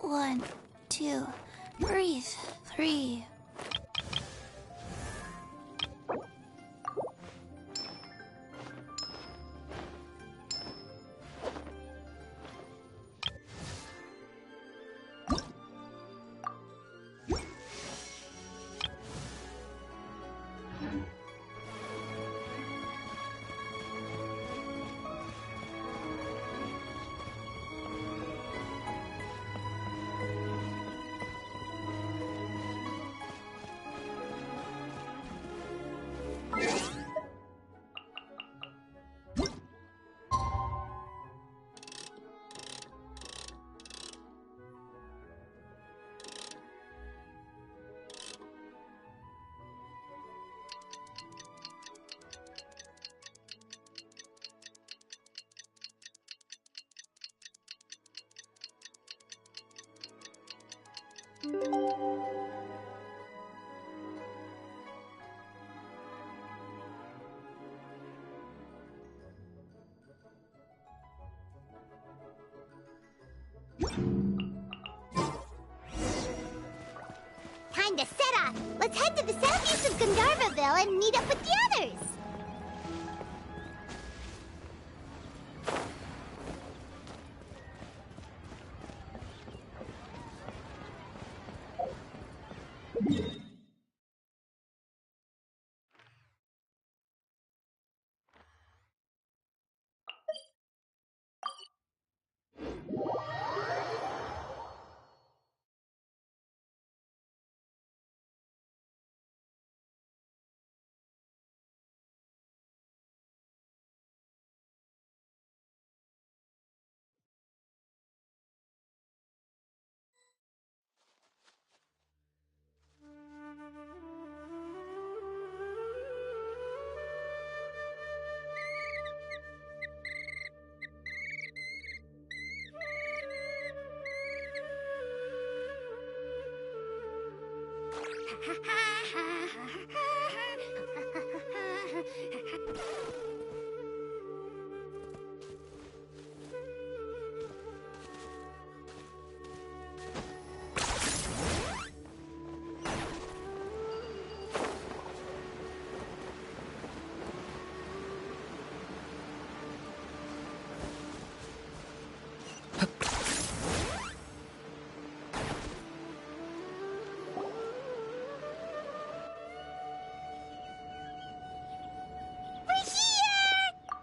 One, two, breathe, three. Time to set off! Let's head to the southeast of Gandharvaville and meet up with the others!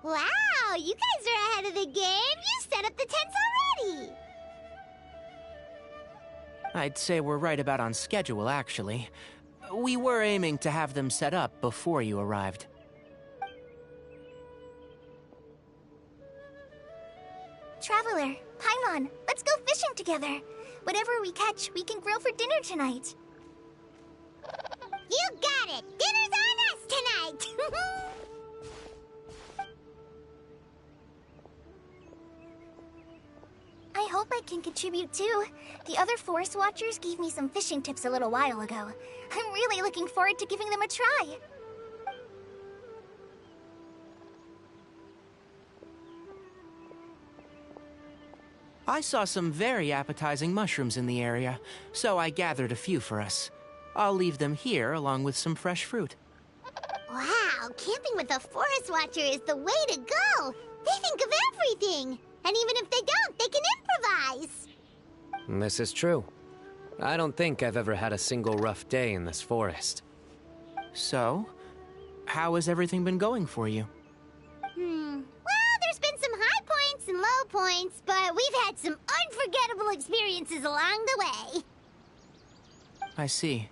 Wow, you guys are ahead of the game. You set up the tents already. I'd say we're right about on schedule, actually. We were aiming to have them set up before you arrived. Traveler, Paimon, let's go fishing together. Whatever we catch, we can grill for dinner tonight. You got it. Dinner's on us tonight. I hope I can contribute too. The other forest watchers gave me some fishing tips a little while ago. I'm really looking forward to giving them a try. I saw some very appetizing mushrooms in the area, so I gathered a few for us. I'll leave them here along with some fresh fruit. Wow, camping with a forest watcher is the way to go. They think of everything. And even if they don't, they can improvise. This is true. I don't think I've ever had a single rough day in this forest. So, how has everything been going for you? Well, there's been some high points and low points, but we've had some unforgettable experiences along the way. I see.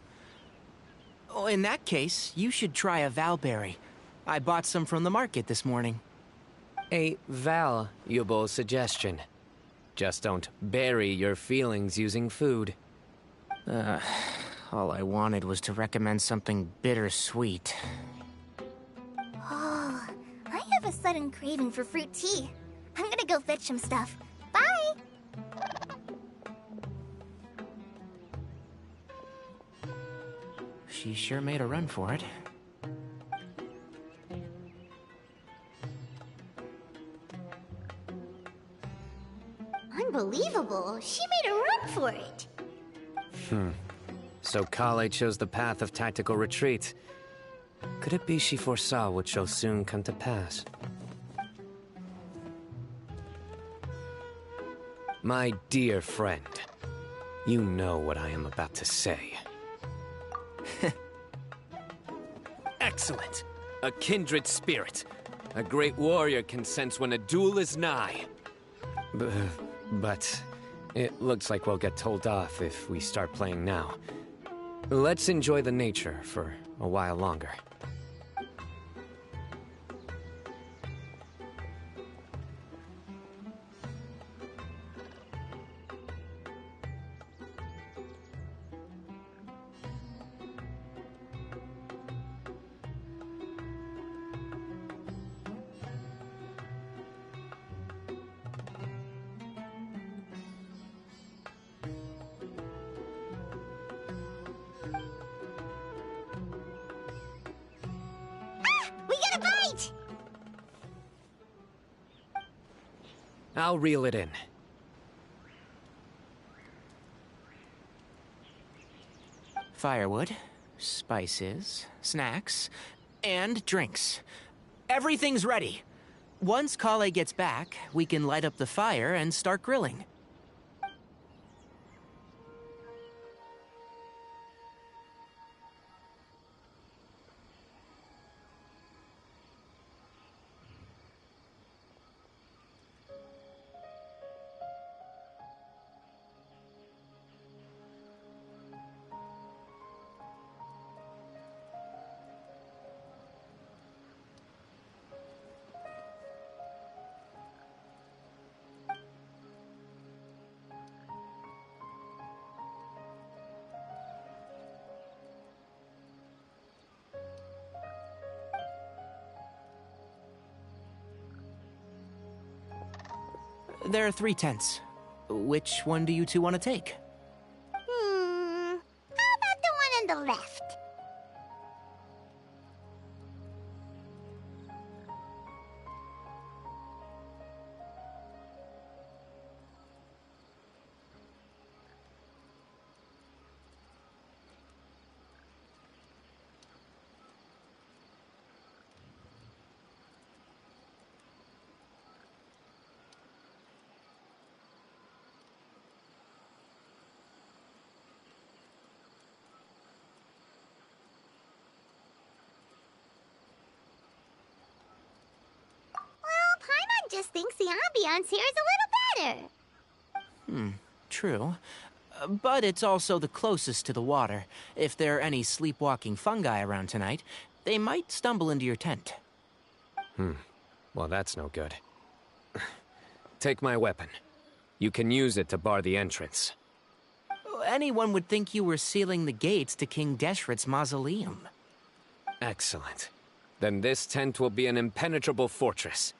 Oh, in that case, you should try a valberry. I bought some from the market this morning. A valuable suggestion. Just don't bury your feelings using food. All I wanted was to recommend something bittersweet. Oh, I have a sudden craving for fruit tea. I'm gonna go fetch some stuff. Bye! She sure made a run for it. Unbelievable. She made a run for it. So Kale chose the path of tactical retreat. Could it be she foresaw what shall soon come to pass? My dear friend, you know what I am about to say. Excellent! A kindred spirit. A great warrior can sense when a duel is nigh. But it looks like we'll get told off if we start playing now. Let's enjoy the nature for a while longer. We got a bite! I'll reel it in. Firewood, spices, snacks, and drinks. Everything's ready. Once Kale gets back, we can light up the fire and start grilling. There are 3 tents. Which one do you two want to take? How about the one on the left? Paimon just thinks the ambiance here is a little better. True. But it's also the closest to the water. If there are any sleepwalking fungi around tonight, they might stumble into your tent. Well, that's no good. Take my weapon. You can use it to bar the entrance. Anyone would think you were sealing the gates to King Deshret's mausoleum. Excellent. Then this tent will be an impenetrable fortress.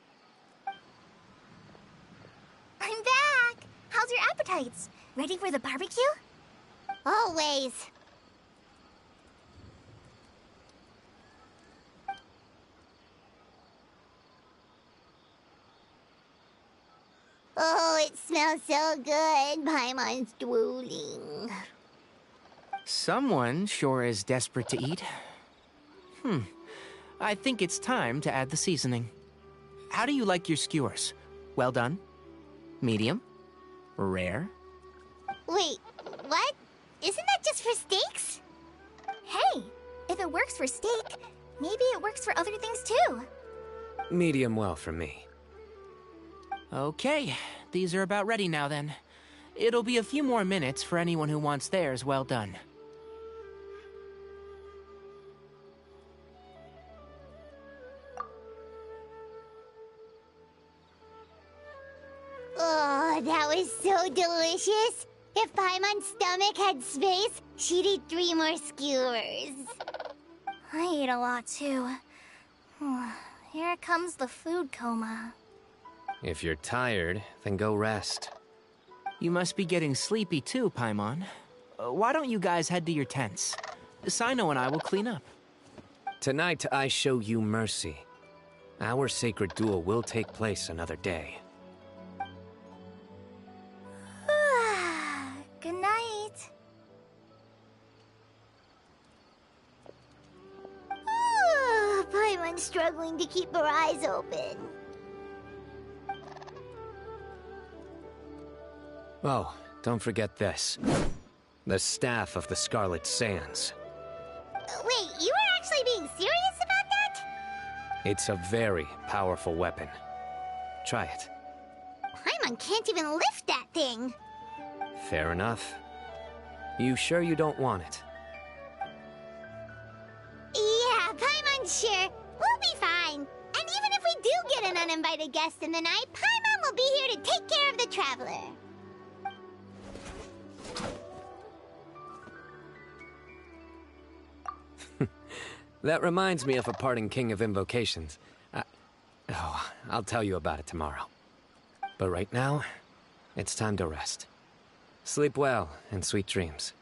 I'm back! How's your appetites? Ready for the barbecue? Always. Oh, it smells so good. Paimon's drooling. Someone sure is desperate to eat. I think it's time to add the seasoning. How do you like your skewers? Well done? Medium? Rare? Wait, what? Isn't that just for steaks? Hey, if it works for steak, maybe it works for other things too. Medium well for me. Okay, these are about ready now then. It'll be a few more minutes for anyone who wants theirs well done. Oh, that was so delicious. If Paimon's stomach had space, she'd eat 3 more skewers. I ate a lot too. Here comes the food coma. If you're tired, then go rest. You must be getting sleepy too, Paimon. Why don't you guys head to your tents? Sino and I will clean up. Tonight, I show you mercy. Our sacred duel will take place another day. Good night. Paimon's struggling to keep her eyes open. Oh, don't forget this. The staff of the Scarlet Sands. Wait, you were actually being serious about that? It's a very powerful weapon. Try it. Paimon can't even lift that thing. Fair enough. You sure you don't want it? Yeah, Paimon's sure. We'll be fine. And even if we do get an uninvited guest in the night, Paimon will be here to take care of the traveler. That reminds me of a parting king of invocations. I'll tell you about it tomorrow. But right now, it's time to rest. Sleep well and sweet dreams.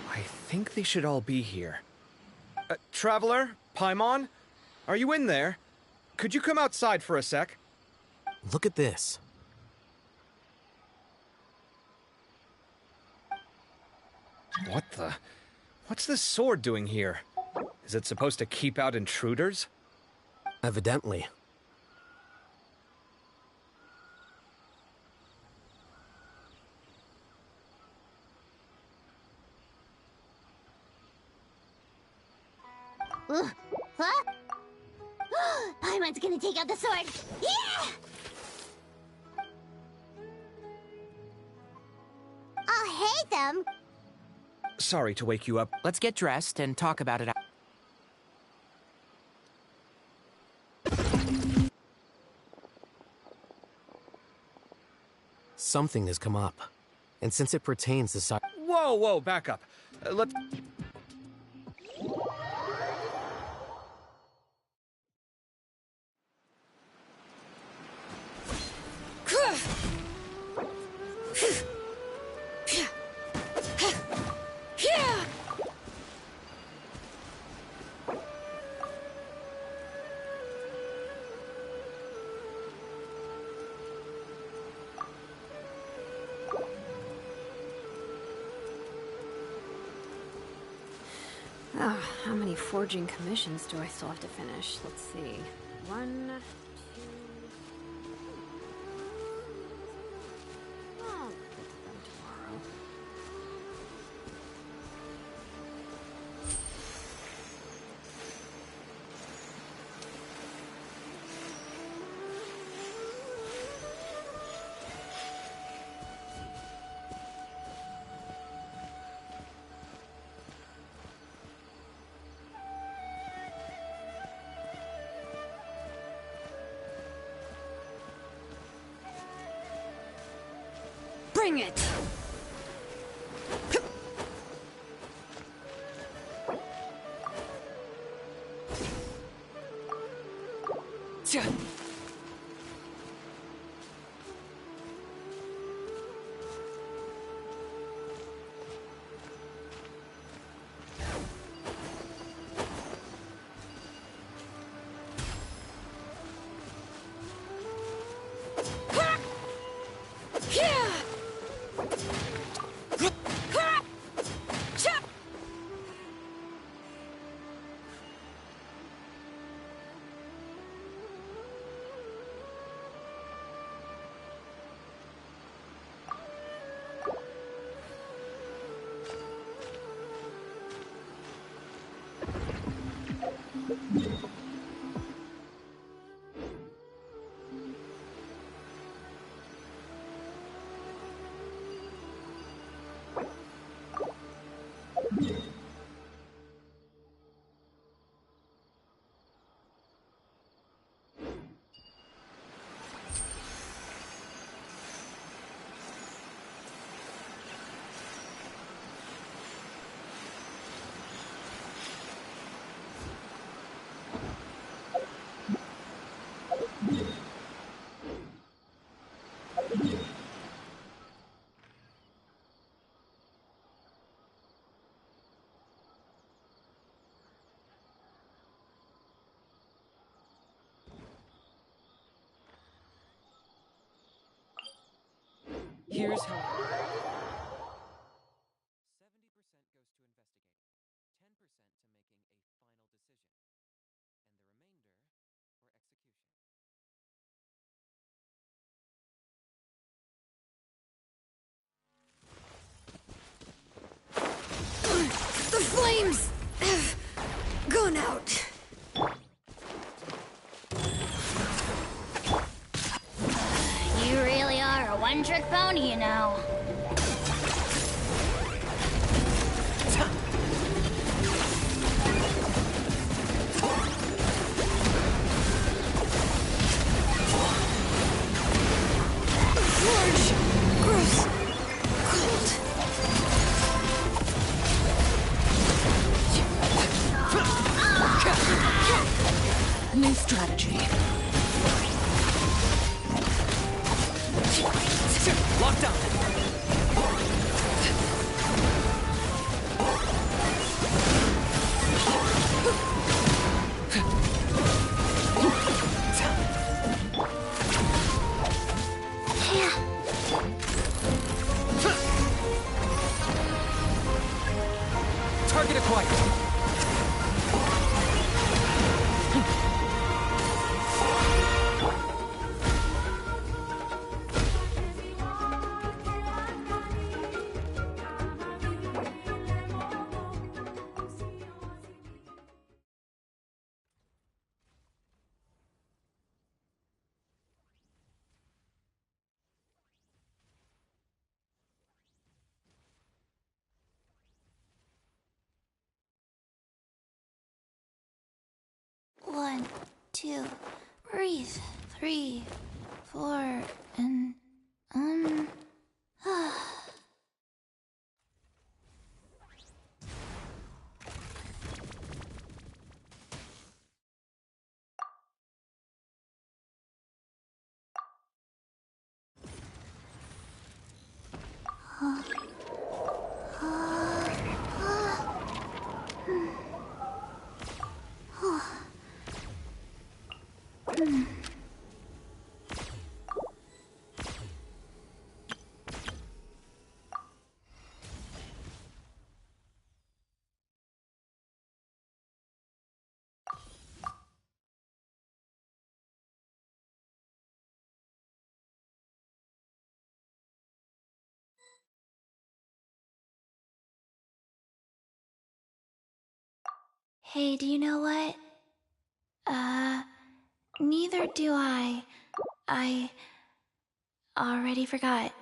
I think they should all be here. Traveler? Paimon? Are you in there? Could you come outside for a sec? Look at this. What the? What's this sword doing here? Is it supposed to keep out intruders? Evidently. Huh? Paimon's gonna take out the sword. Yeah! I'll hate them. Sorry to wake you up. Let's get dressed and talk about it. Something has come up. And since it pertains to Whoa, back up. Let's... How many forging commissions do I still have to finish? Let's see. 1, 2... I'll get to them tomorrow. Bring it! Here's how... 70% goes to investigating, 10% to making a final decision, and the remainder for execution. The flames have gone out. You really are a one-trick pony, you know. Large, gross, cold. New strategy. Locked on! Target acquired! One, two, breathe. 3, 4, and Hey, do you know what? Neither do I. I already forgot.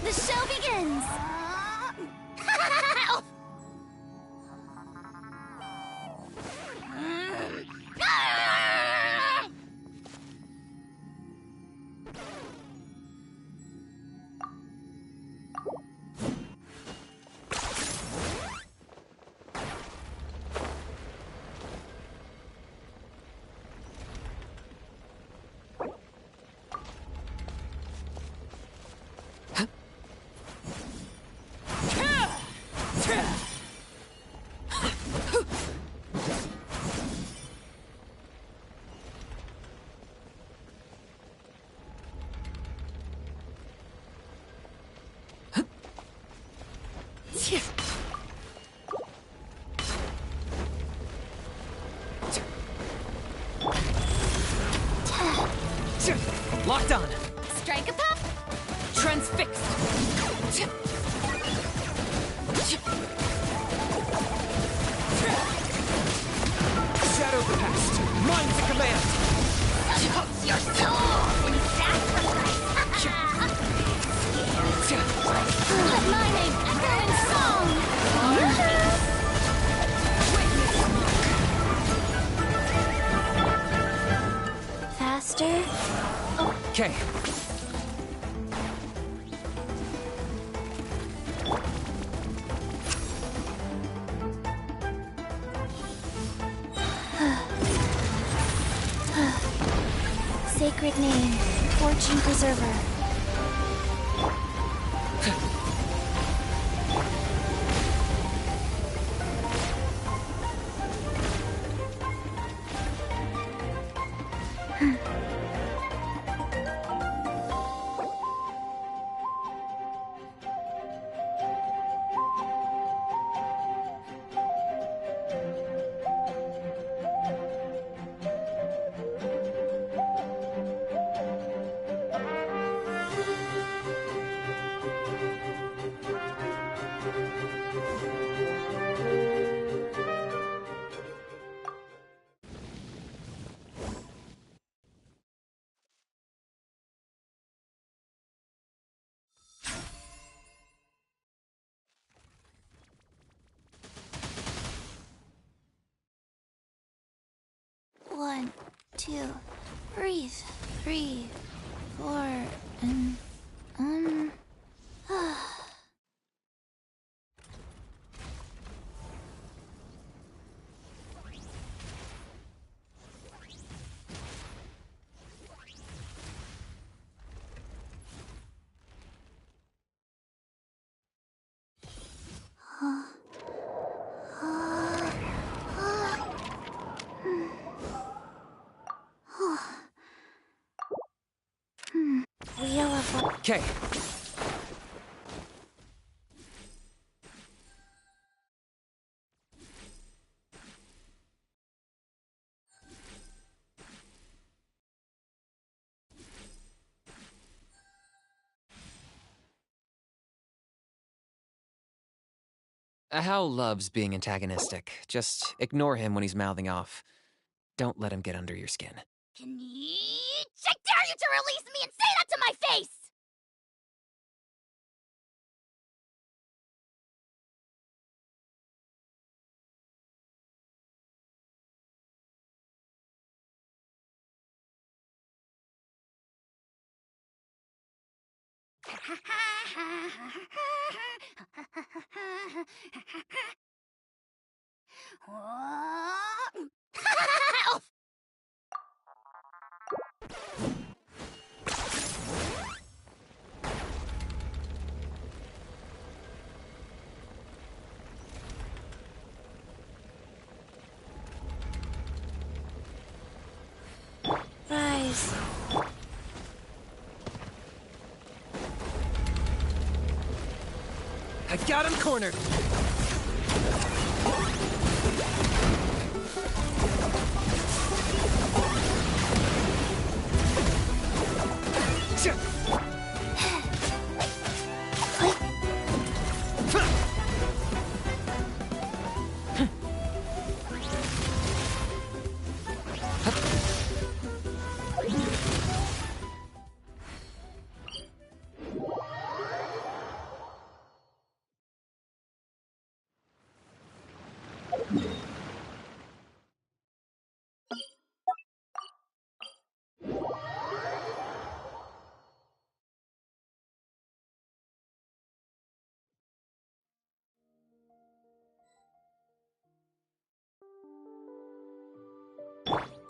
The show begins! Locked on. Strike a pop! Transfixed. Shadow the past. Mine's a command. Your soul! Let my name echo in song! Faster? Okay. Sacred name, Fortune Preserver. One, two, breathe. 3, 4, and Wheel of... Okay. Hal loves being antagonistic. Just ignore him when he's mouthing off. Don't let him get under your skin. I dare you to release me and say that to my face! Rise. I got him cornered!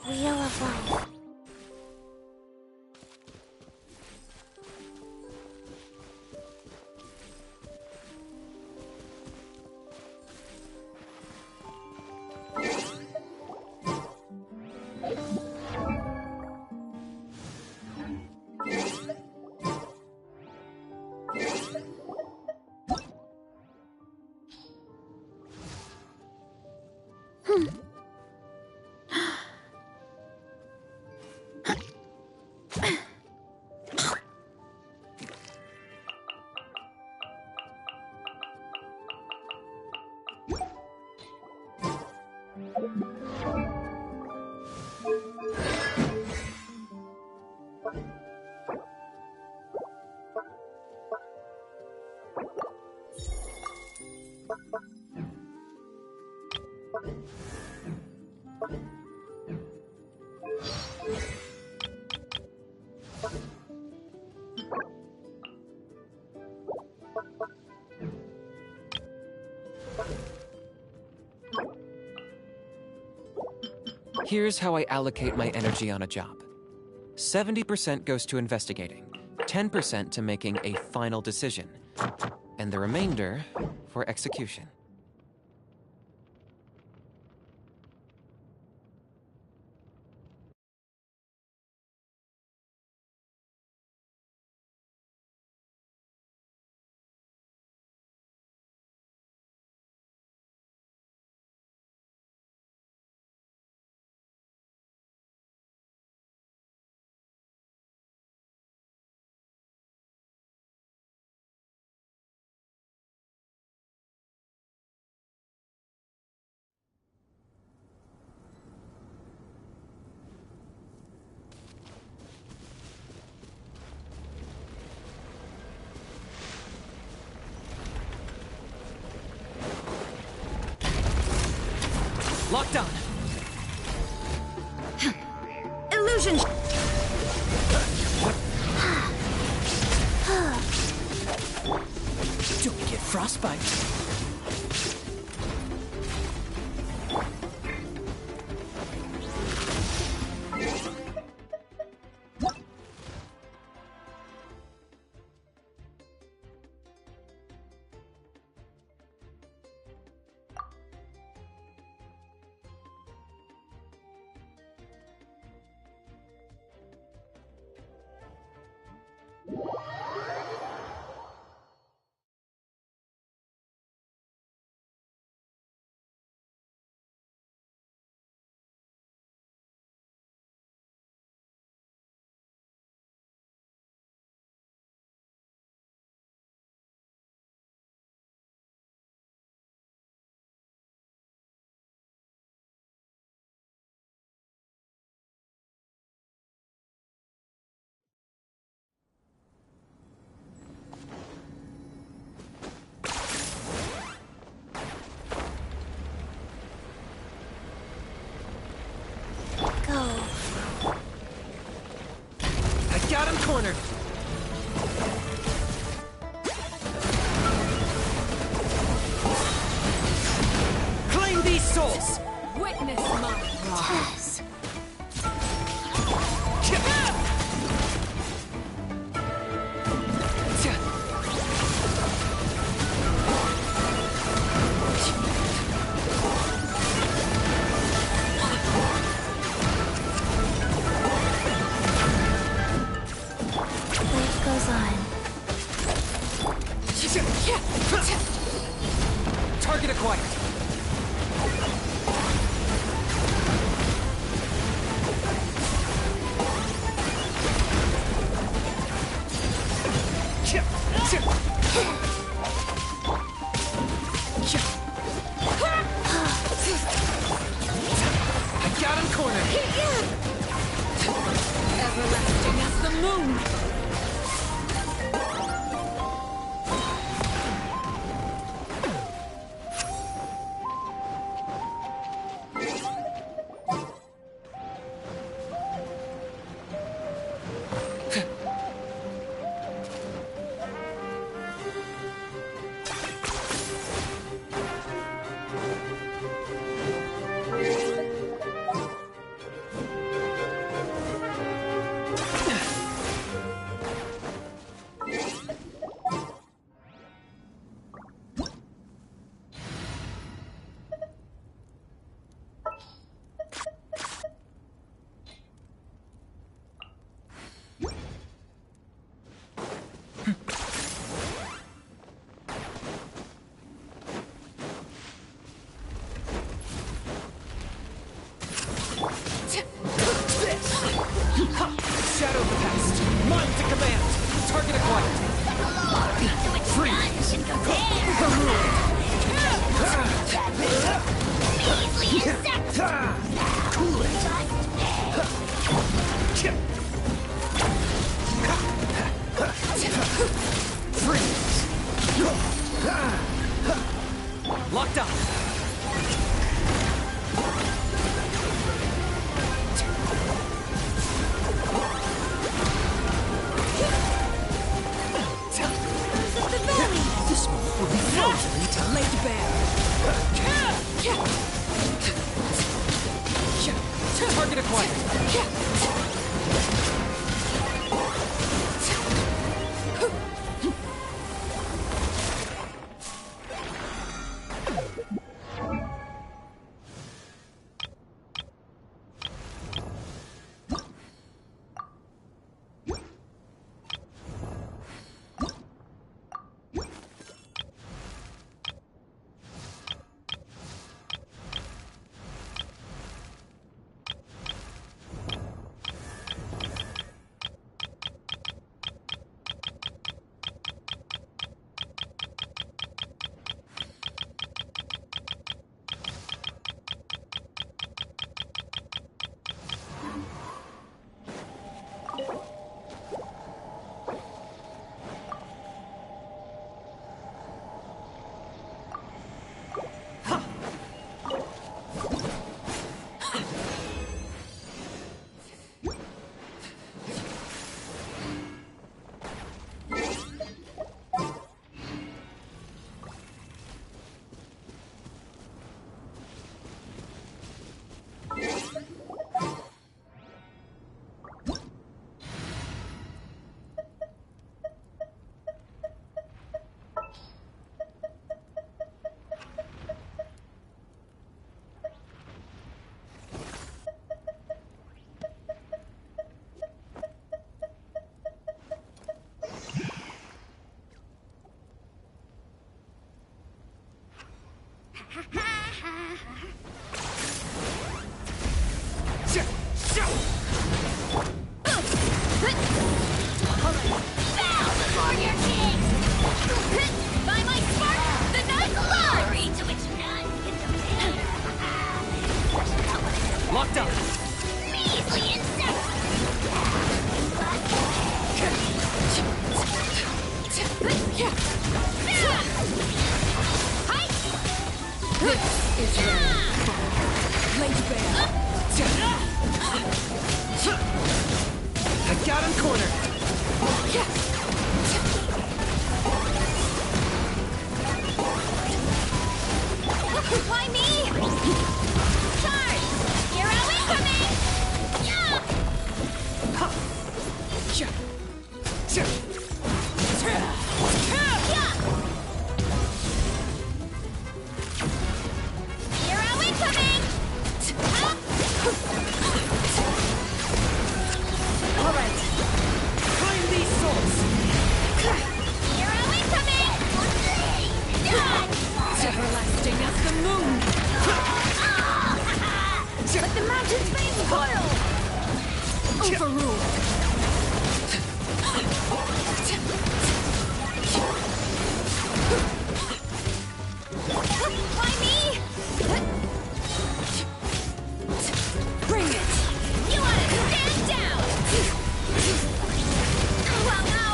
Wheel of Life. Here's how I allocate my energy on a job. 70% goes to investigating, 10% to making a final decision, and the remainder for execution. Locked on! Illusion! Don't get frostbite. Got him cornered. Claim these souls. Witness my wrath. Tess. Target acquired. I got him cornered. Everlasting as the moon. Shadow the past. Mind to command. Target acquired. Freeze. Cool it. Freeze. Locked up. This moment will be frozen to laid bare. Target acquired. Locked up. Measly insect. Is laid bare. I got him cornered. Why me? Charge! Hero incoming! Yeah! Hero incoming! All right. Climb these souls. Hero incoming! Everlasting as the moon. Let the mountains be boil. Overruled. Why me? Bring it. You want to stand down! Well, now!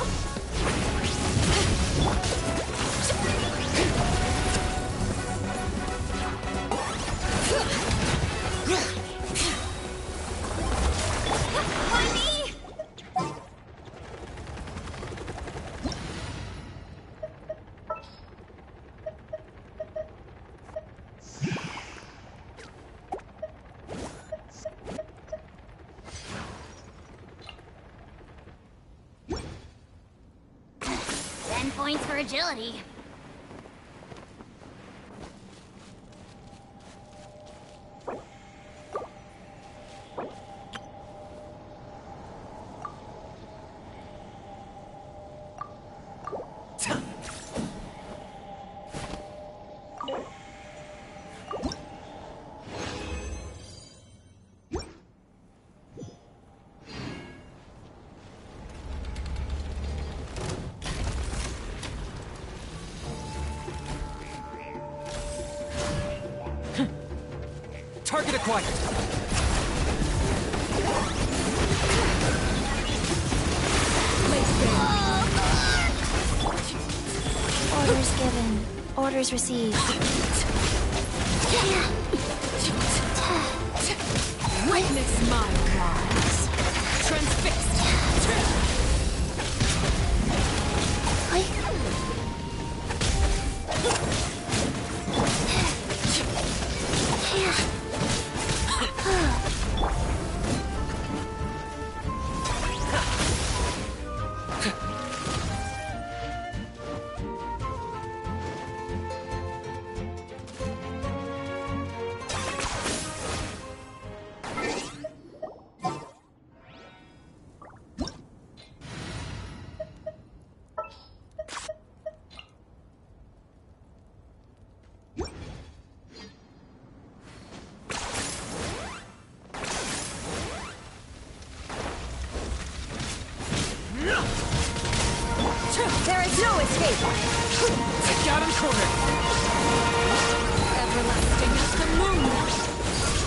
Why me? 10 points for agility. Target acquired. Orders given. Orders received. Witness my rise. Transfixed. There is no escape! I got him cornered. Everlasting as the moon.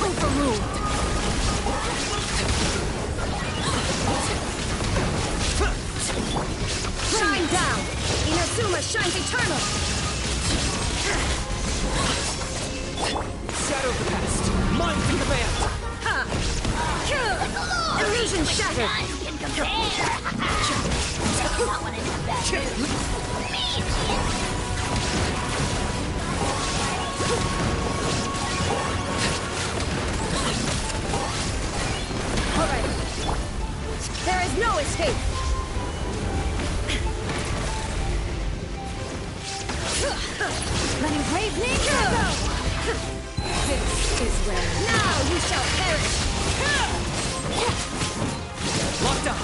Overruled. Shine down! Inazuma shines eternal! Shadow of the past. Mind in command. Illusion shattered! Alright. There is no escape! Letting brave nature go! This is where Now you shall perish! Locked on.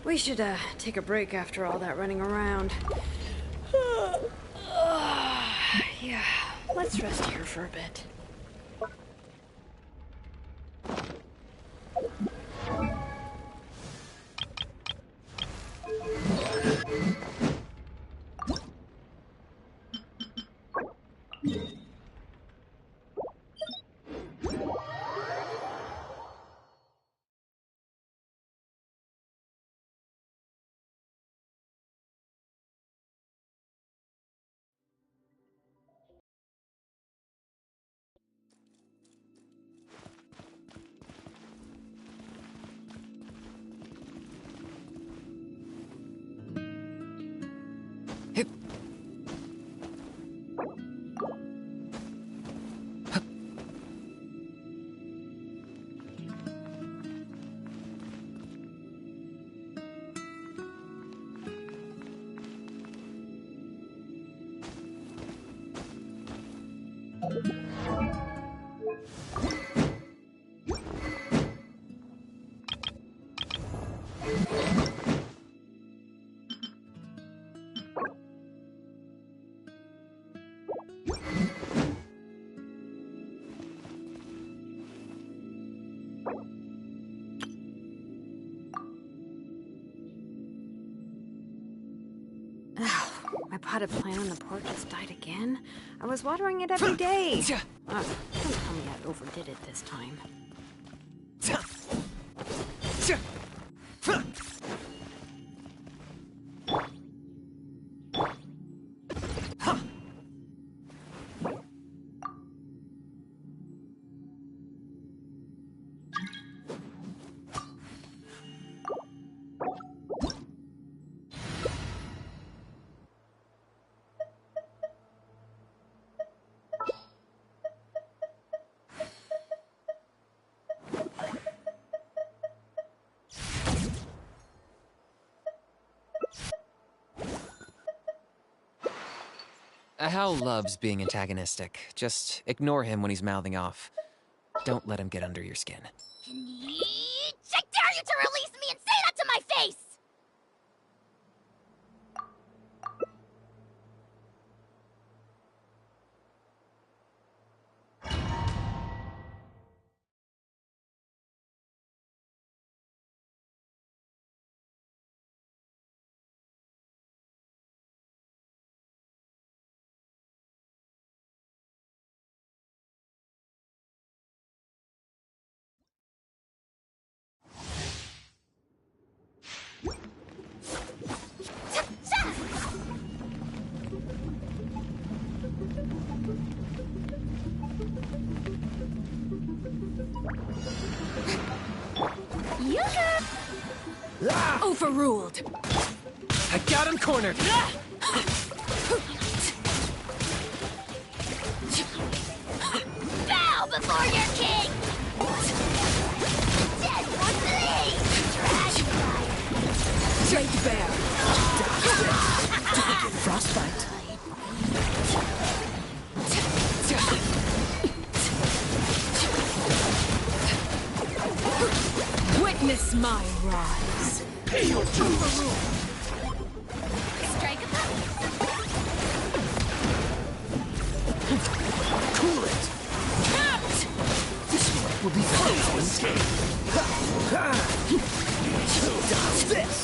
We should, take a break after all that running around. Yeah, let's rest here for a bit. potted plant on the porch just died again? I was watering it every day. Don't tell me I overdid it this time. Hal loves being antagonistic. Just ignore him when he's mouthing off. Don't let him get under your skin. I dare you to release me and say that to my face! Overruled. I got him cornered! Bow before your king! Dead one bleed! Great bear. Frostbite. Witness my rise. Strike a pose! Cool it. This one will be the escape. This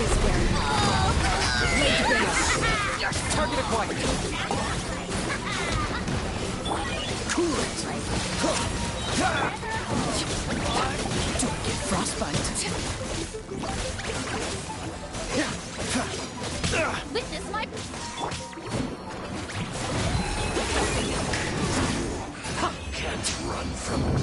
is where Target acquired. cool it. Don't get frostbite. Witness my... Can't run from me.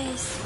Rise.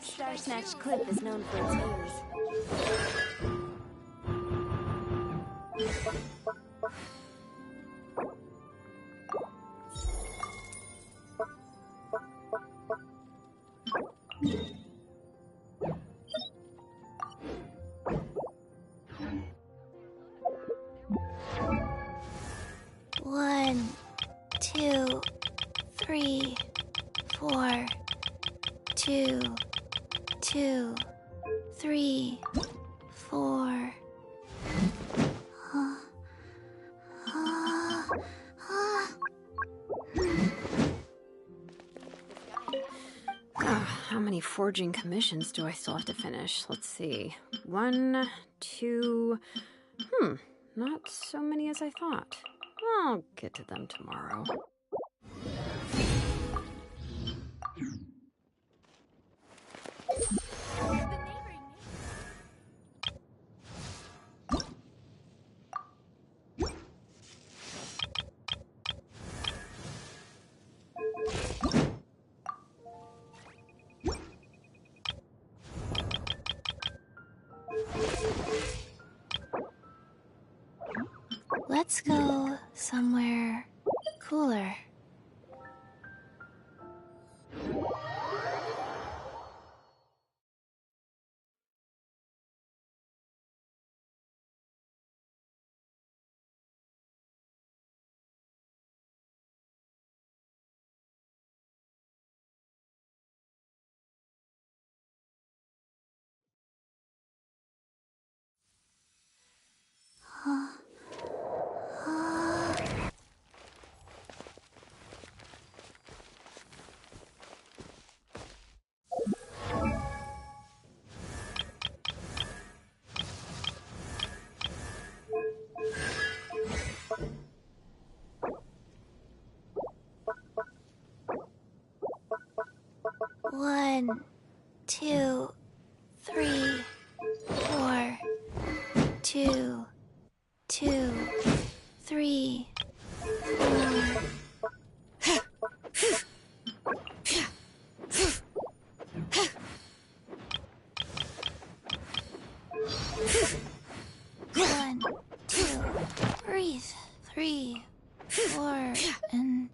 Star Snatch Cliff is known for its ears. 1, 2, 3, 4. 2, 2, 3, 4. How many forging commissions do I still have to finish? Let's see. 1, 2... not so many as I thought. I'll get to them tomorrow. Let's go somewhere cooler. One, 2, 3, 4. 2, 2, 3, 4. One, 2, breathe. 3, 4, and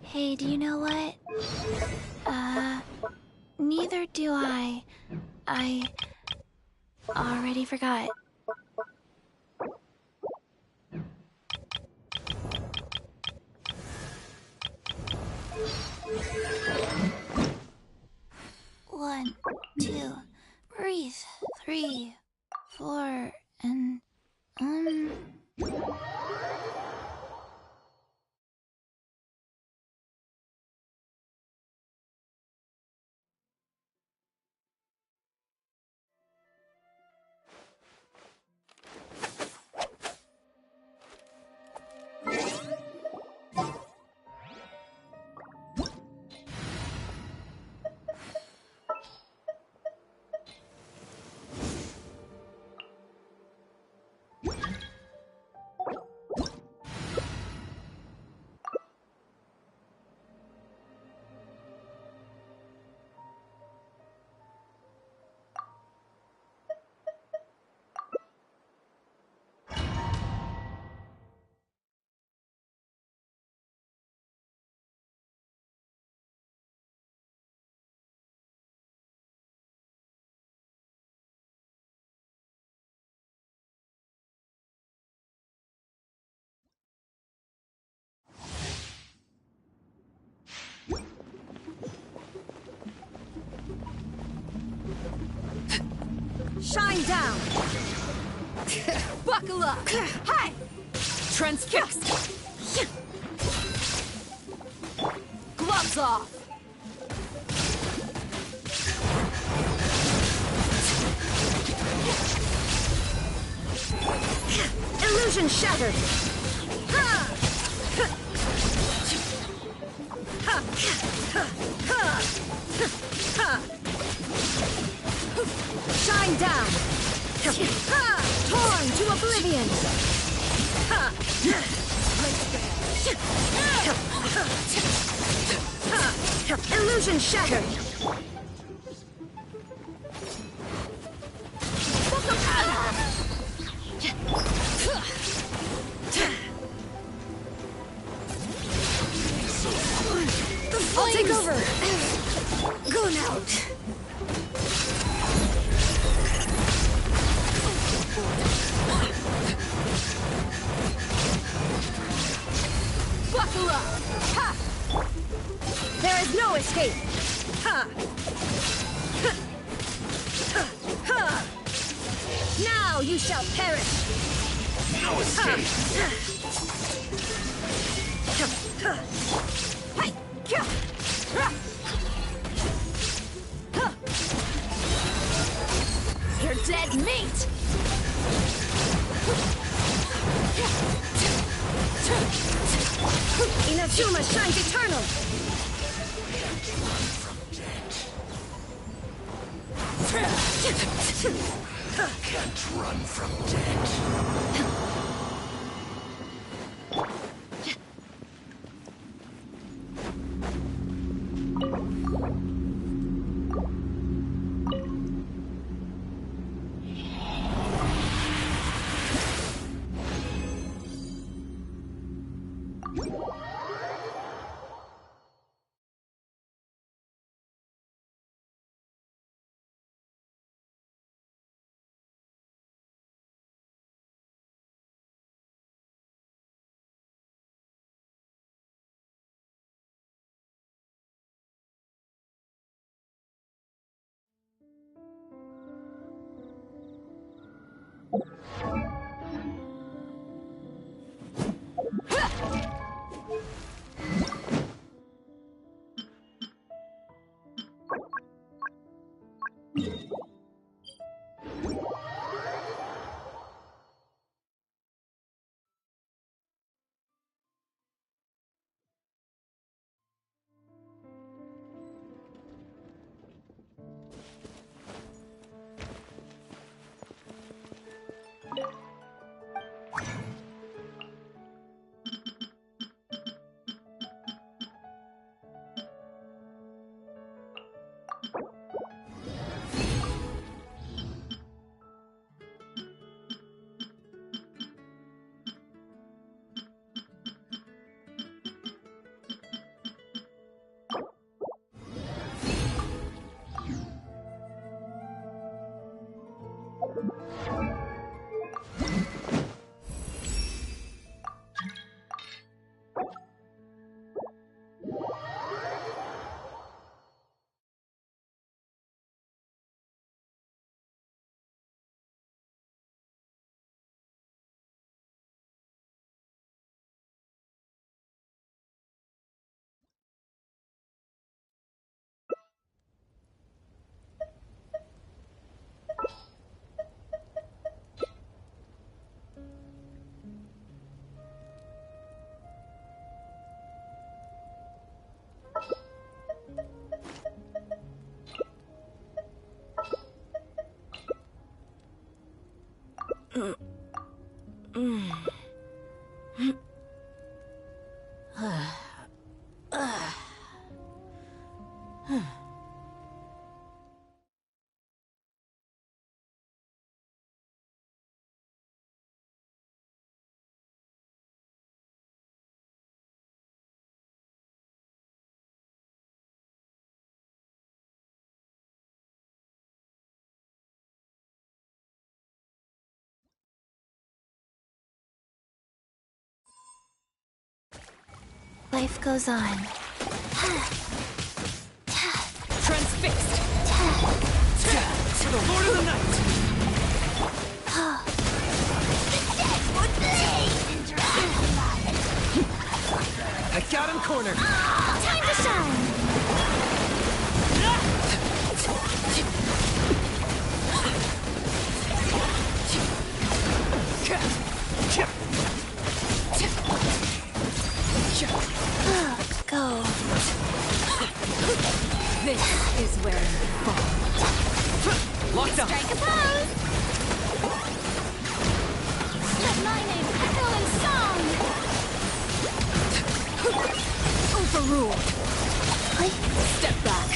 Hey, do you know what? Neither do I. I already forgot. One, 2, breathe. 3, 4, and Shine down! Buckle Buckle up! Hi! Transfixed! Gloves off! Illusion shattered! Shine down! Torn to oblivion! Illusion shattered! I'll take over! Going out! Buckle up! Ha! There is no escape! Ha! Ha! Now you shall perish! No escape! You're dead meat! Inazuma shines eternal! Can't run from death. Life goes on. Transfixed! To the Lord of the Night! corner! Time to shine! Go. This is where you fall. Locked up! Strike a pose! Let my name echo in song! Overruled. Step back.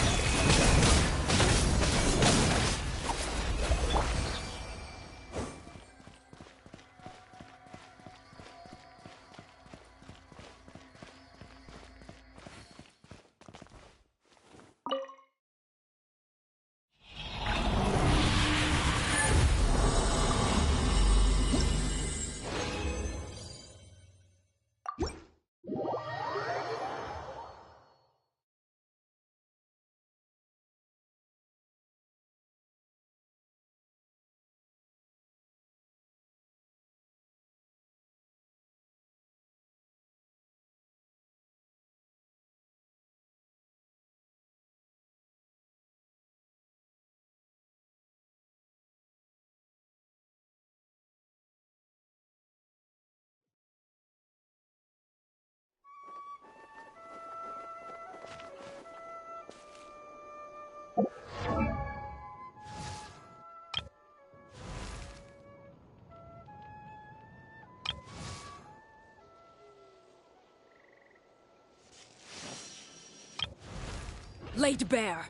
Laid bare.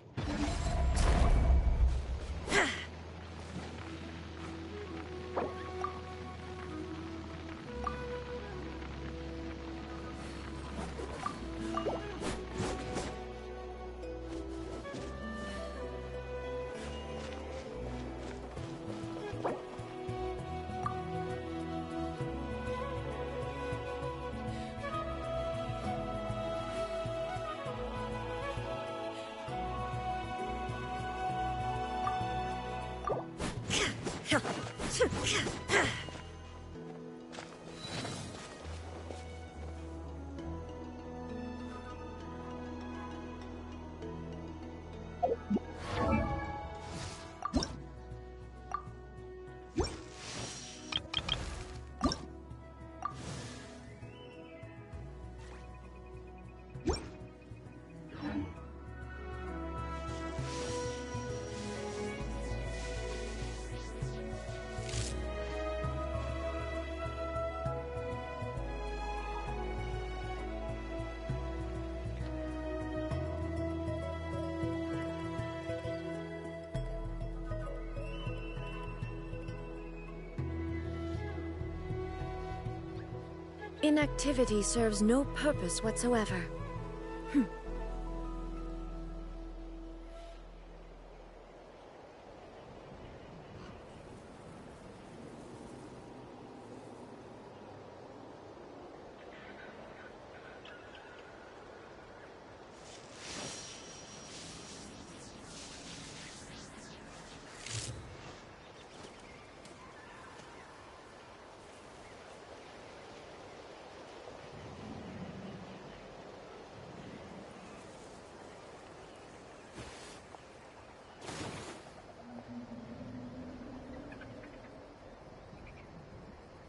Inactivity serves no purpose whatsoever.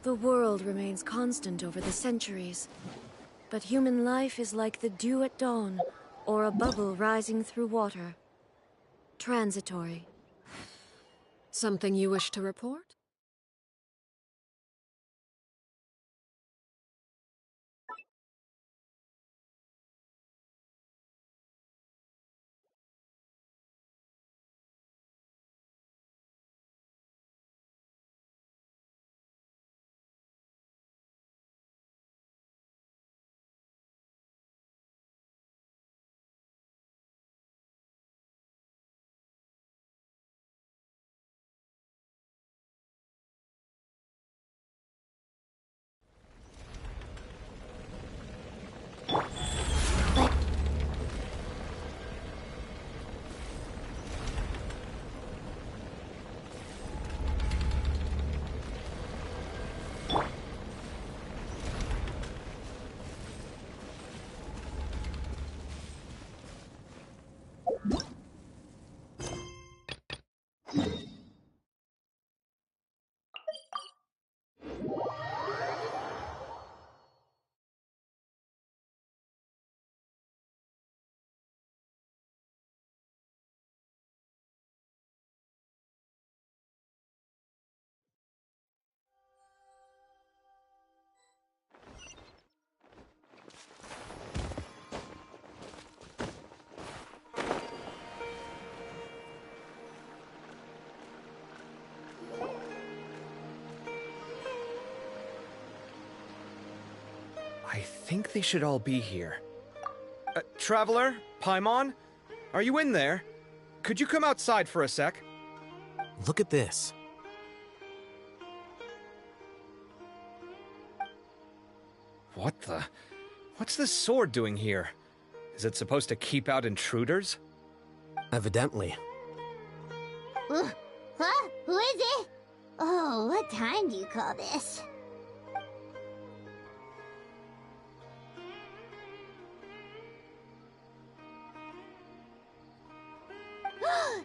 The world remains constant over the centuries, but human life is like the dew at dawn, or a bubble rising through water. Transitory. Something you wish to report? I think they should all be here. Traveler? Paimon? Are you in there? Could you come outside for a sec? Look at this. What the? What's this sword doing here? Is it supposed to keep out intruders? Evidently. Huh? Who is it? Oh, what time do you call this?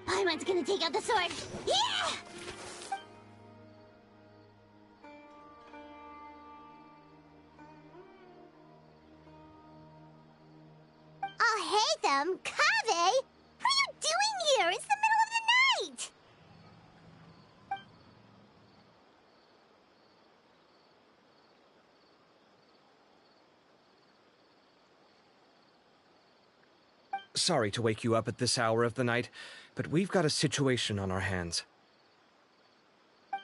Paimon's gonna take out the sword! Yeah! Oh, hey them! Kave! What are you doing here? It's the middle of the night! Sorry to wake you up at this hour of the night, but we've got a situation on our hands.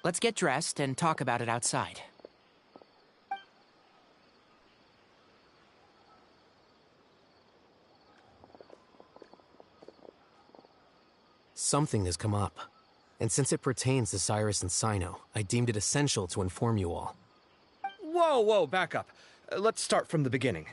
Let's get dressed and talk about it outside. Something has come up. And since it pertains to Cyrus and Sino, I deemed it essential to inform you all. Whoa, back up. Let's start from the beginning.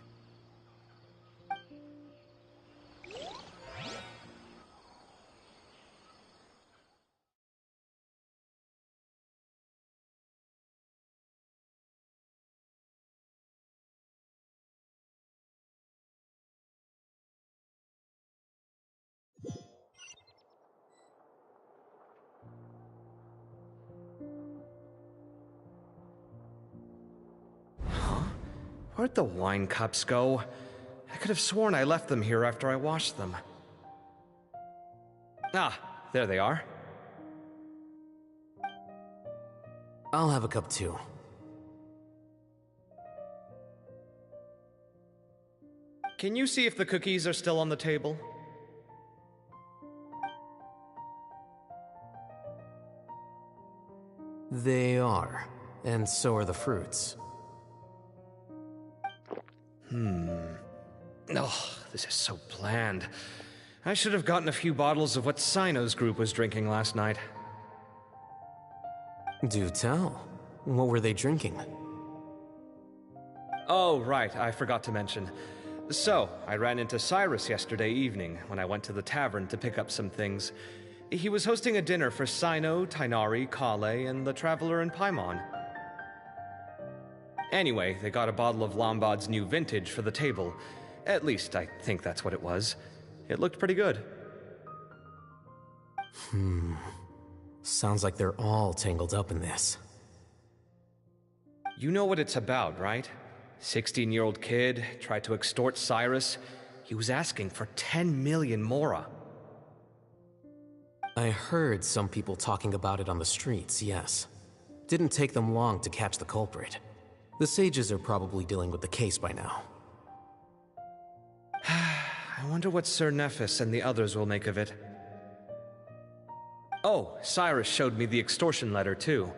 Where'd the wine cups go? I could have sworn I left them here after I washed them. Ah, there they are. I'll have a cup too. Can you see if the cookies are still on the table? They are, and so are the fruits. Oh, this is so bland. I should have gotten a few bottles of what Sino's group was drinking last night. Do tell. What were they drinking? Oh, right, I forgot to mention. So, I ran into Cyrus yesterday evening when I went to the tavern to pick up some things. He was hosting a dinner for Sino, Tainari, Kale, and the Traveler and Paimon. Anyway, they got a bottle of Lombard's new vintage for the table. At least, I think that's what it was. It looked pretty good. Sounds like they're all tangled up in this. You know what it's about, right? 16-year-old kid tried to extort Cyrus. He was asking for 10 million mora. I heard some people talking about it on the streets, yes. Didn't take them long to catch the culprit. The sages are probably dealing with the case by now. I wonder what Sir Nephis and the others will make of it. Oh, Cyrus showed me the extortion letter, too.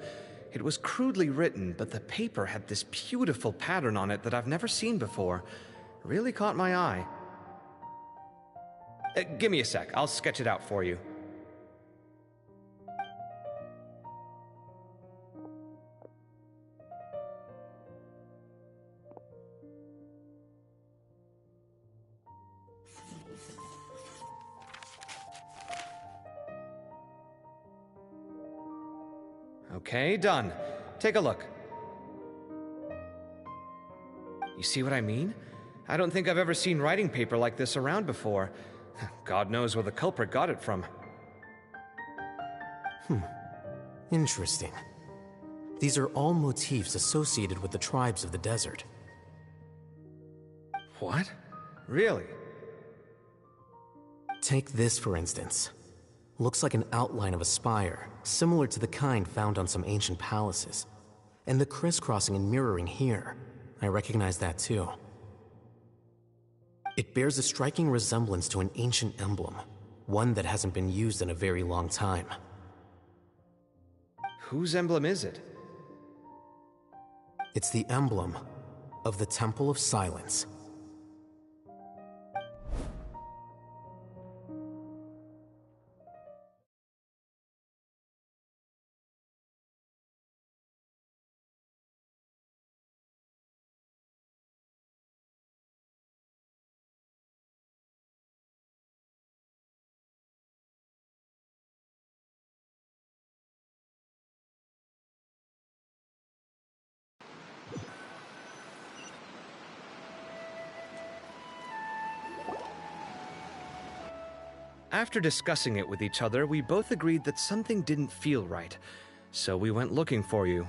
It was crudely written, but the paper had this beautiful pattern on it that I've never seen before. Really caught my eye. Give me a sec, I'll sketch it out for you. Okay, done. Take a look. You see what I mean? I don't think I've ever seen writing paper like this around before. God knows where the culprit got it from. Interesting. These are all motifs associated with the tribes of the desert. What? Really? Take this, for instance. Looks like an outline of a spire, similar to the kind found on some ancient palaces. And the crisscrossing and mirroring here, I recognize that too. It bears a striking resemblance to an ancient emblem, one that hasn't been used in a very long time. Whose emblem is it? It's the emblem of the Temple of Silence. After discussing it with each other, we both agreed that something didn't feel right, so we went looking for you.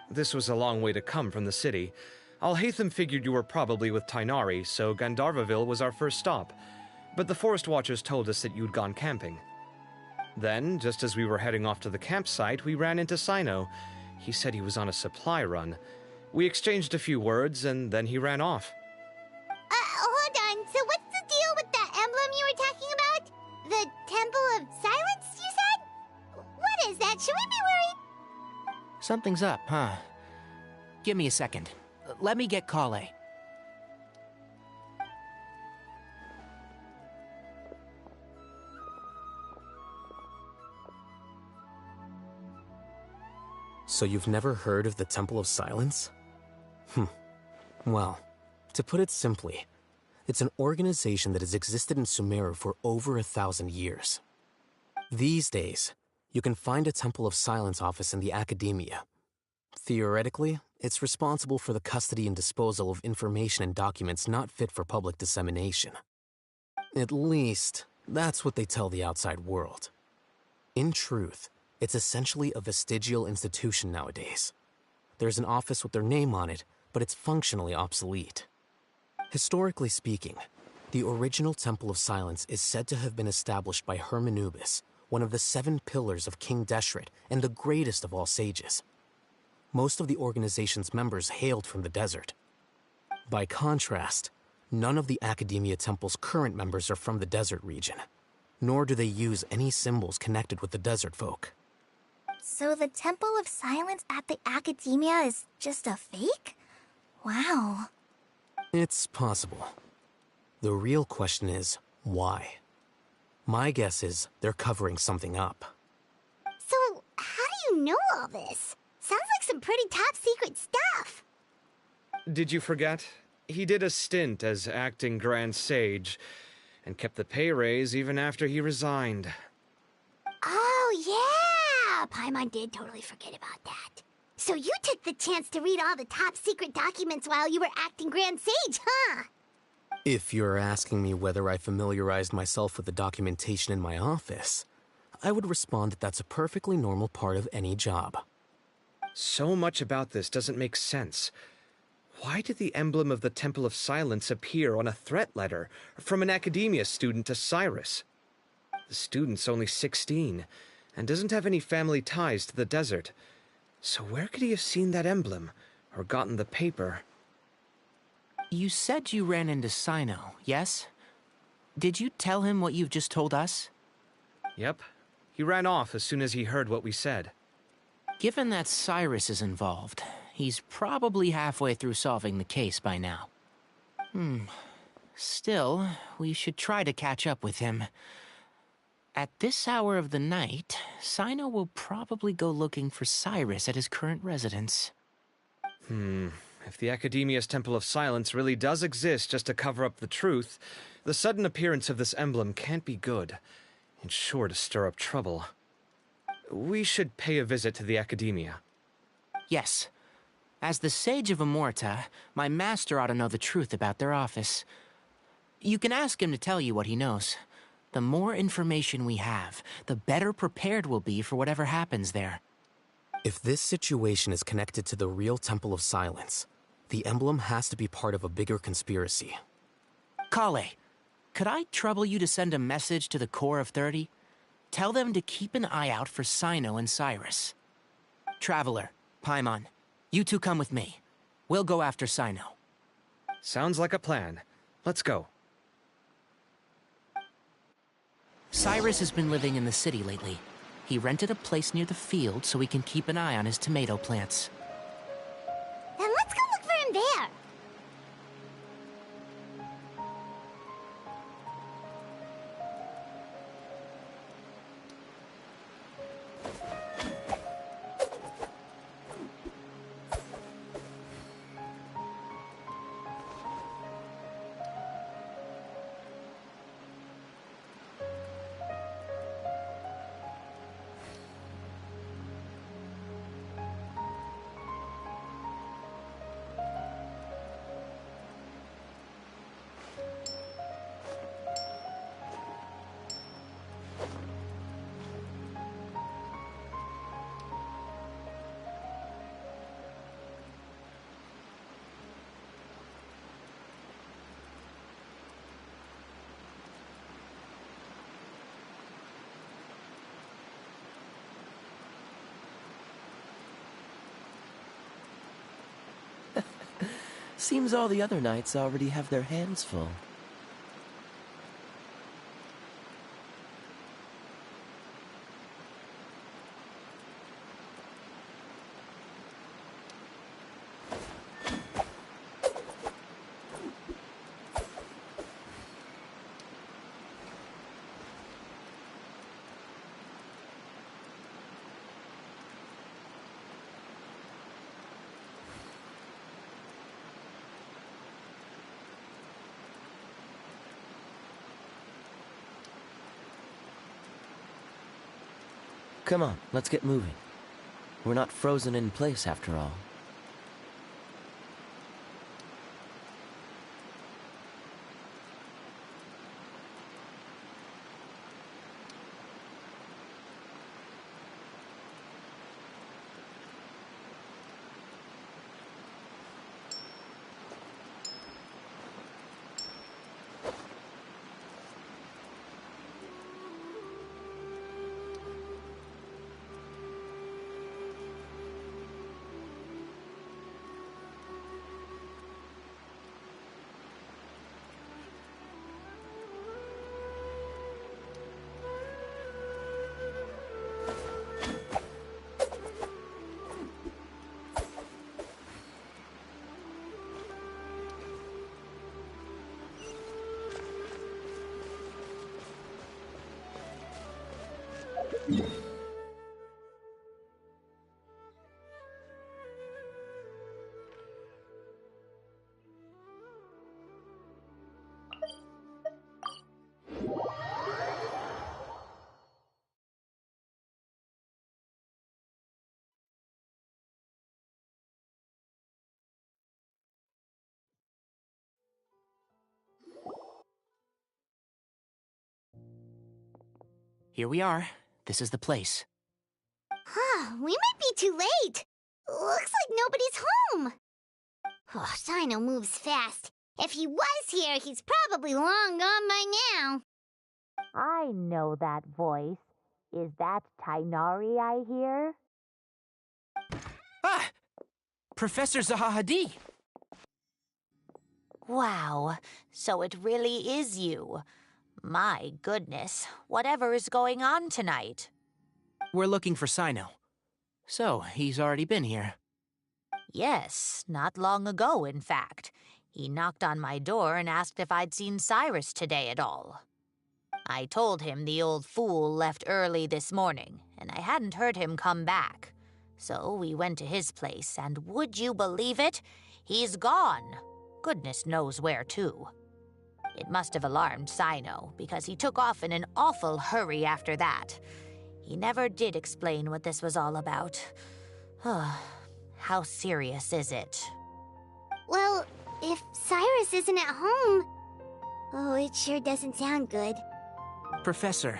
This was a long way to come from the city. Alhaitham figured you were probably with Tighnari, so Gandharvaville was our first stop, but the Forest Watchers told us that you'd gone camping. Then, just as we were heading off to the campsite, we ran into Sino. He said he was on a supply run. We exchanged a few words, and then he ran off. Hold on. So what's the deal with that emblem you were talking about? The Temple of Silence, you said? What is that? Should we be worried? Something's up, huh? Give me a second. Let me get Kale. So you've never heard of the Temple of Silence? Well, to put it simply, it's an organization that has existed in Sumeru for over 1,000 years. These days, you can find a Temple of Silence office in the academia. Theoretically, it's responsible for the custody and disposal of information and documents not fit for public dissemination. At least, that's what they tell the outside world. In truth, it's essentially a vestigial institution nowadays. There's an office with their name on it, but it's functionally obsolete. Historically speaking, the original Temple of Silence is said to have been established by Hermanubis, one of the 7 pillars of King Deshret and the greatest of all sages. Most of the organization's members hailed from the desert. By contrast, none of the Academia Temple's current members are from the desert region, nor do they use any symbols connected with the desert folk. So the Temple of Silence at the Academia is just a fake? Wow. It's possible. The real question is, why? My guess is they're covering something up. So, how do you know all this? Sounds like some pretty top secret stuff. Did you forget? He did a stint as acting Grand Sage, and kept the pay raise even after he resigned. Oh, yeah! Paimon did totally forget about that. So you took the chance to read all the top secret documents while you were acting Grand Sage, huh? If you're asking me whether I familiarized myself with the documentation in my office, I would respond that that's a perfectly normal part of any job. So much about this doesn't make sense. Why did the emblem of the Temple of Silence appear on a threat letter from an Academia student to Cyrus? The student's only 16, and doesn't have any family ties to the desert. So where could he have seen that emblem, or gotten the paper? You said you ran into Sino, yes? Did you tell him what you've just told us? Yep. He ran off as soon as he heard what we said. Given that Cyrus is involved, he's probably halfway through solving the case by now. Still, we should try to catch up with him. At this hour of the night, Sino will probably go looking for Cyrus at his current residence. If the Academia's Temple of Silence really does exist just to cover up the truth, the sudden appearance of this emblem can't be good. It's sure to stir up trouble. We should pay a visit to the Academia. Yes. As the Sage of Amorta, my master ought to know the truth about their office. You can ask him to tell you what he knows. The more information we have, the better prepared we'll be for whatever happens there. If this situation is connected to the real Temple of Silence, the emblem has to be part of a bigger conspiracy. Kale, could I trouble you to send a message to the Core of 30? Tell them to keep an eye out for Sino and Cyrus. Traveler, Paimon, you two come with me. We'll go after Sino. Sounds like a plan. Let's go. Cyrus has been living in the city lately. He rented a place near the field so he can keep an eye on his tomato plants. Then let's go look for him there. Seems all the other knights already have their hands full. Come on, let's get moving. We're not frozen in place after all. Here we are. This is the place. Huh, we might be too late. Looks like nobody's home. Oh, Sino moves fast. If he was here, he's probably long gone by now. I know that voice. Is that Tainari I hear? Ah! Professor Zahahadi! Wow, so it really is you. My goodness, whatever is going on tonight? We're looking for Sino. So, he's already been here. Yes, not long ago, in fact. He knocked on my door and asked if I'd seen Cyrus today at all. I told him the old fool left early this morning, and I hadn't heard him come back. So we went to his place, and would you believe it? He's gone. Goodness knows where to. It must have alarmed Sino, because he took off in an awful hurry after that. He never did explain what this was all about. How serious is it? Well, if Cyrus isn't at home... Oh, it sure doesn't sound good. Professor,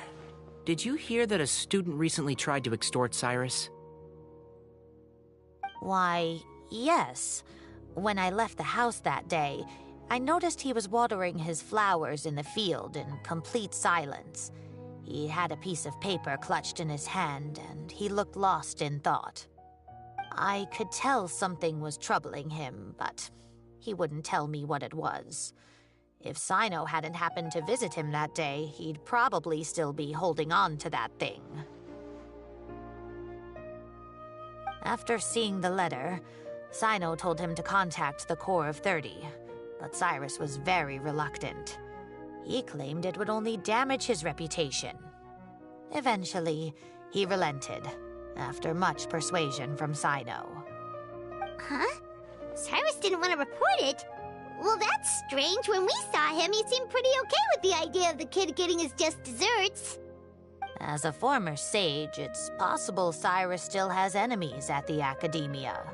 did you hear that a student recently tried to extort Cyrus? Why, yes. When I left the house that day, I noticed he was watering his flowers in the field in complete silence. He had a piece of paper clutched in his hand, and he looked lost in thought. I could tell something was troubling him, but he wouldn't tell me what it was. If Sino hadn't happened to visit him that day, he'd probably still be holding on to that thing. After seeing the letter, Sino told him to contact the Corps of 30, but Cyrus was very reluctant. He claimed it would only damage his reputation. Eventually, he relented, after much persuasion from Sino. Huh? Cyrus didn't want to report it? Well, that's strange. When we saw him, he seemed pretty okay with the idea of the kid getting his just desserts. As a former sage, it's possible Cyrus still has enemies at the Academia.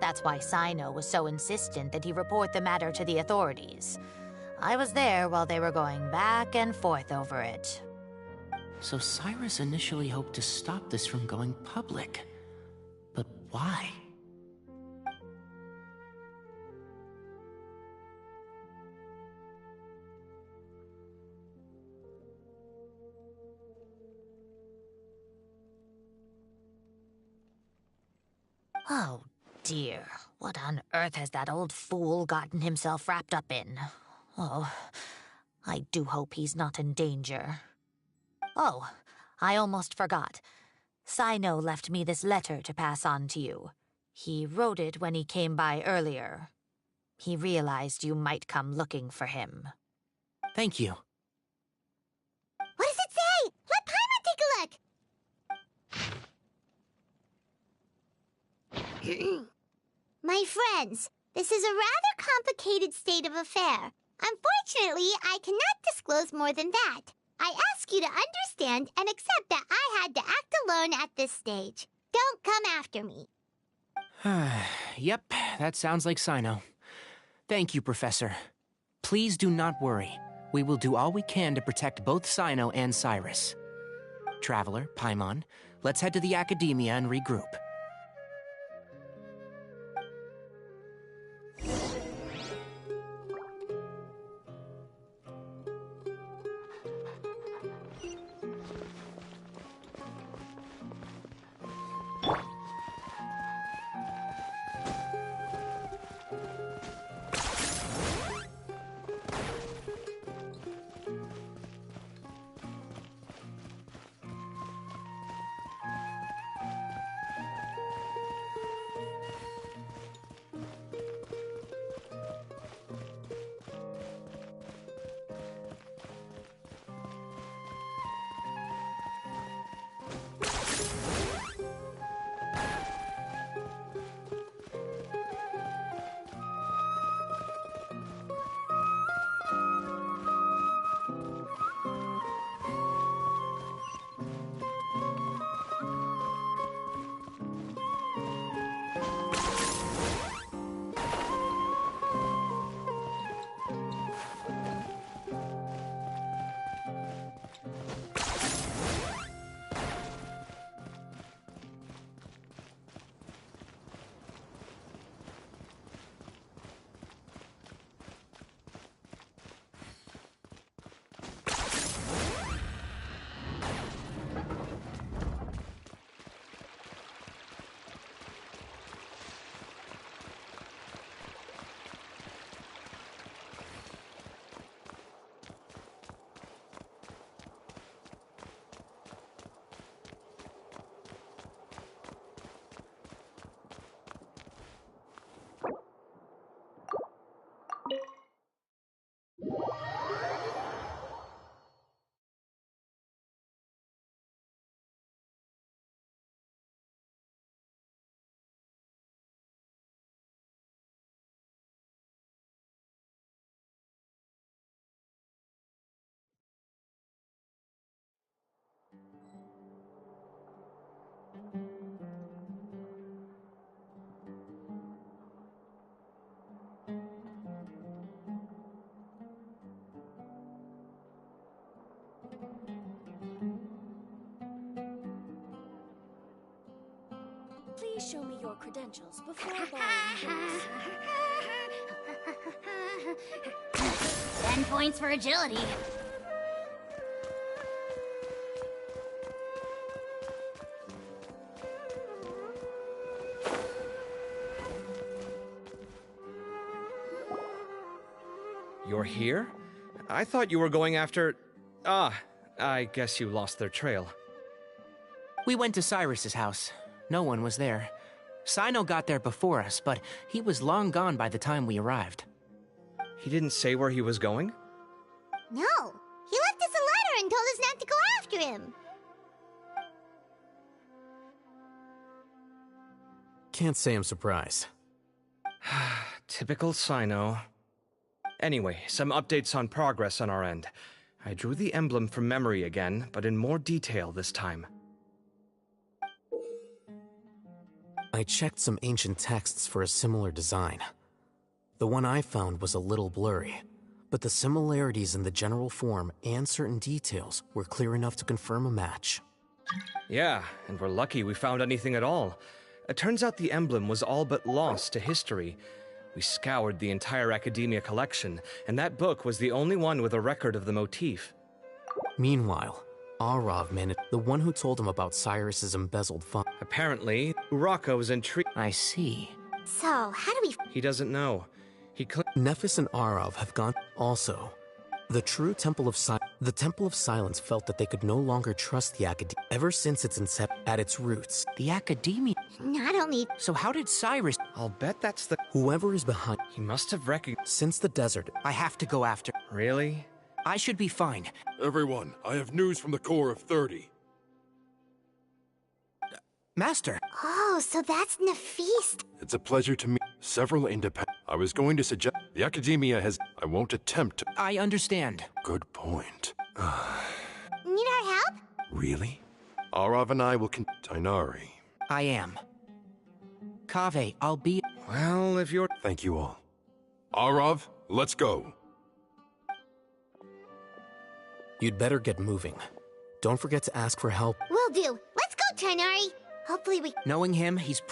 That's why Sino was so insistent that he report the matter to the authorities. I was there while they were going back and forth over it. So Cyrus initially hoped to stop this from going public. But why? Oh, dear. What on earth has that old fool gotten himself wrapped up in? Oh, I do hope he's not in danger. Oh, I almost forgot. Sino left me this letter to pass on to you. He wrote it when he came by earlier. He realized you might come looking for him. Thank you. What does it say? Let Paimon take a look. My friends, this is a rather complicated state of affair. Unfortunately, I cannot disclose more than that. I ask you to understand and accept that I had to act alone at this stage. Don't come after me. Yep, that sounds like Sino. Thank you, Professor. Please do not worry. We will do all we can to protect both Sino and Cyrus. Traveler, Paimon, let's head to the Academia and regroup. Please show me your credentials before borrowing yours. 10 points for agility. You're here? I thought you were going after... Ah, I guess you lost their trail. We went to Cyrus's house. No one was there. Sino got there before us, but he was long gone by the time we arrived. He didn't say where he was going? No, he left us a letter and told us not to go after him. Can't say I'm surprised. Typical Sino. Anyway, some updates on progress on our end. I drew the emblem from memory again, but in more detail this time. I checked some ancient texts for a similar design. The one I found was a little blurry, but the similarities in the general form and certain details were clear enough to confirm a match. Yeah, and we're lucky we found anything at all. It turns out the emblem was all but lost to history. We scoured the entire Academia collection, and that book was the only one with a record of the motif. Meanwhile, Arav managed the one who told him about Cyrus's embezzled funds. Apparently, Uraka was intrigued. I see. So, how do we... He doesn't know. Nephis and Arav have gone. Also, the true Temple of the Temple of Silence felt that they could no longer trust the Academia. Ever since its inception, at its roots, The Academia. Not only... So how did Cyrus? I'll bet that's the... whoever is behind. He must have recognized... Since the desert, I have to go after. Really? I should be fine. Everyone, I have news from the core of 30. Master. Oh, so that's Nephist. It's a pleasure to meet several independent. I was going to suggest the Academia has. I won't attempt to. I understand. Good point. Need our help? Really? Arav and I will Tainari. I am. Kaveh, I'll be. Well, if you're... Thank you all. Arav, let's go. you'd better get moving. Don't forget to ask for help. Will do. Let's go, Tainari. Hopefully we... Knowing him, he's...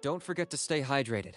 Don't forget to stay hydrated.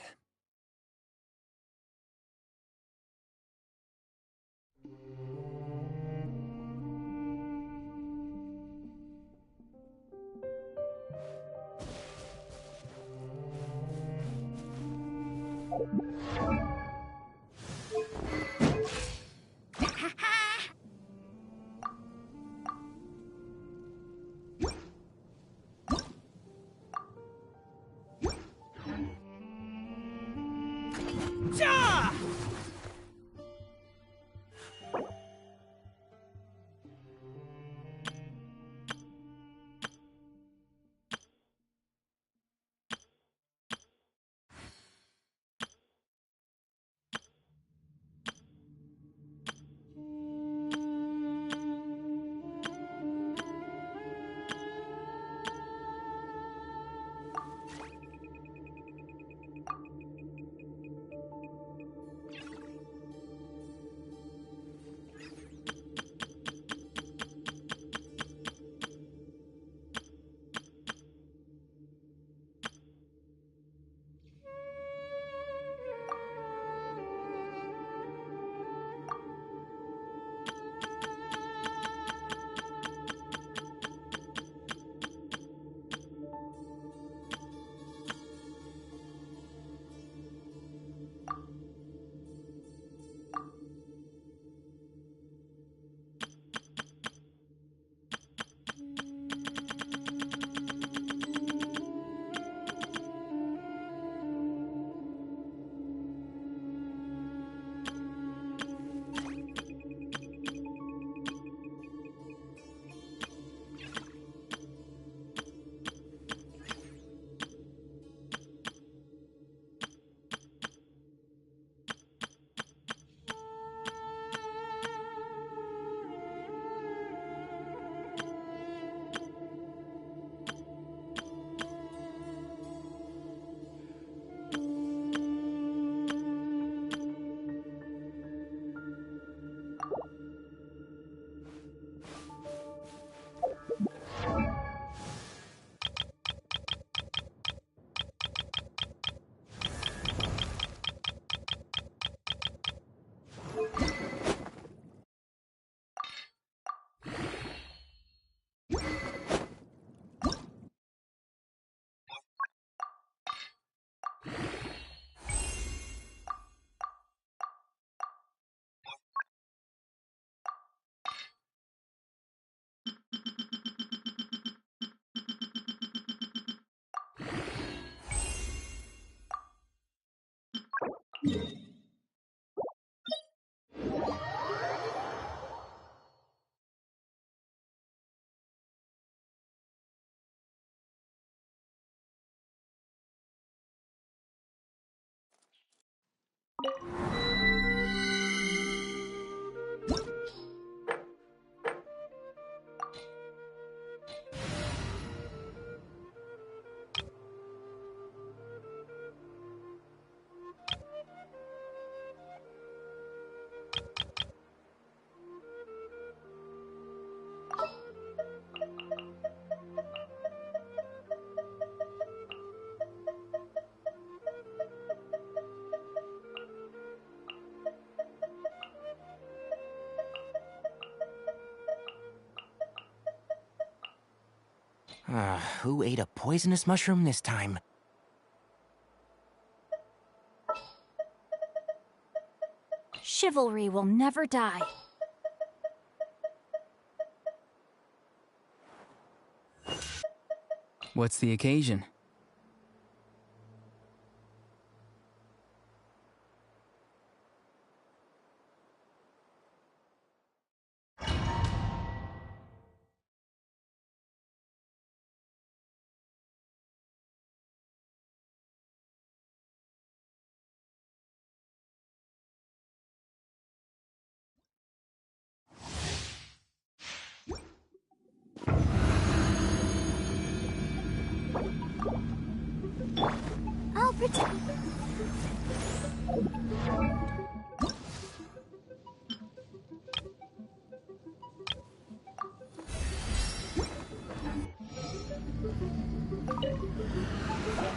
Who ate a poisonous mushroom this time? Chivalry will never die. What's the occasion? I'll protect.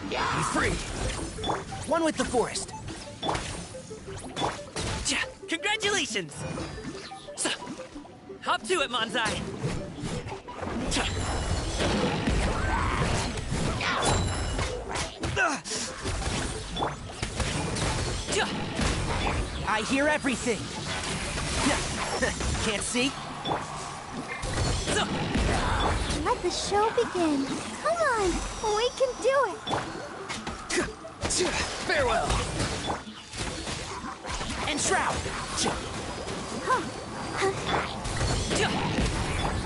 He's free! One with the forest! Congratulations! Hop to it, Manzai! I hear everything! Can't see? Let the show begin. Come on, we can do it. Farewell! And Shroud!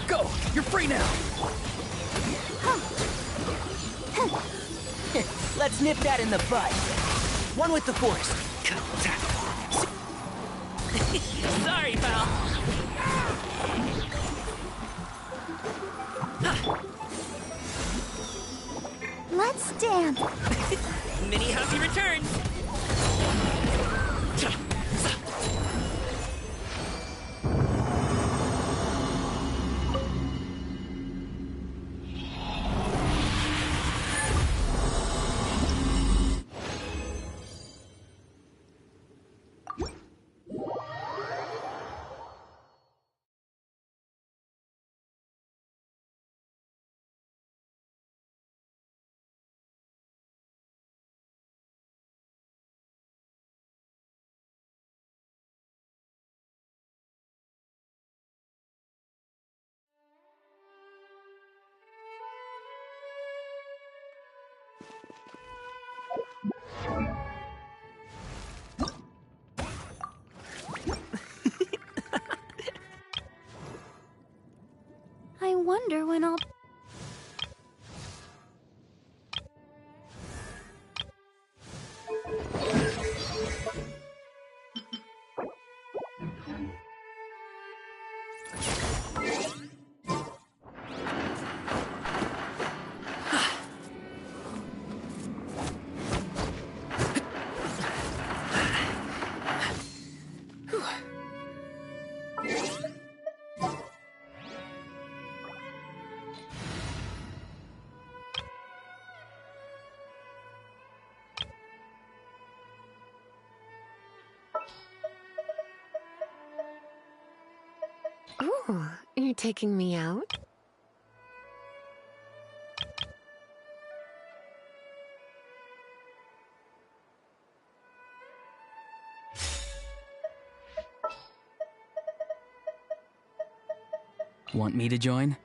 Go! You're free now! Let's nip that in the bud. One with the forest. Sorry, pal. Let's dance. Mini Humpy returns. I wonder when I'll... Ooh, you're taking me out? Want me to join?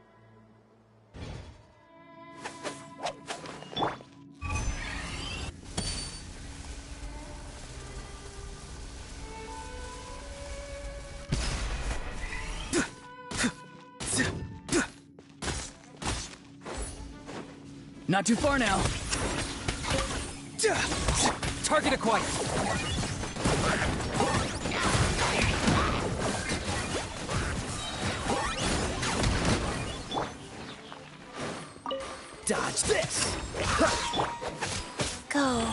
Not too far now. Target acquired. Dodge this! Go.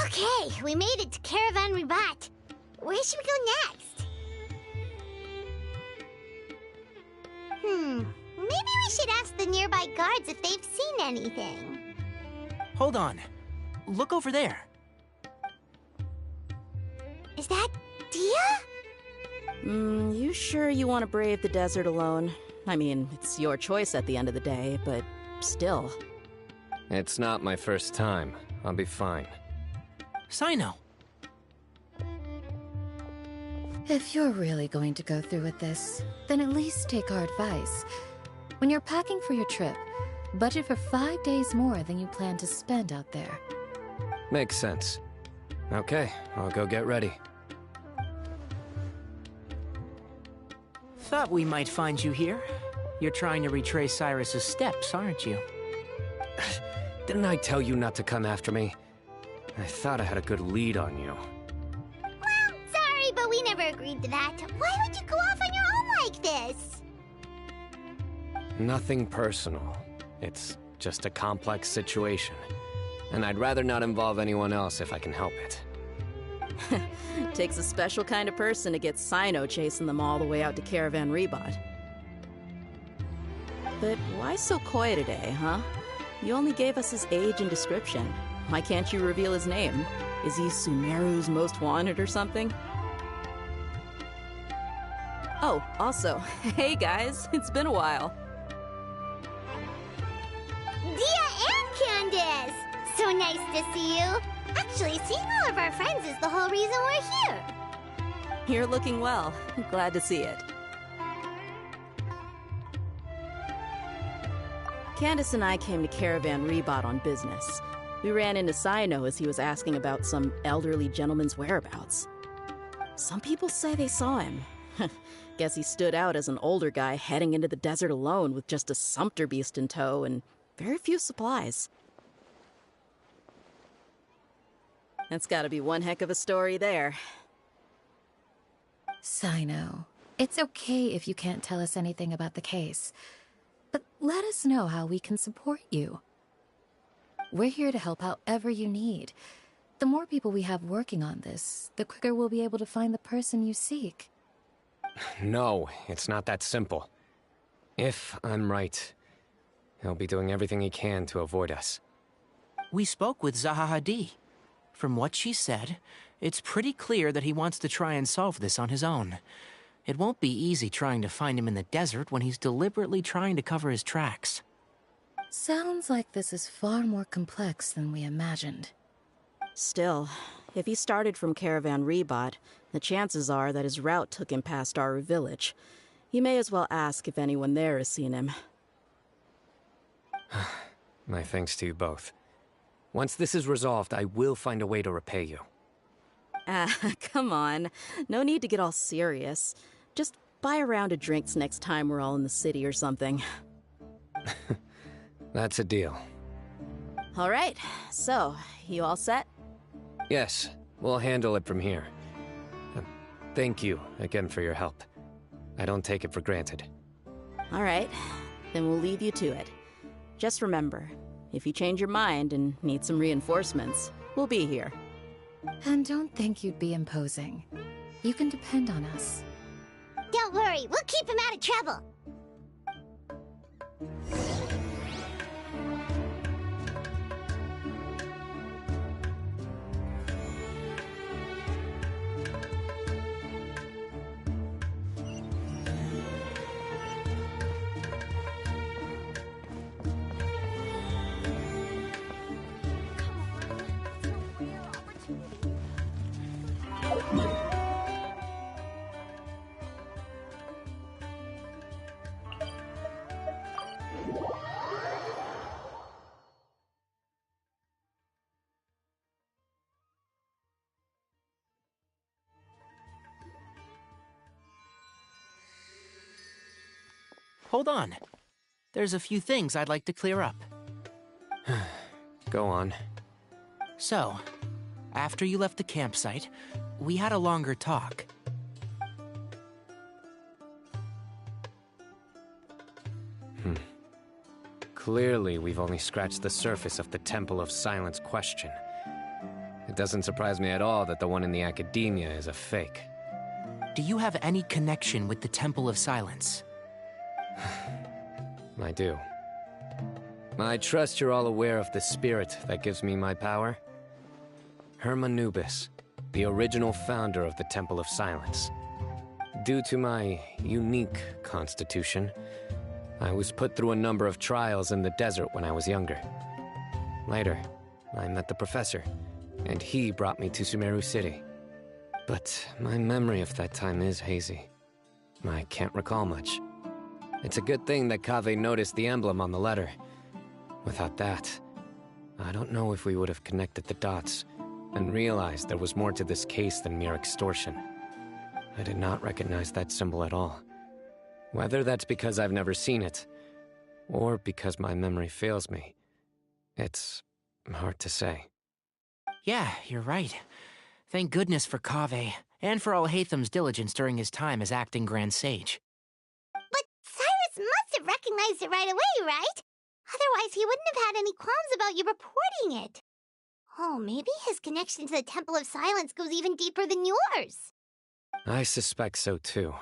Okay, we made it to Caravan Ribat. Where should we go next? Maybe we should ask the nearby guards if they've seen anything. Hold on. Look over there. Is that Dia? You sure you want to brave the desert alone? I mean, it's your choice at the end of the day, but still. It's not my first time. I'll be fine. Sino. If you're really going to go through with this, then at least take our advice. When you're packing for your trip, budget for 5 days more than you plan to spend out there. Makes sense. Okay, I'll go get ready. Thought we might find you here. You're trying to retrace Cyrus's steps, aren't you? Didn't I tell you not to come after me? I thought I had a good lead on you. Well, sorry, but we never agreed to that. Why would you go off on your own like this? Nothing personal. It's just a complex situation. And I'd rather not involve anyone else if I can help it. Takes a special kind of person to get Sino chasing them all the way out to Caravan Ribat. But why so coy today, huh? You only gave us his age and description. Why can't you reveal his name? Is he Sumeru's most wanted or something? Oh, also, hey guys, it's been a while. Dia and Candace! So nice to see you. Actually, seeing all of our friends is the whole reason we're here. You're looking well. Glad to see it. Candace and I came to Caravan Ribat on business. We ran into Sino as he was asking about some elderly gentleman's whereabouts. Some people say they saw him. Guess he stood out as an older guy heading into the desert alone with just a sumpter beast in tow and very few supplies. That's gotta be one heck of a story there. Sino, it's okay if you can't tell us anything about the case, but let us know how we can support you. We're here to help however you need. The more people we have working on this, the quicker we'll be able to find the person you seek. No, it's not that simple. If I'm right, he'll be doing everything he can to avoid us. We spoke with Zaha Hadid. From what she said, it's pretty clear that he wants to try and solve this on his own. It won't be easy trying to find him in the desert when he's deliberately trying to cover his tracks. Sounds like this is far more complex than we imagined. Still, if he started from Caravan Ribat, the chances are that his route took him past our village. You may as well ask if anyone there has seen him. My thanks to you both. Once this is resolved, I will find a way to repay you. Ah, come on. No need to get all serious. Just buy a round of drinks next time we're all in the city or something. That's a deal. All right, so, you all set? Yes, we'll handle it from here. Thank you again for your help. I don't take it for granted. All right, then we'll leave you to it. Just remember, if you change your mind and need some reinforcements, we'll be here. And don't think you'd be imposing. You can depend on us. Don't worry, we'll keep him out of trouble. hold on. There's a few things I'd like to clear up. Go on. So, after you left the campsite, we had a longer talk. Clearly, we've only scratched the surface of the Temple of Silence question. It doesn't surprise me at all that the one in the Academia is a fake. Do you have any connection with the Temple of Silence? I do. I trust you're all aware of the spirit that gives me my power. Hermanubis, the original founder of the Temple of Silence. Due to my unique constitution, I was put through a number of trials in the desert when I was younger. Later, I met the professor, and he brought me to Sumeru City. But my memory of that time is hazy. I can't recall much. It's a good thing that Kaveh noticed the emblem on the letter. Without that, I don't know if we would have connected the dots and realized there was more to this case than mere extortion. I did not recognize that symbol at all. Whether that's because I've never seen it, or because my memory fails me, it's hard to say. Yeah, you're right. Thank goodness for Kaveh, and for Alhaitham's diligence during his time as acting Grand Sage. But Cyrus must have recognized it right away, right? Otherwise, he wouldn't have had any qualms about you reporting it. Oh, maybe his connection to the Temple of Silence goes even deeper than yours. I suspect so too.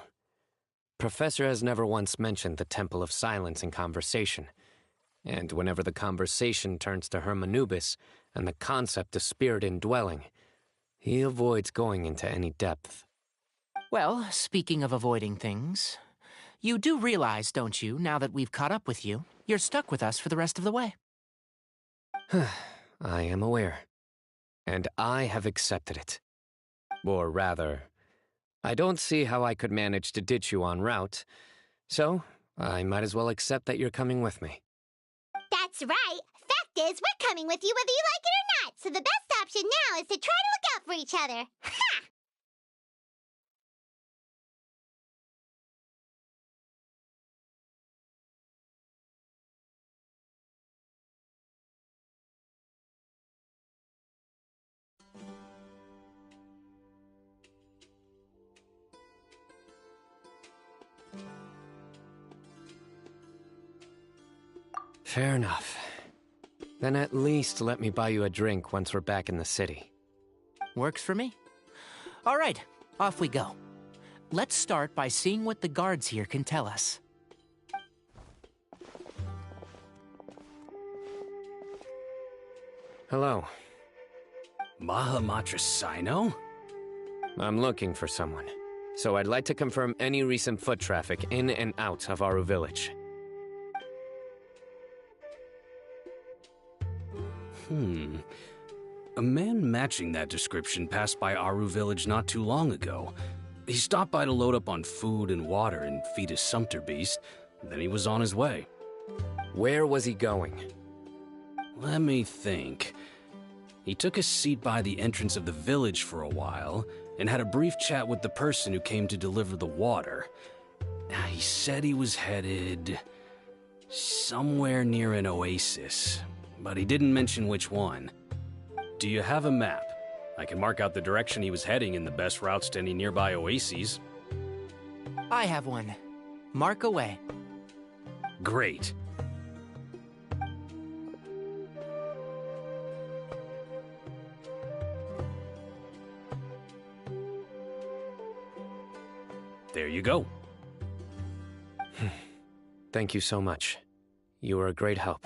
Professor has never once mentioned the Temple of Silence in conversation. And whenever the conversation turns to Hermanubis and the concept of spirit indwelling, he avoids going into any depth. Well, speaking of avoiding things, you do realize, don't you, now that we've caught up with you, you're stuck with us for the rest of the way? I am aware. And I have accepted it. Or rather, I don't see how I could manage to ditch you en route, so I might as well accept that you're coming with me. That's right. Fact is, we're coming with you whether you like it or not, so the best option now is to try to look out for each other. Ha! Fair enough. Then at least let me buy you a drink once we're back in the city. Works for me. All right, off we go. Let's start by seeing what the guards here can tell us. Hello. Mahamatra Sino? I'm looking for someone, so I'd like to confirm any recent foot traffic in and out of Aru Village. A man matching that description passed by Aru Village not too long ago. He stopped by to load up on food and water and feed his sumpter beast, then he was on his way. Where was he going? Let me think. He took a seat by the entrance of the village for a while, and had a brief chat with the person who came to deliver the water. He said he was headed somewhere near an oasis, but he didn't mention which one. Do you have a map? I can mark out the direction he was heading and the best routes to any nearby oases. I have one. Mark away. Great. There you go. Thank you so much. You were a great help.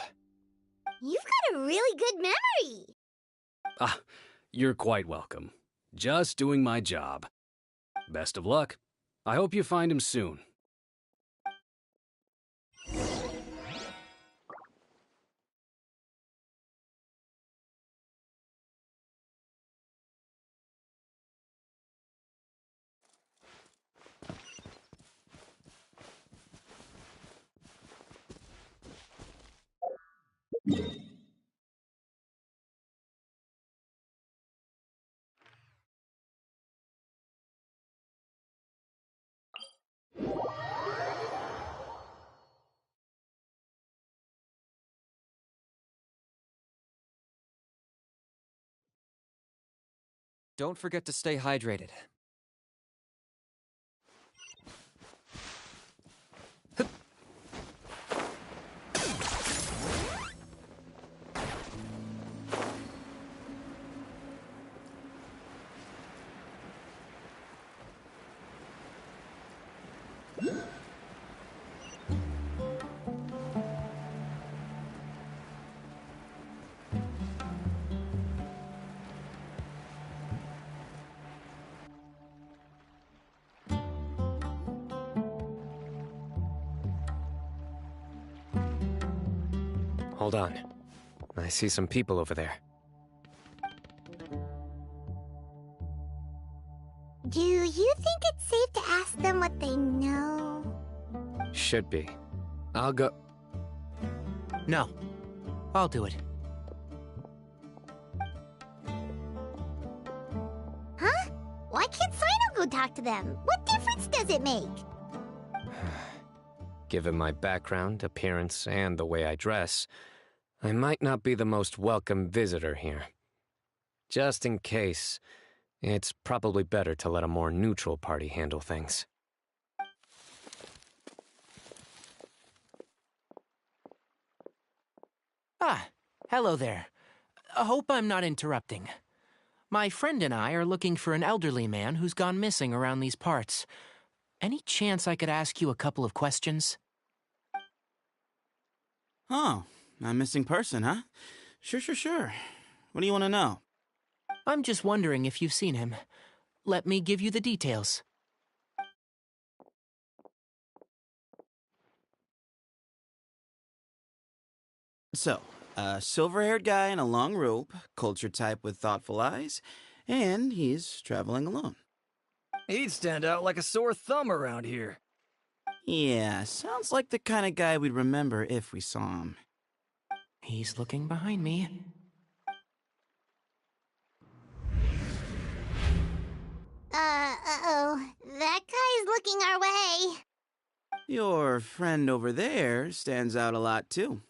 You've got a really good memory. Ah, you're quite welcome. Just doing my job. Best of luck. I hope you find him soon. Don't forget to stay hydrated. Hold on. I see some people over there. Do you think it's safe to ask them what they know? Should be. I'll go. No. I'll do it. Huh? Why can't Sino go talk to them? What difference does it make? Given my background, appearance, and the way I dress, I might not be the most welcome visitor here. Just in case, it's probably better to let a more neutral party handle things. Ah, hello there. I hope I'm not interrupting. My friend and I are looking for an elderly man who's gone missing around these parts. Any chance I could ask you a couple of questions? Oh, a missing person, huh? Sure. What do you want to know? I'm just wondering if you've seen him. Let me give you the details. So, a silver-haired guy in a long robe, culture type with thoughtful eyes, and he's traveling alone. He'd stand out like a sore thumb around here. Yeah, sounds like the kind of guy we'd remember if we saw him. He's looking behind me. Uh-oh. That guy's looking our way. Your friend over there stands out a lot, too.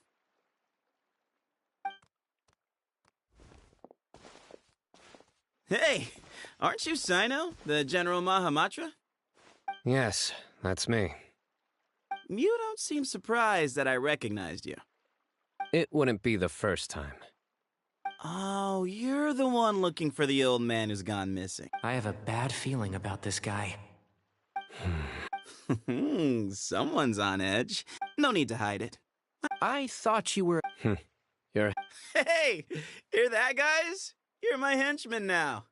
Hey, aren't you Sino, the General Mahamatra? Yes, that's me. You don't seem surprised that I recognized you. It wouldn't be the first time. Oh, you're the one looking for the old man who's gone missing. I have a bad feeling about this guy. Someone's on edge. No need to hide it. I thought you were... You're... Hey! Hear that, guys? You're my henchman now.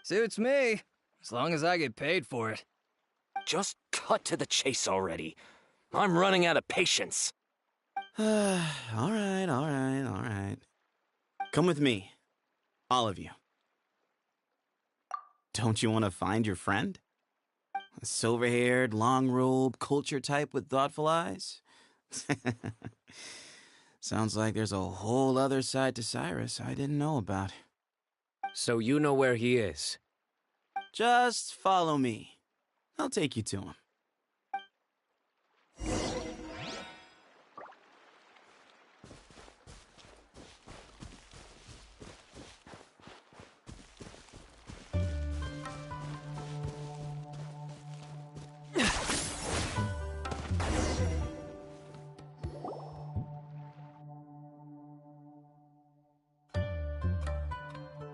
Suits me, as long as I get paid for it. Just cut to the chase already. I'm running out of patience. All right. Come with me. All of you. Don't you want to find your friend? A silver-haired, long-robe, culture type with thoughtful eyes? Sounds like there's a whole other side to Cyrus I didn't know about. So you know where he is? Just follow me. I'll take you to him.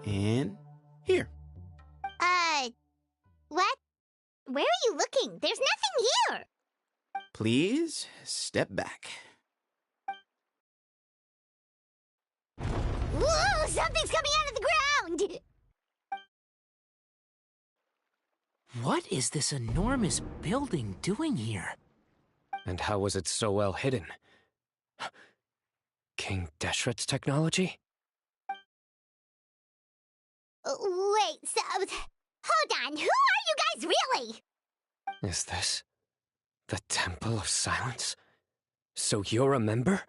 And here. What? Where are you looking? There's nothing here! Please, step back. Whoa! Something's coming out of the ground! What is this enormous building doing here? And how was it so well hidden? King Deshret's technology? Wait, so... Hold on, who are you guys really? Is this the Temple of Silence? So you're a member?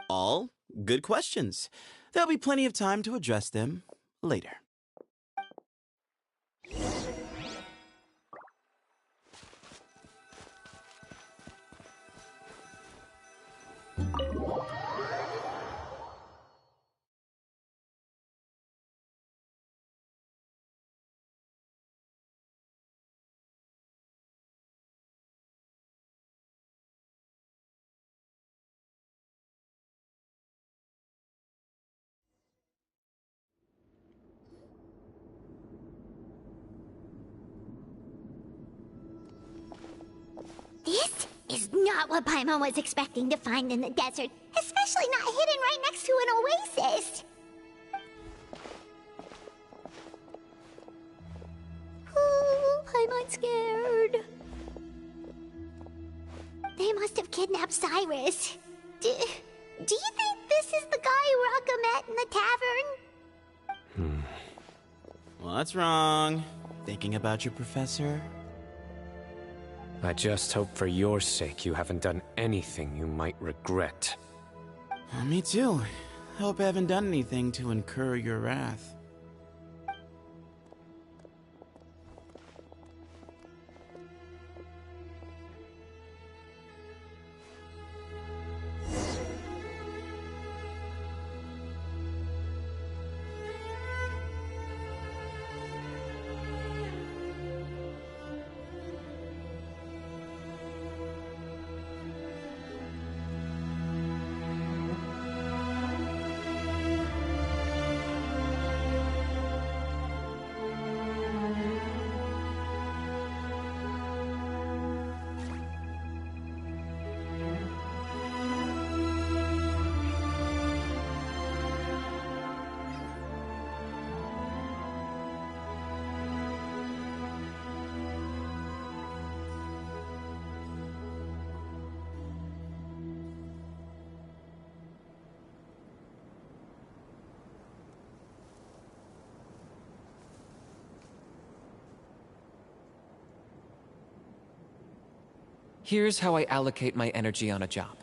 All good questions. There'll be plenty of time to address them later. not what Paimon was expecting to find in the desert, especially not hidden right next to an oasis. Ooh, Paimon's scared. They must have kidnapped Cyrus. Do you think this is the guy Raka met in the tavern? What's wrong? Thinking about your professor? I just hope for your sake you haven't done anything you might regret. Me too. Hope I haven't done anything to incur your wrath. Here's how I allocate my energy on a job.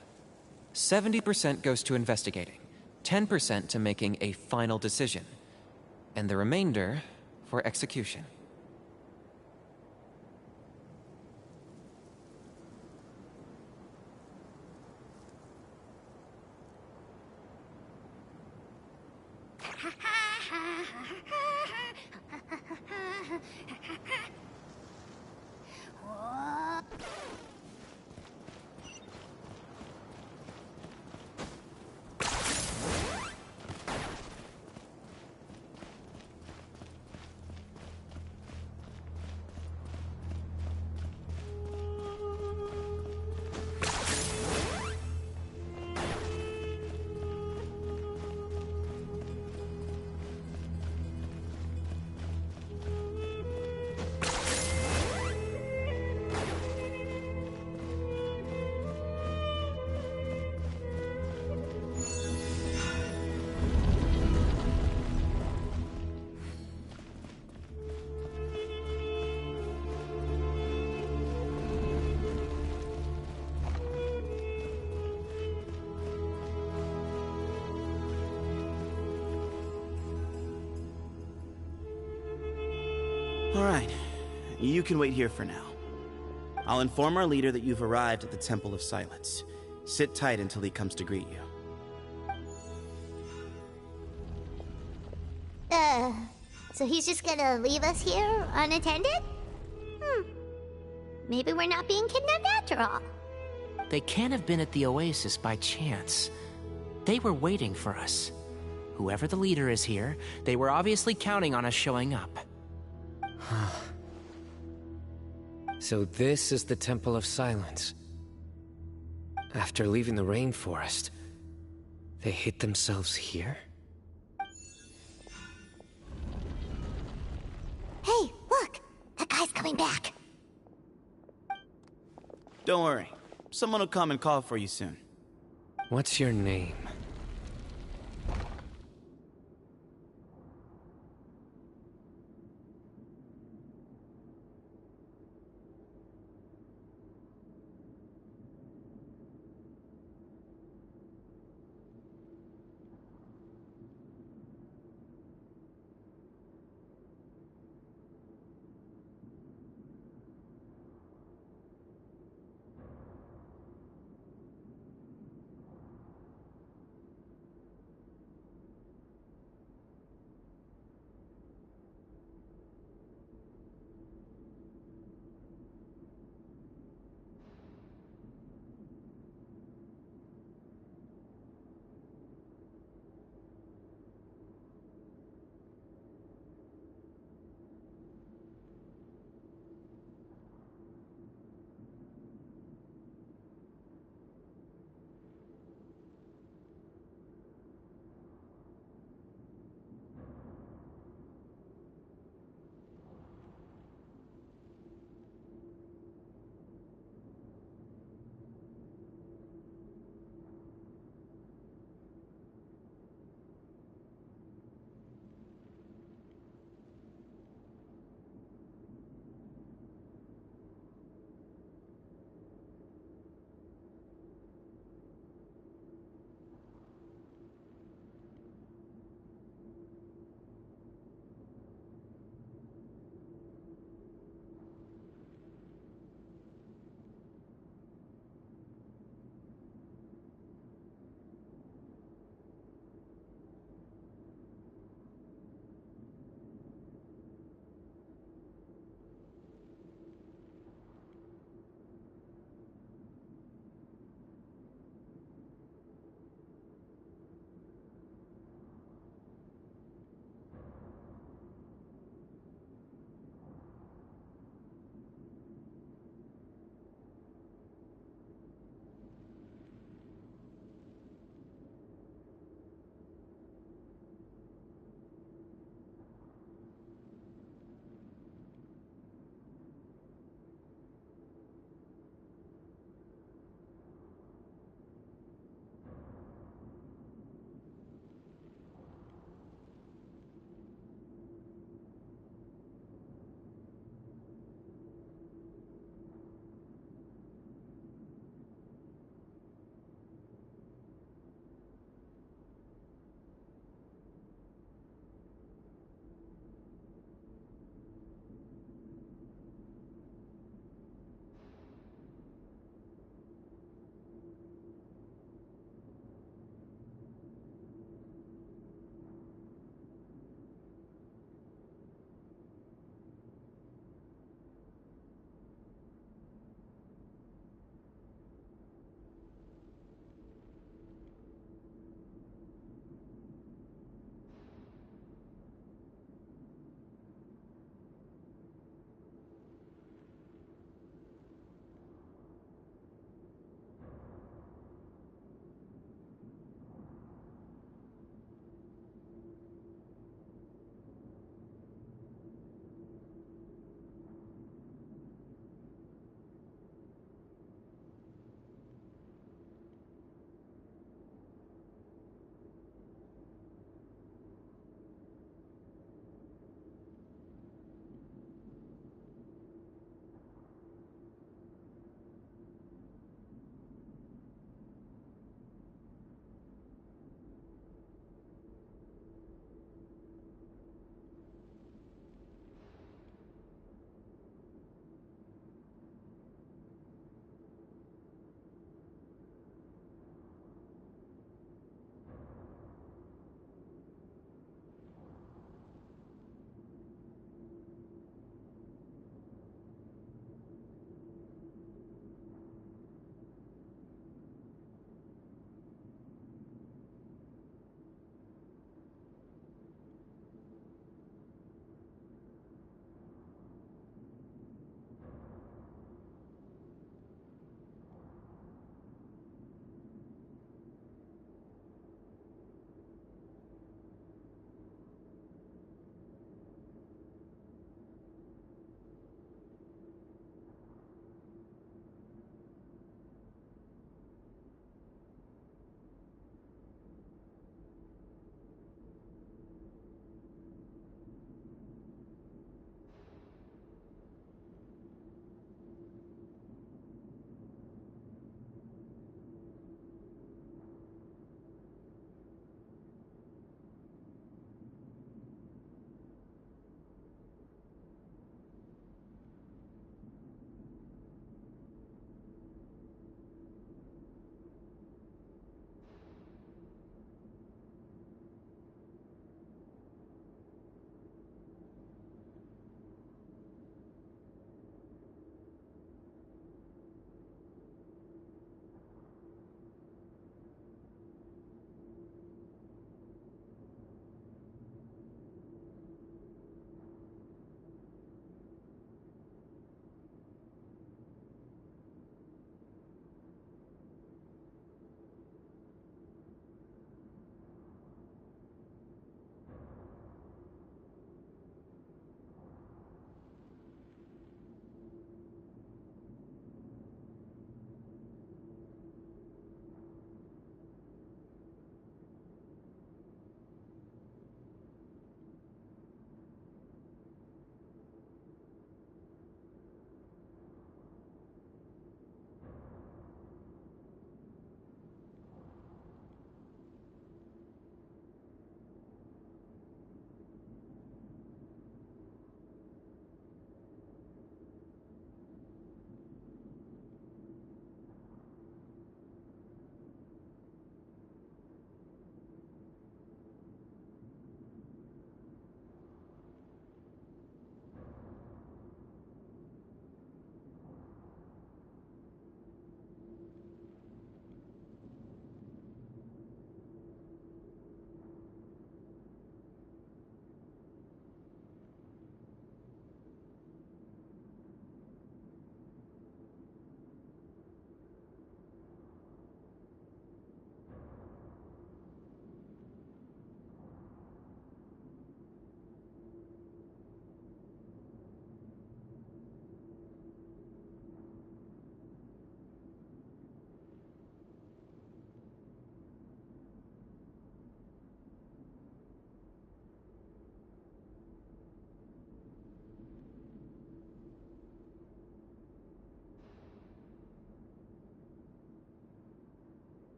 70% goes to investigating, 10% to making a final decision, and the remainder for execution. Alright, you can wait here for now. I'll inform our leader that you've arrived at the Temple of Silence. Sit tight until he comes to greet you. So he's just gonna leave us here unattended? Maybe we're not being kidnapped after all. They can't have been at the oasis by chance. They were waiting for us. Whoever the leader is here, they were obviously counting on us showing up. So this is the Temple of Silence. After leaving the rainforest, they hid themselves here? Hey, look! That guy's coming back. Don't worry. Someone will come and call for you soon. What's your name?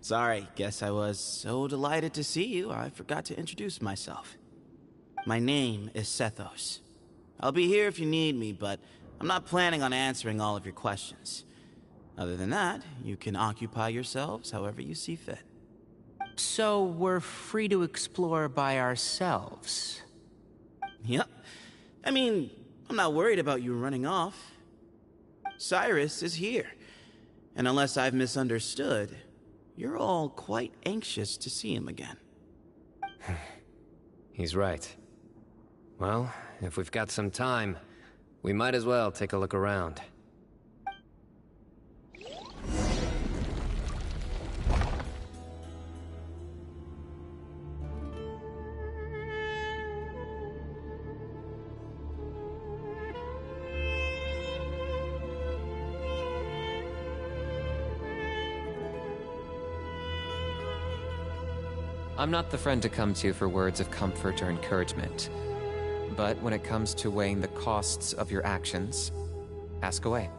Sorry, guess I was so delighted to see you, I forgot to introduce myself. My name is Sethos. I'll be here if you need me, but I'm not planning on answering all of your questions. Other than that, you can occupy yourselves however you see fit. So we're free to explore by ourselves? Yep. I mean, I'm not worried about you running off. Cyrus is here. And unless I've misunderstood, you're all quite anxious to see him again. He's right. Well, if we've got some time, we might as well take a look around. I'm not the friend to come to for words of comfort or encouragement. But when it comes to weighing the costs of your actions, ask away.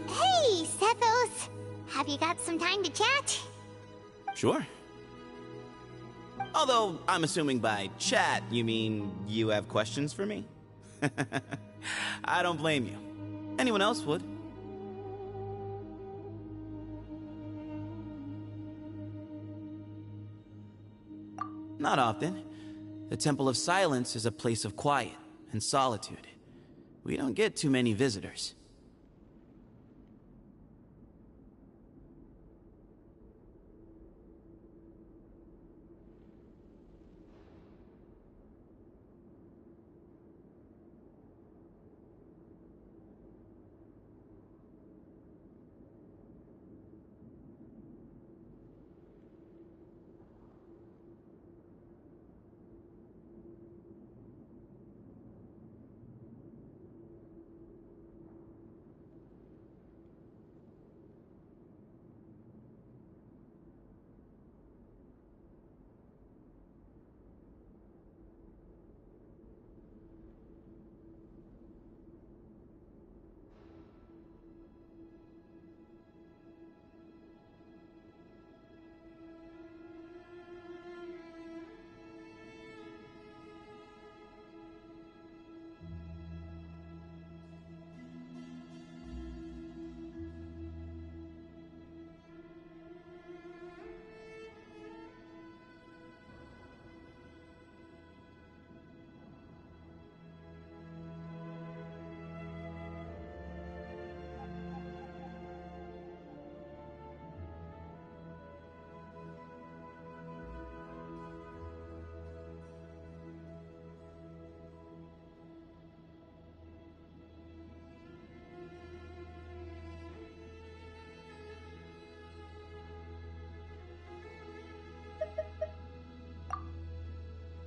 Hey, Sethos! Have you got some time to chat? Sure. Although, I'm assuming by chat, you mean you have questions for me? I don't blame you. Anyone else would. Not often. The Temple of Silence is a place of quiet and solitude. We don't get too many visitors.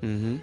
Mm-hmm.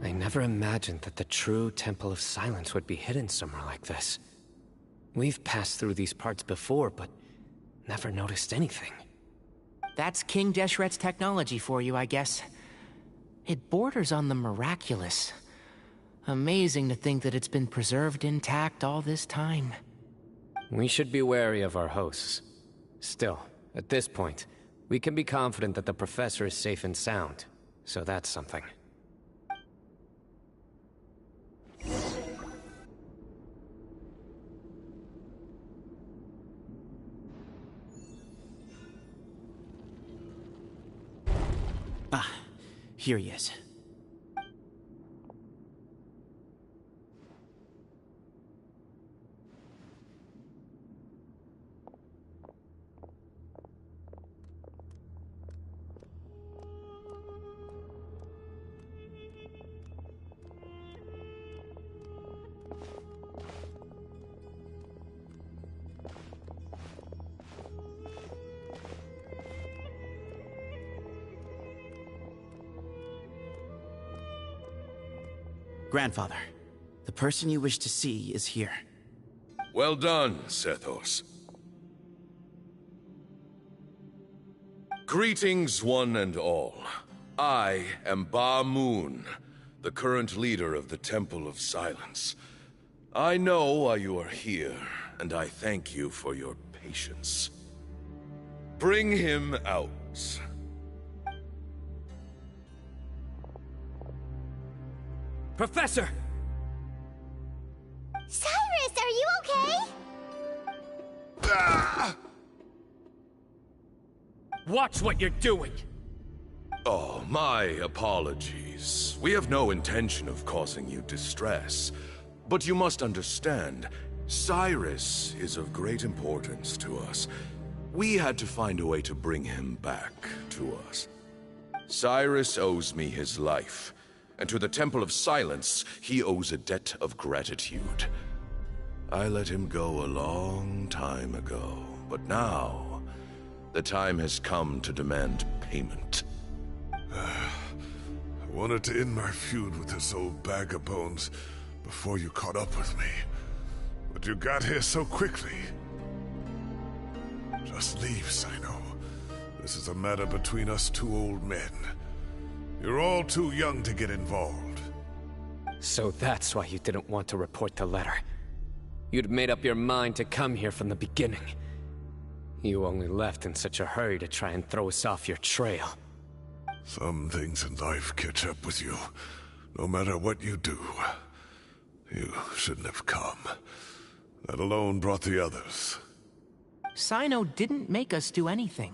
I never imagined that the true Temple of Silence would be hidden somewhere like this. We've passed through these parts before, but never noticed anything. That's King Deshret's technology for you, I guess. It borders on the miraculous. Amazing to think that it's been preserved intact all this time. We should be wary of our hosts. Still, At this point, we can be confident that the professor is safe and sound. So that's something. Ah, here he is. Grandfather, the person you wish to see is here. Well done, Sethos. Greetings, one and all. I am Ba Moon, the current leader of the Temple of Silence. I know why you are here, and I thank you for your patience. Bring him out. Professor! Cyrus, are you okay? Ah! Watch what you're doing! Oh, my apologies. We have no intention of causing you distress. But you must understand, Cyrus is of great importance to us. We had to find a way to bring him back to us. Cyrus owes me his life. And to the Temple of Silence, he owes a debt of gratitude. I let him go a long time ago, but now, the time has come to demand payment. I wanted to end my feud with this old bag of bones before you caught up with me. But you got here so quickly. Just leave, Sino. This is a matter between us two old men. You're all too young to get involved. So that's why you didn't want to report the letter. You'd made up your mind to come here from the beginning. You only left in such a hurry to try and throw us off your trail. Some things in life catch up with you, no matter what you do. You shouldn't have come. That alone brought the others. Sino didn't make us do anything.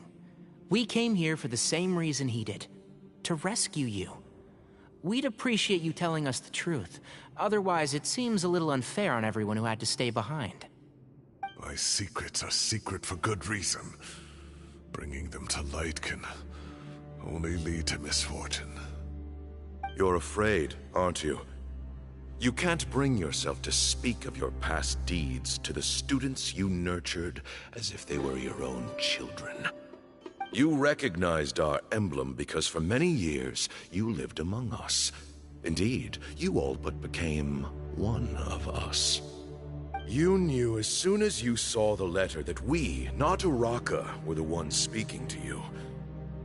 We came here for the same reason he did. To rescue you. We'd appreciate you telling us the truth. Otherwise, it seems a little unfair on everyone who had to stay behind. My secrets are secret for good reason. Bringing them to light can only lead to misfortune. You're afraid, aren't you? You can't bring yourself to speak of your past deeds to the students you nurtured as if they were your own children. You recognized our emblem because for many years you lived among us. Indeed, you all but became one of us. You knew as soon as you saw the letter that we, not Uraka, were the ones speaking to you.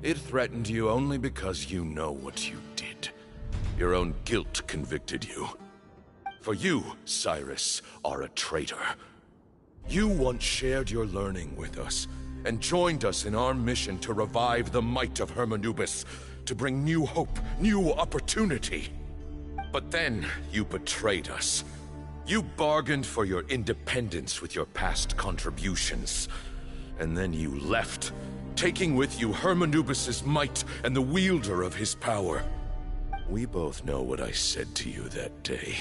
It threatened you only because you know what you did. Your own guilt convicted you. For you, Cyrus, are a traitor. You once shared your learning with us, and joined us in our mission to revive the might of Hermanubis, to bring new hope, new opportunity. But then you betrayed us. You bargained for your independence with your past contributions. And then you left, taking with you Hermanubis' might and the wielder of his power. We both know what I said to you that day.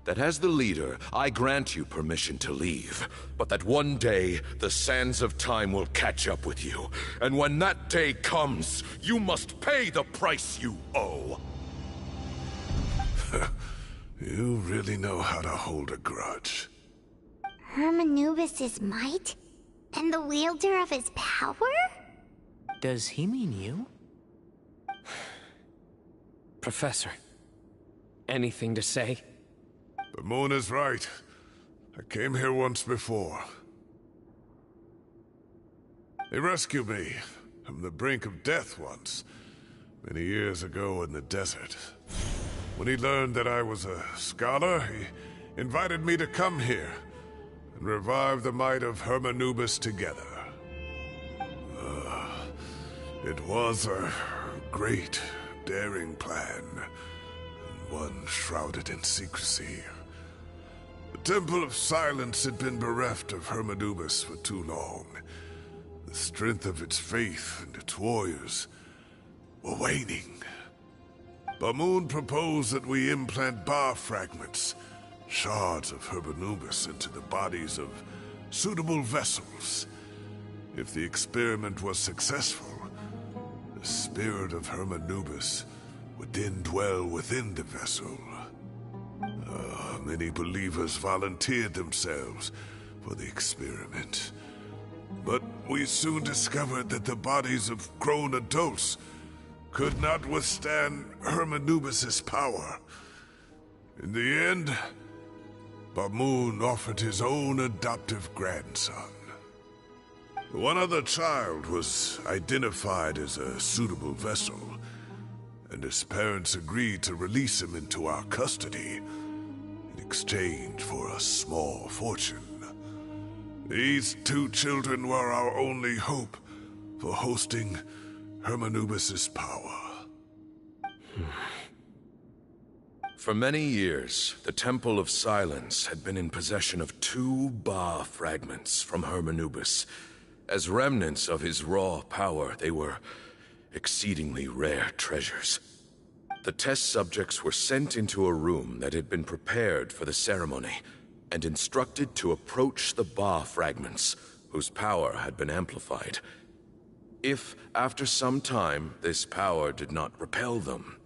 That as the leader, I grant you permission to leave, but that one day, the sands of time will catch up with you. And when that day comes, you must pay the price you owe. You really know how to hold a grudge. Hermanubis' might? And the wielder of his power? Does he mean you? Professor, anything to say? The moon is right. I came here once before. He rescued me from the brink of death once, many years ago in the desert. When he learned that I was a scholar, he invited me to come here and revive the might of Hermanubis together. It was a great, daring plan, and one shrouded in secrecy. The Temple of Silence had been bereft of Hermanubis for too long. The strength of its faith and its warriors were waning. Bamoon proposed that we implant bar fragments, shards of Hermanubis, into the bodies of suitable vessels. If the experiment was successful, the spirit of Hermanubis would then dwell within the vessel. Many believers volunteered themselves for the experiment. But we soon discovered that the bodies of grown adults could not withstand Hermanubis' power. In the end, Bamoon offered his own adoptive grandson. One other child was identified as a suitable vessel, and his parents agreed to release him into our custody in exchange for a small fortune. These two children were our only hope for hosting Hermanubis' power. For many years, the Temple of Silence had been in possession of 2 Ba fragments from Hermanubis. As remnants of his raw power, they were exceedingly rare treasures. The test subjects were sent into a room that had been prepared for the ceremony, and instructed to approach the Ba fragments, whose power had been amplified. If, after some time, this power did not repel them,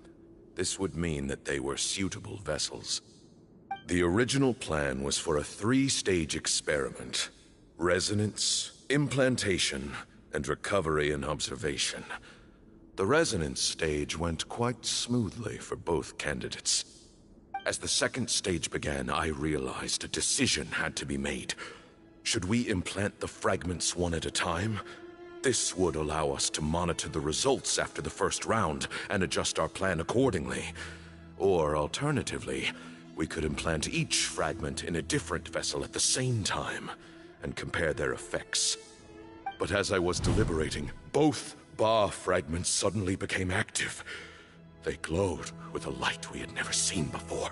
this would mean that they were suitable vessels. The original plan was for a 3-stage experiment: resonance, implantation, and recovery and observation. The resonance stage went quite smoothly for both candidates. As the 2nd stage began, I realized a decision had to be made. Should we implant the fragments one at a time? This would allow us to monitor the results after the first round and adjust our plan accordingly. Or alternatively, we could implant each fragment in a different vessel at the same time and compare their effects. But as I was deliberating, both Ba fragments suddenly became active. They glowed with a light we had never seen before.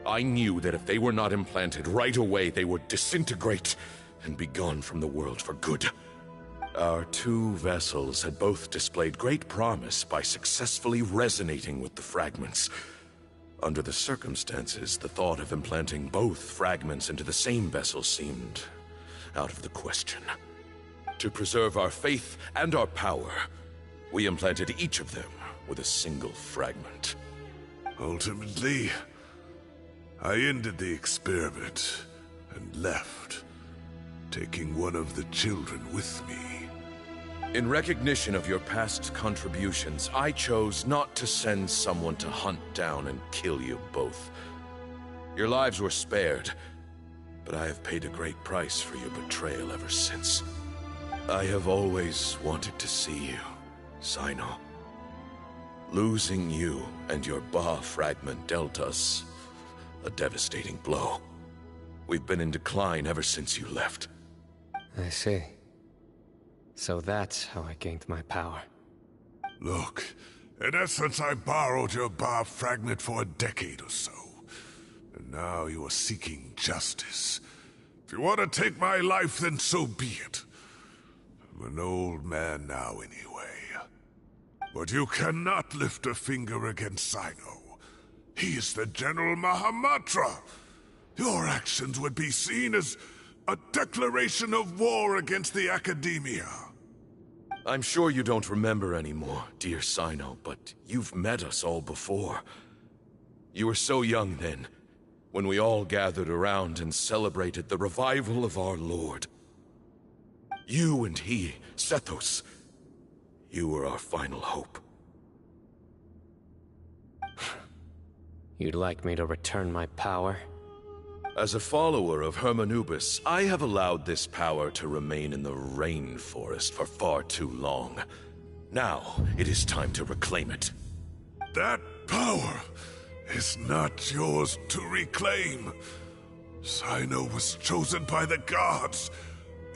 I knew that if they were not implanted right away, they would disintegrate and be gone from the world for good. Our 2 vessels had both displayed great promise by successfully resonating with the fragments. Under the circumstances, the thought of implanting both fragments into the same vessel seemed out of the question. To preserve our faith and our power, we implanted each of them with a single fragment. Ultimately, I ended the experiment and left, taking one of the children with me. In recognition of your past contributions, I chose not to send someone to hunt down and kill you both. Your lives were spared, but I have paid a great price for your betrayal ever since. I have always wanted to see you, Sino. Losing you and your Ba fragment dealt us a devastating blow. We've been in decline ever since you left. I see. So that's how I gained my power. Look, in essence, I borrowed your Ba fragment for a decade or so. And now you are seeking justice. If you want to take my life, then so be it. I'm an old man now anyway. But you cannot lift a finger against Sino. He is the General Mahamatra. Your actions would be seen as a declaration of war against the Academia. I'm sure you don't remember anymore, dear Sino, but you've met us all before. You were so young then, when we all gathered around and celebrated the revival of our Lord. You and he, Sethos, you were our final hope. You'd like me to return my power? As a follower of Hermanubis, I have allowed this power to remain in the rainforest for far too long. Now, it is time to reclaim it. That power is not yours to reclaim. Sino was chosen by the gods.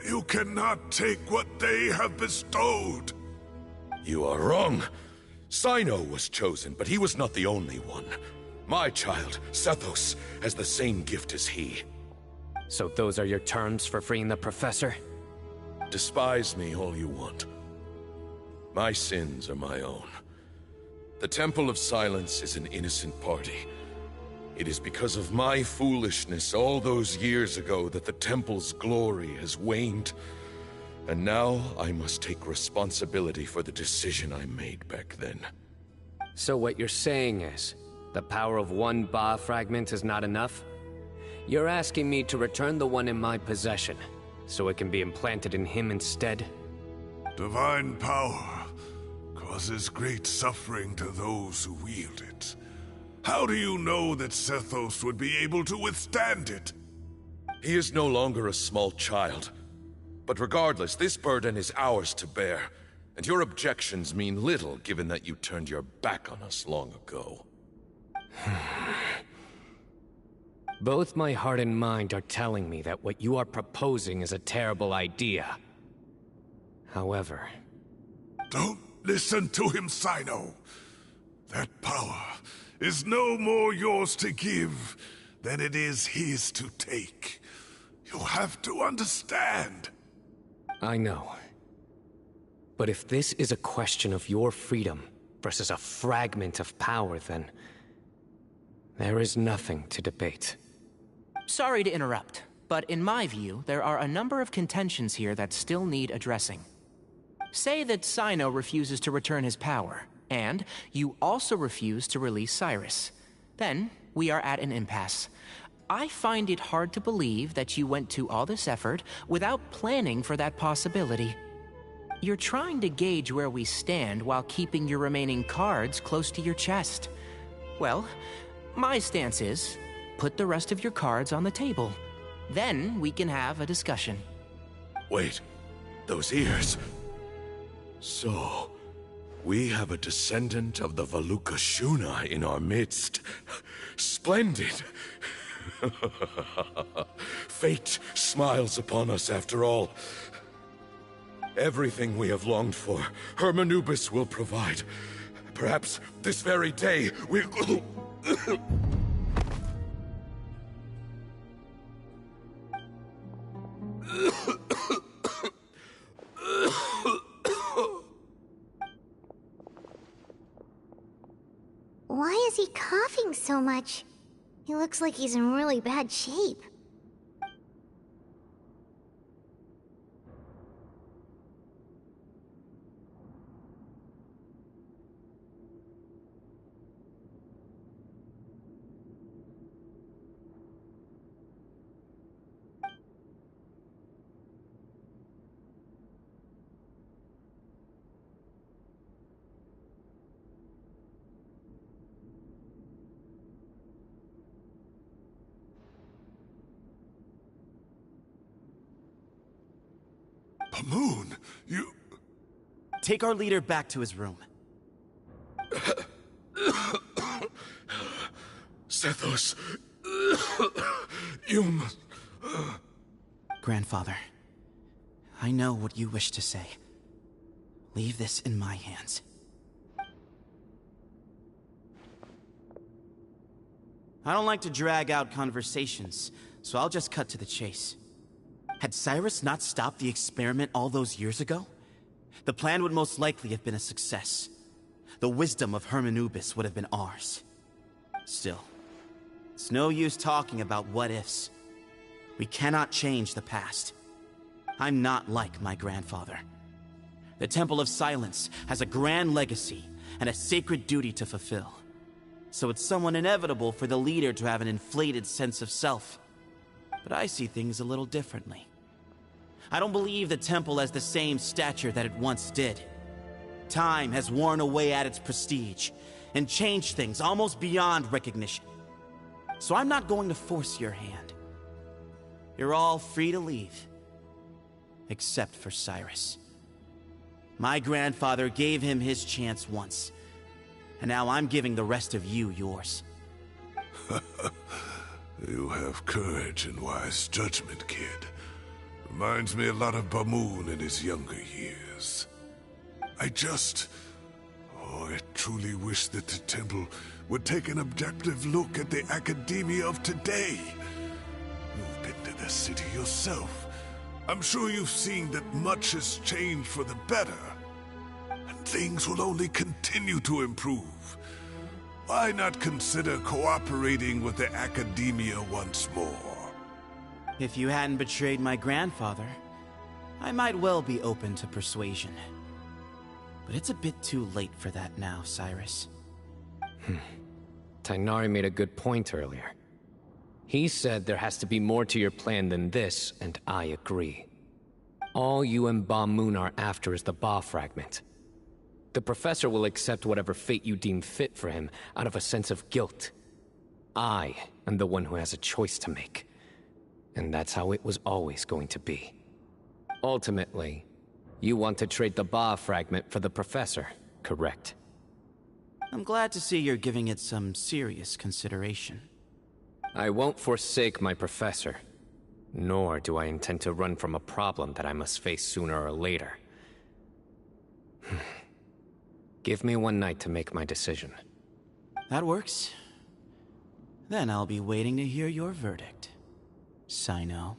You cannot take what they have bestowed. You are wrong. Cyno was chosen, but he was not the only one. My child, Sethos, has the same gift as he. So those are your terms for freeing the professor? Despise me all you want. My sins are my own. The Temple of Silence is an innocent party. It is because of my foolishness all those years ago that the Temple's glory has waned. And now I must take responsibility for the decision I made back then. So what you're saying is, the power of one Ba fragment is not enough? You're asking me to return the one in my possession, so it can be implanted in him instead? Divine power causes great suffering to those who wield it. How do you know that Sethos would be able to withstand it? He is no longer a small child. But regardless, this burden is ours to bear, and your objections mean little given that you turned your back on us long ago. Both my heart and mind are telling me that what you are proposing is a terrible idea. However... Don't listen to him, Cyno. That power is no more yours to give than it is his to take. You have to understand. I know. But if this is a question of your freedom versus a fragment of power, then... there is nothing to debate. Sorry to interrupt, but in my view, there are a number of contentions here that still need addressing. Say that Cyno refuses to return his power, and you also refuse to release Cyrus. Then, we are at an impasse. I find it hard to believe that you went to all this effort without planning for that possibility. You're trying to gauge where we stand while keeping your remaining cards close to your chest. Well, my stance is, put the rest of your cards on the table. Then we can have a discussion. Wait, those ears... So, we have a descendant of the Valukashuna in our midst. Splendid! Fate smiles upon us after all. Everything we have longed for, Hermanubis will provide. Perhaps this very day we'll... Why is he coughing so much? He looks like he's in really bad shape. Moon, you... Take our leader back to his room. Sethos... you must... Grandfather, I know what you wish to say. Leave this in my hands. I don't like to drag out conversations, so I'll just cut to the chase. Had Cyrus not stopped the experiment all those years ago, the plan would most likely have been a success. The wisdom of Hermanubis would have been ours. Still, it's no use talking about what-ifs. We cannot change the past. I'm not like my grandfather. The Temple of Silence has a grand legacy and a sacred duty to fulfill. So it's somewhat inevitable for the leader to have an inflated sense of self. But I see things a little differently. I don't believe the temple has the same stature that it once did. Time has worn away at its prestige and changed things almost beyond recognition. So I'm not going to force your hand. You're all free to leave. Except for Cyrus. My grandfather gave him his chance once, and now I'm giving the rest of you yours. You have courage and wise judgment, kid. Reminds me a lot of Bamoon in his younger years. I truly wish that the temple would take an objective look at the academia of today. You've been to the city yourself. I'm sure you've seen that much has changed for the better. And things will only continue to improve. Why not consider cooperating with the academia once more? If you hadn't betrayed my grandfather, I might well be open to persuasion. But it's a bit too late for that now, Cyrus. Tighnari made a good point earlier. He said there has to be more to your plan than this, and I agree. All you and Ba Moon are after is the Ba fragment. The professor will accept whatever fate you deem fit for him out of a sense of guilt. I am the one who has a choice to make. And that's how it was always going to be. Ultimately, you want to trade the Ba fragment for the professor, correct? I'm glad to see you're giving it some serious consideration. I won't forsake my professor. Nor do I intend to run from a problem that I must face sooner or later. Give me one night to make my decision. That works. Then I'll be waiting to hear your verdict, Sino.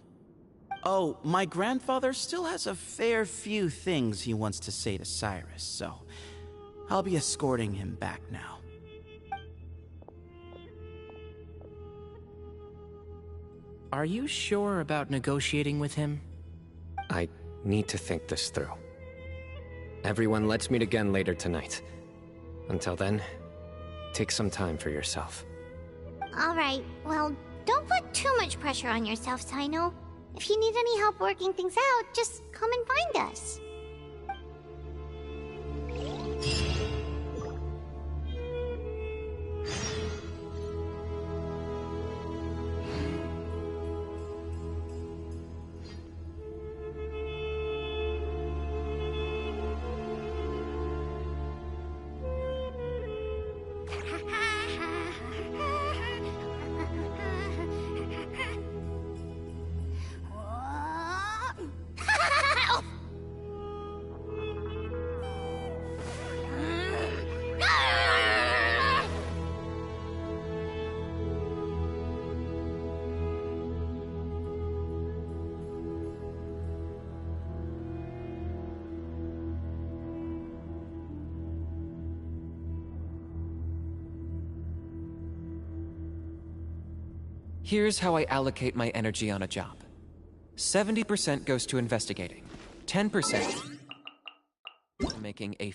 Oh, my grandfather still has a fair few things he wants to say to Cyrus, so I'll be escorting him back now. Are you sure about negotiating with him? I need to think this through. Everyone, let's meet again later tonight. Until then, take some time for yourself. Alright, well, don't put too much pressure on yourself, Sino. If you need any help working things out, just come and find us. Here's how I allocate my energy on a job. 70% goes to investigating, 10% to making a...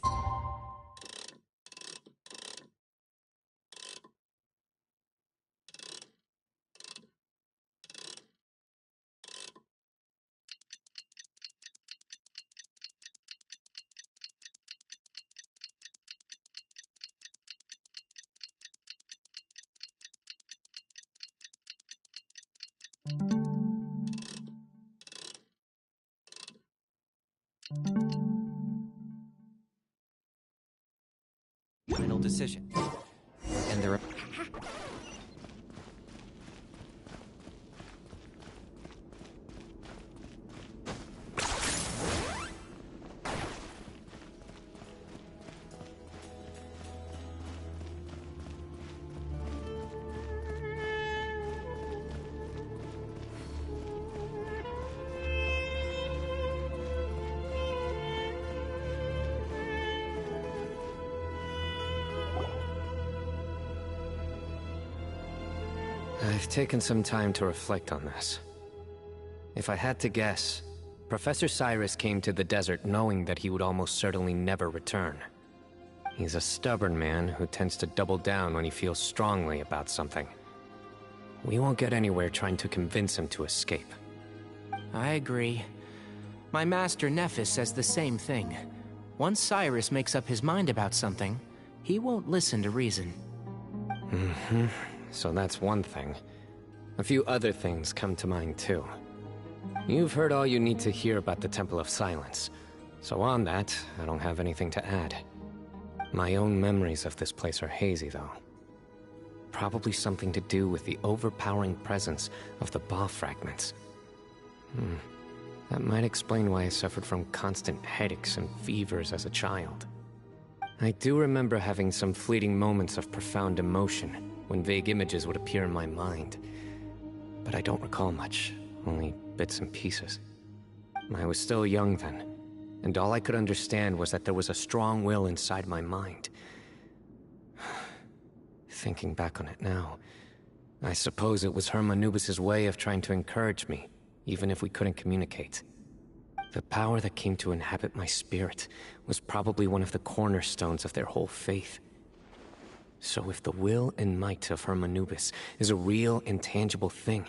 final decision. And there are... I've taken some time to reflect on this. If I had to guess, Professor Cyrus came to the desert knowing that he would almost certainly never return. He's a stubborn man who tends to double down when he feels strongly about something. We won't get anywhere trying to convince him to escape. I agree. My master Nephis says the same thing. Once Cyrus makes up his mind about something, he won't listen to reason. Mm-hmm. So that's one thing. A few other things come to mind too. You've heard all you need to hear about the Temple of Silence. So on that, I don't have anything to add. My own memories of this place are hazy though. Probably something to do with the overpowering presence of the Ba fragments. That might explain why I suffered from constant headaches and fevers as a child. I do remember having some fleeting moments of profound emotion when vague images would appear in my mind. But I don't recall much, only bits and pieces. I was still young then, and all I could understand was that there was a strong will inside my mind. Thinking back on it now, I suppose it was Hermanubis' way of trying to encourage me, even if we couldn't communicate. The power that came to inhabit my spirit was probably one of the cornerstones of their whole faith. So if the will and might of Hermanubis is a real, intangible thing,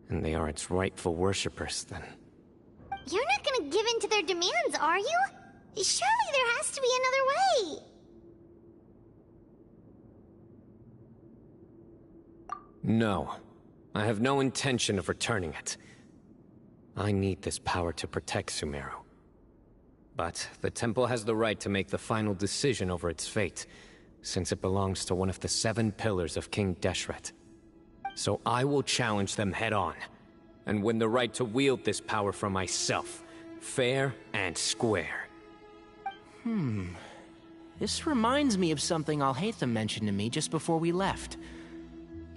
and they are its rightful worshippers, then... You're not gonna give in to their demands, are you? Surely there has to be another way! No. I have no intention of returning it. I need this power to protect Sumeru. But the temple has the right to make the final decision over its fate, since it belongs to one of the 7 pillars of King Deshret. So I will challenge them head-on, and win the right to wield this power for myself, fair and square. This reminds me of something Alhaitham mentioned to me just before we left.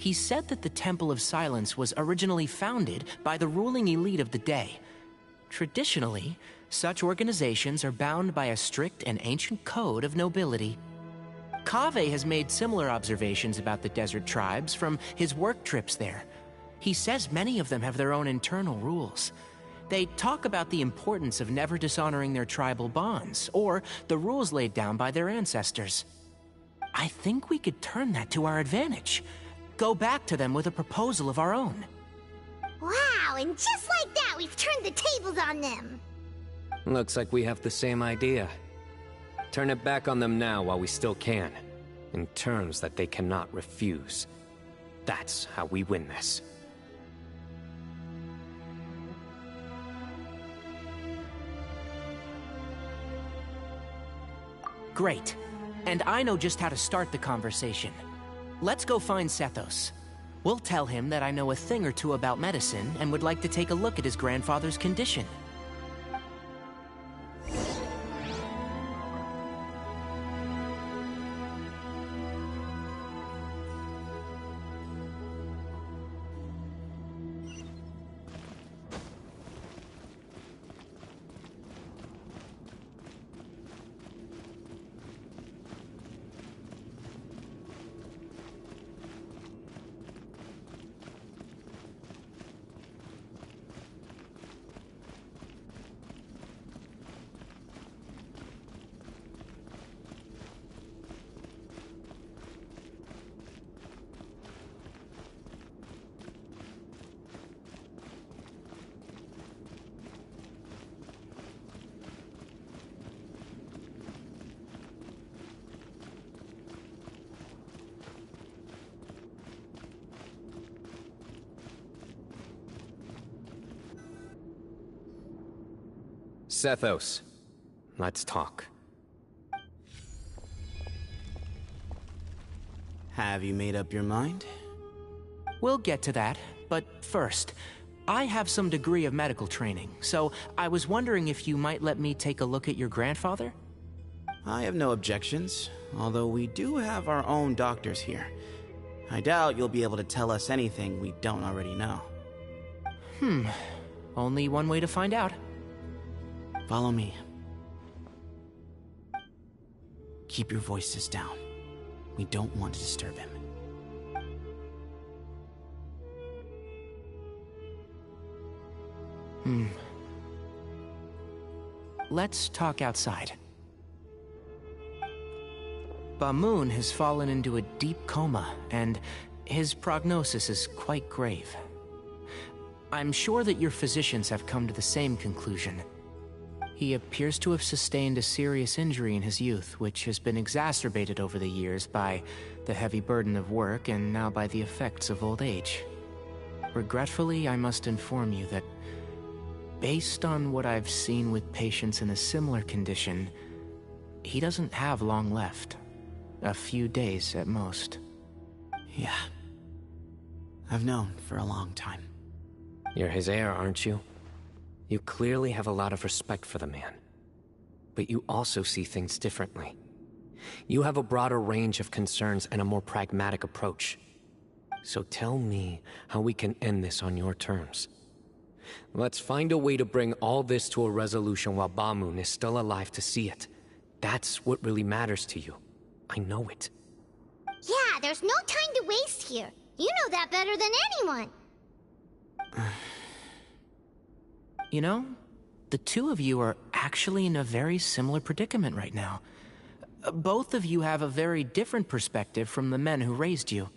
He said that the Temple of Silence was originally founded by the ruling elite of the day. Traditionally, such organizations are bound by a strict and ancient code of nobility. Kaveh has made similar observations about the desert tribes from his work trips there. He says many of them have their own internal rules. They talk about the importance of never dishonoring their tribal bonds, or the rules laid down by their ancestors. I think we could turn that to our advantage. Go back to them with a proposal of our own. Wow, and just like that, we've turned the tables on them! Looks like we have the same idea. Turn it back on them now while we still can, in terms that they cannot refuse. That's how we win this. Great. And I know just how to start the conversation. Let's go find Sethos. We'll tell him that I know a thing or two about medicine and would like to take a look at his grandfather's condition. Sethos, let's talk. Have you made up your mind? We'll get to that, but first, I have some degree of medical training, so I was wondering if you might let me take a look at your grandfather? I have no objections, although we do have our own doctors here. I doubt you'll be able to tell us anything we don't already know. Only one way to find out. Follow me. Keep your voices down. We don't want to disturb him. Let's talk outside. Bamoon has fallen into a deep coma, and his prognosis is quite grave. I'm sure that your physicians have come to the same conclusion. He appears to have sustained a serious injury in his youth, which has been exacerbated over the years by the heavy burden of work and now by the effects of old age. Regretfully, I must inform you that, based on what I've seen with patients in a similar condition, he doesn't have long left. A few days at most. Yeah. I've known for a long time. You're his heir, aren't you? You clearly have a lot of respect for the man. But you also see things differently. You have a broader range of concerns and a more pragmatic approach. So tell me how we can end this on your terms. Let's find a way to bring all this to a resolution while Bamoon is still alive to see it. That's what really matters to you. I know it. Yeah, there's no time to waste here. You know that better than anyone. You know, the two of you are actually in a very similar predicament right now. Both of you have a very different perspective from the men who raised you.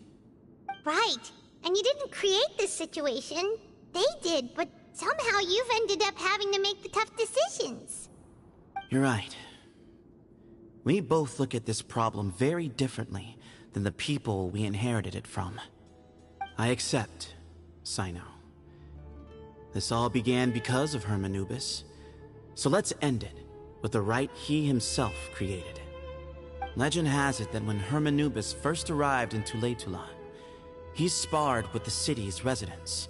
Right. And you didn't create this situation. They did, but somehow you've ended up having to make the tough decisions. You're right. We both look at this problem very differently than the people we inherited it from. I accept, Sino. This all began because of Hermanubis. So let's end it with the rite he himself created. Legend has it that when Hermanubis first arrived in Tuletula, he sparred with the city's residents.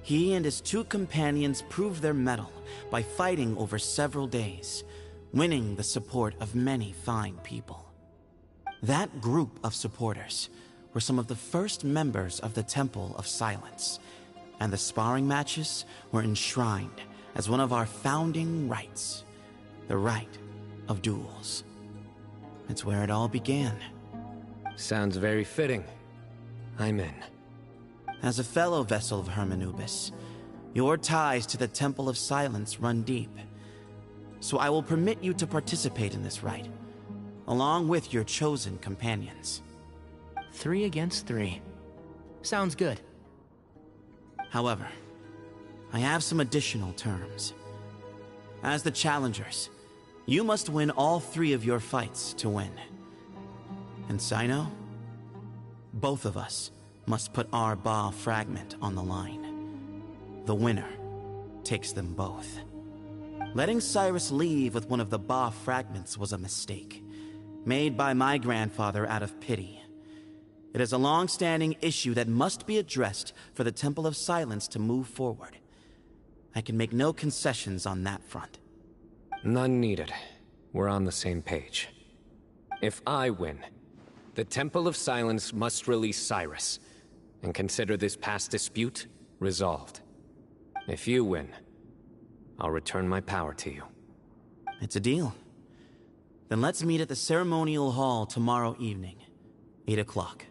He and his two companions proved their mettle by fighting over several days, winning the support of many fine people. That group of supporters were some of the first members of the Temple of Silence, and the sparring matches were enshrined as one of our founding rites, the rite of duels. It's where it all began. Sounds very fitting. I'm in. As a fellow vessel of Hermanubis, your ties to the Temple of Silence run deep. So I will permit you to participate in this rite, along with your chosen companions. 3 against 3. Sounds good. However, I have some additional terms. As the challengers, you must win all 3 of your fights to win. And Sino, both of us must put our Ba fragment on the line. The winner takes them both. Letting Cyrus leave with one of the Ba fragments was a mistake, made by my grandfather out of pity. It is a long-standing issue that must be addressed for the Temple of Silence to move forward. I can make no concessions on that front. None needed. We're on the same page. If I win, the Temple of Silence must release Cyrus, and consider this past dispute resolved. If you win, I'll return my power to you. It's a deal. Then let's meet at the ceremonial hall tomorrow evening, 8 o'clock.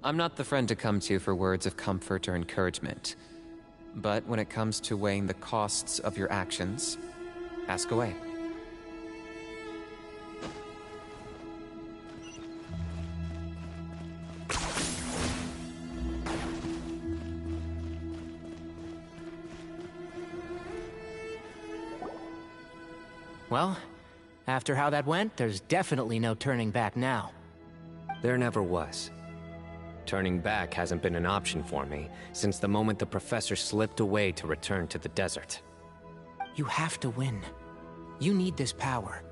I'm not the friend to come to for words of comfort or encouragement. But when it comes to weighing the costs of your actions, ask away. Well, after how that went, there's definitely no turning back now. There never was. Turning back hasn't been an option for me since the moment the professor slipped away to return to the desert. You have to win. You need this power,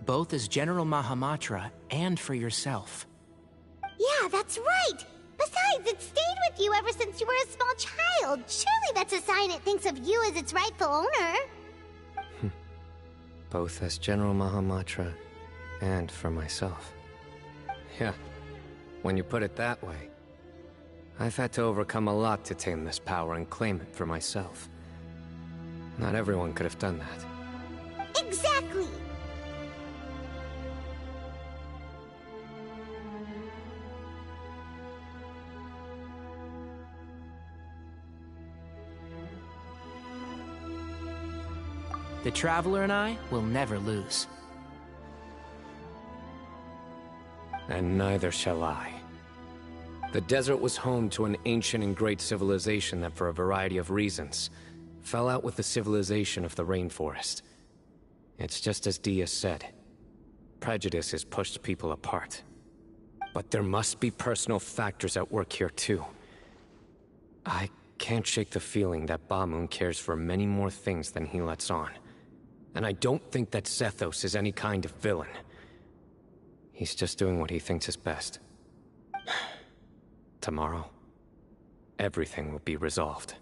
both as General Mahamatra and for yourself. Yeah, that's right! Besides, it stayed with you ever since you were a small child. Surely that's a sign it thinks of you as its rightful owner. Both as General Mahamatra and for myself. Yeah, when you put it that way. I've had to overcome a lot to tame this power and claim it for myself. Not everyone could have done that. Exactly! The Traveler and I will never lose. And neither shall I. The desert was home to an ancient and great civilization that, for a variety of reasons, fell out with the civilization of the rainforest. It's just as Dia said. Prejudice has pushed people apart. But there must be personal factors at work here too. I can't shake the feeling that Bamun cares for many more things than he lets on. And I don't think that Sethos is any kind of villain. He's just doing what he thinks is best. Tomorrow, everything will be resolved.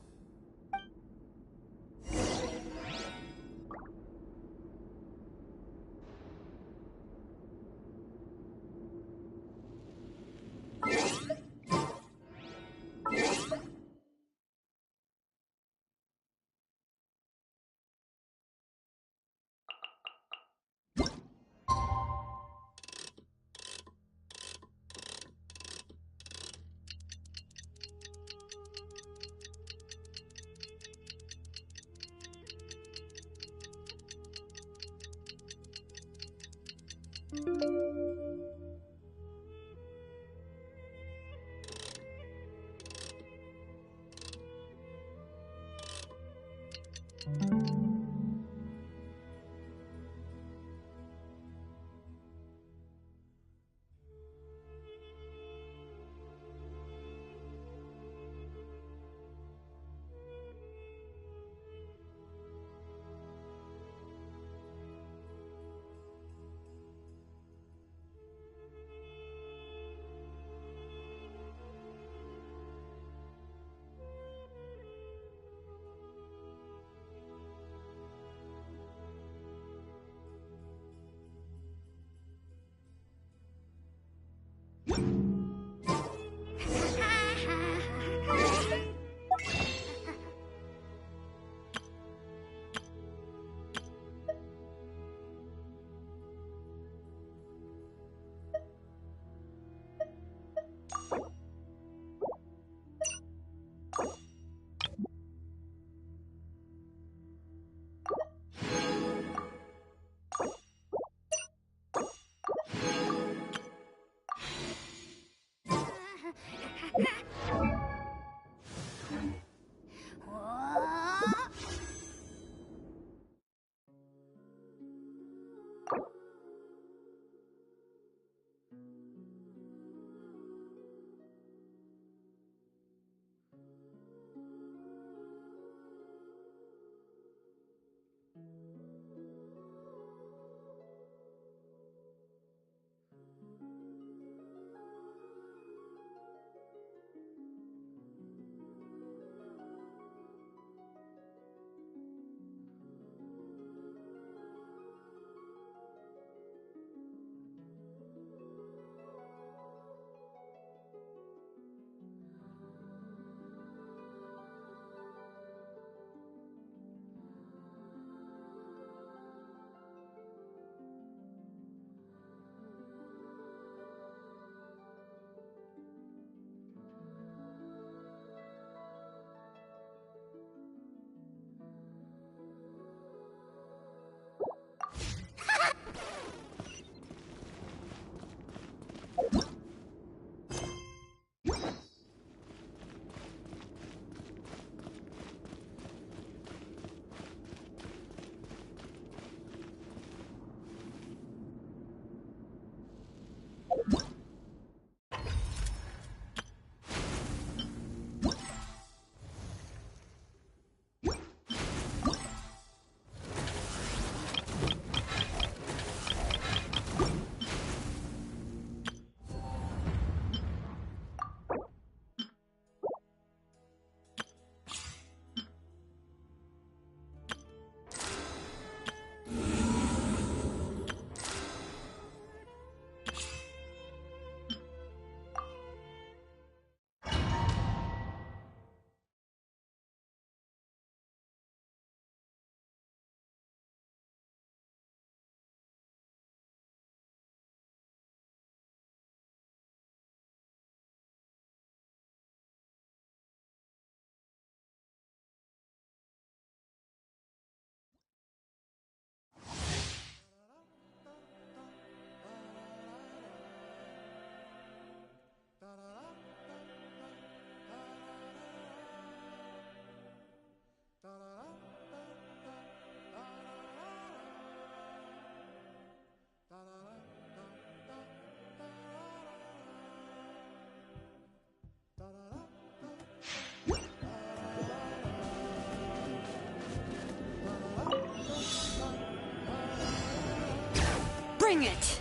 Bring it!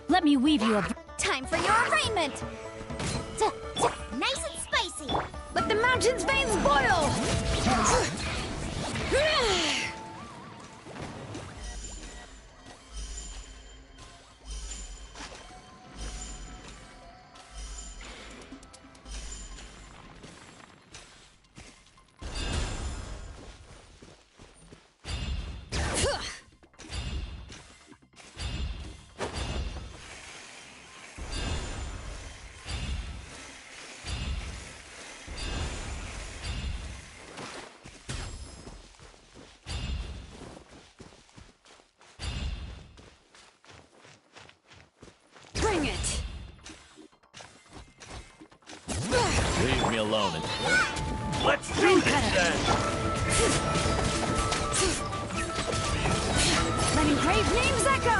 Let me weave you a... Time for your arraignment! Nice and spicy! Let the mountain's veins boil! Bring it! Leave me alone and... Let's do this then! Let engraved names echo!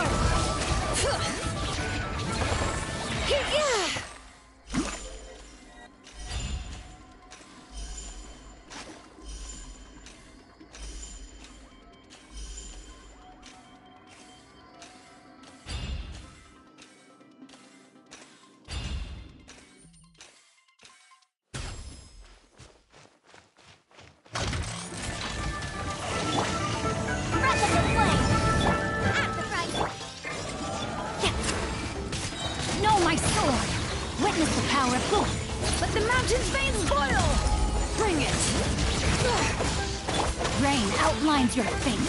No, my sword! Witness the power of good! Let the mountain's veins boil! Bring it! Rain outlines your fate!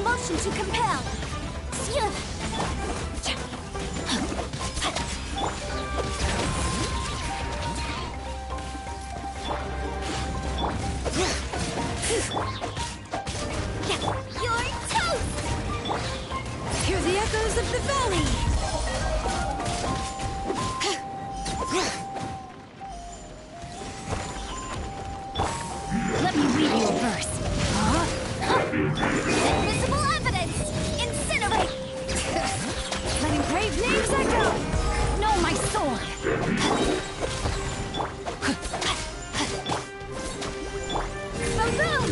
Motion to compel! You're toast! Hear the echoes of the valley! Let me read you a verse. Invisible evidence! Incinerate! Let engraved names echo! No, my sword! Balloon!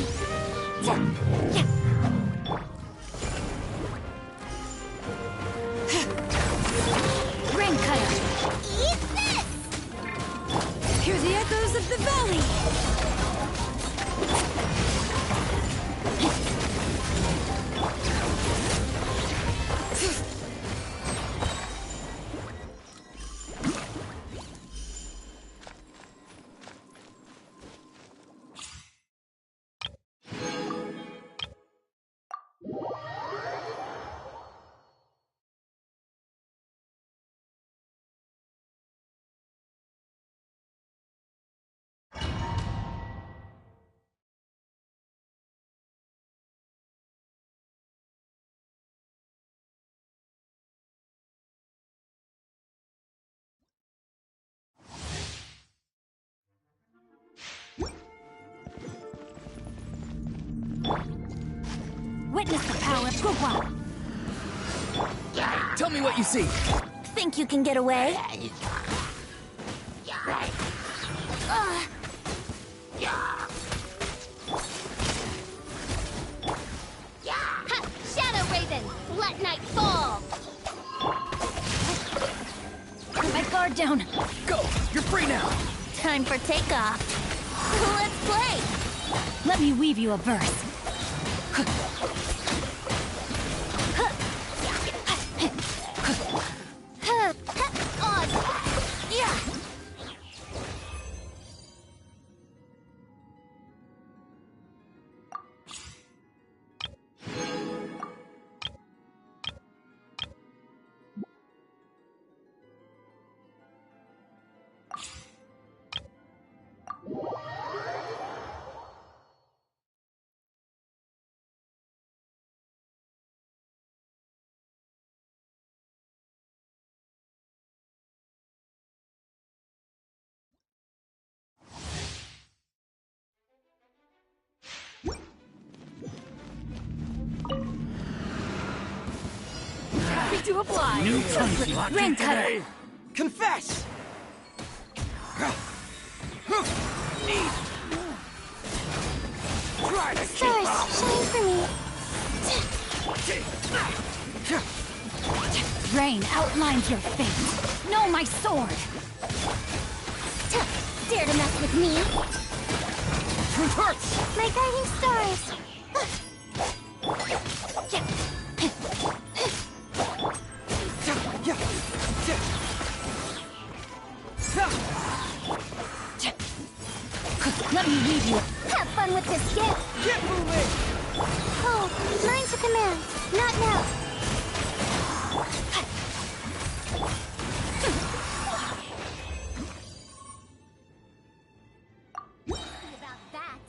Ring cutter! Eat this! Hear the echoes of the valley! Witness the power of Gugwa! Tell me what you see. Think you can get away? Ha! Shadow Raven! Let night fall! Put my guard down! Go! You're free now! Time for takeoff! Let's play! Let me weave you a verse. To apply. New time slot Ring cutter! today. Confess! Try to keep Stars, up! shine for me. Rain outlines your fate. Know my sword. Dare to mess with me? Truth hurts! My guiding stars. Let me lead you. Have fun with this gift. Get moving! Oh, mine's a command. Not now. About that.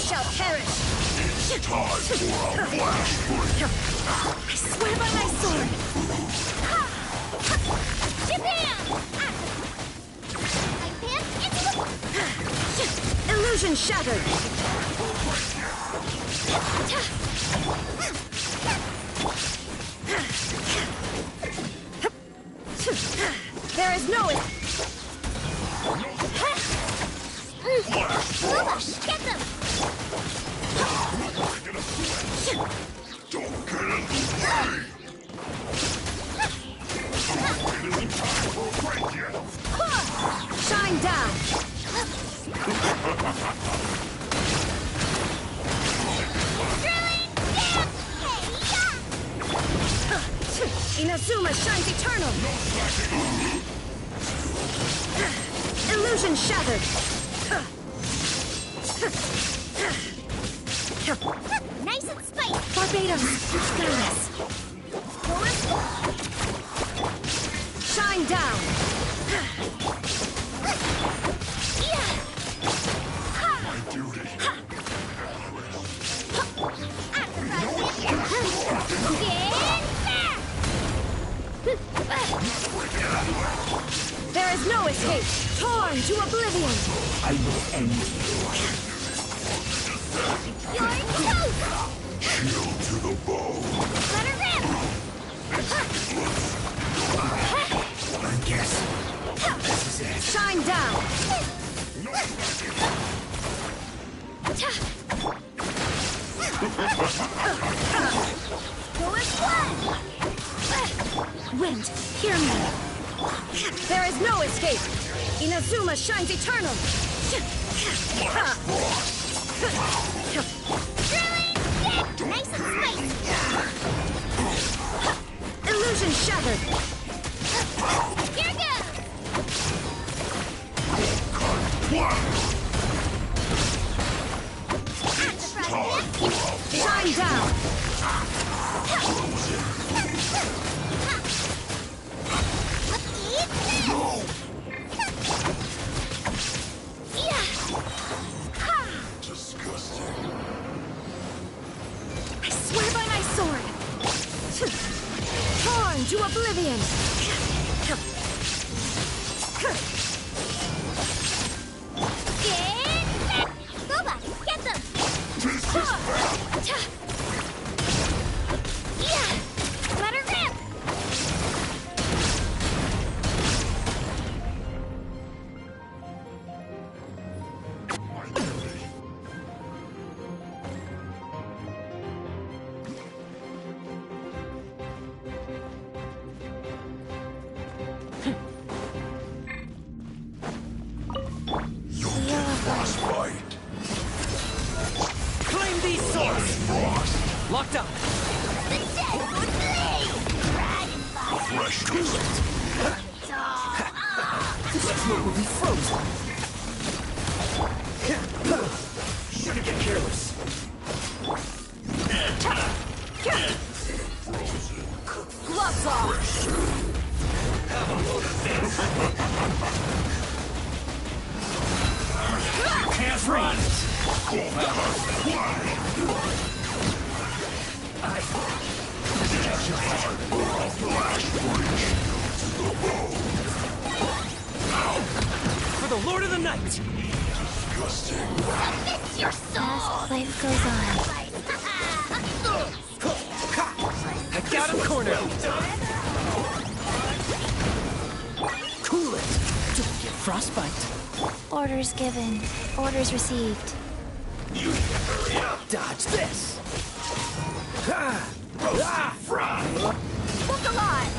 shall perish. It's time for a flashpoint. I swear by my sword. Japan! Illusion shattered. There is no... Get them! Don't get in the way! It isn't time for a break yet! Shine down! Inazuma shines eternal! Illusion shattered! Nice and spicy! Barbados! Guidance! Shine down! My duty. There is no escape! Torn to oblivion! I will end you. You're toast! Shield to the bone. Let her rip! I guess this is it. Shine down! Wind, hear me! There is no escape! Inazuma shines eternal! Nice and spicy! Illusion shattered! Here goes! Shine down! I swear by my sword! Torn to oblivion! Boba, get them! Let her rip! Frostbite. Claim these swords! Locked up! The dead would bleed! Fresh dessert. This smoke will be frozen. Shouldn't get careless. Gloves off! Have a load of this. You can't run! Catch your heart. For the Lord of the Night! It's your soul! As life goes on. I got him cornered! Cool it! Don't get frostbite! Orders given. Orders received. You need to hurry up. Dodge this! Fry. Look alive!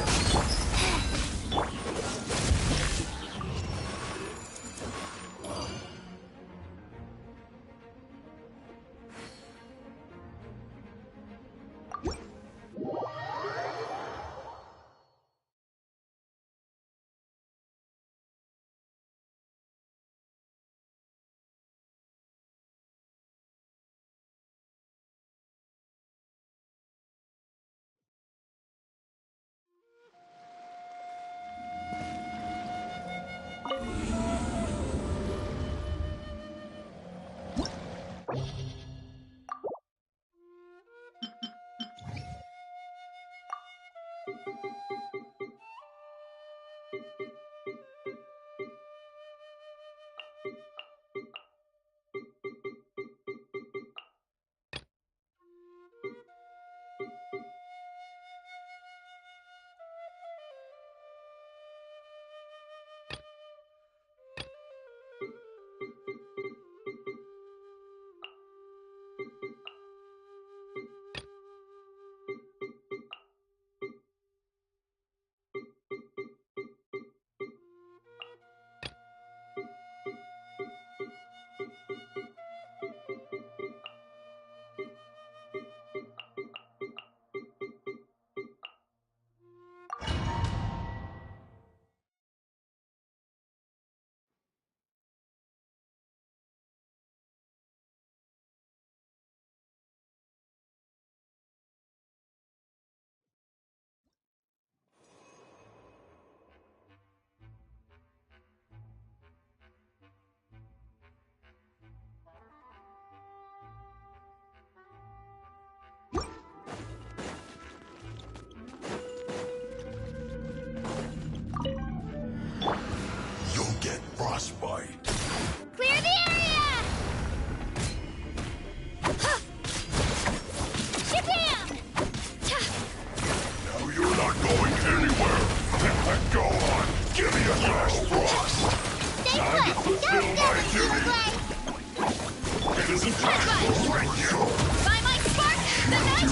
By my spark, the night!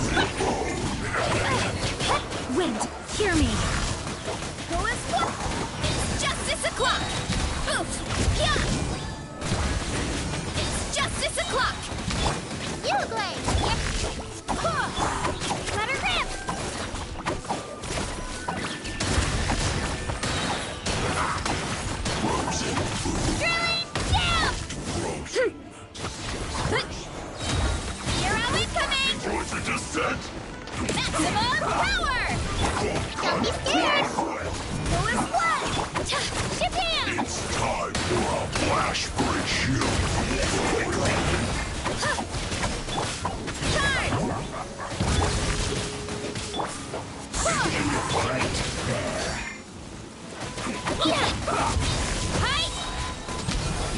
Wind, hear me! Go as one! It's justice o'clock! Oof! Yeah! It's justice o'clock! You blade! Let her rip! Drilling down! Hero incoming! Maximum power! Don't be scared! Go as one! Shabam! It's time for a flash break shield. Quickly! Charge! Yeah! Hi!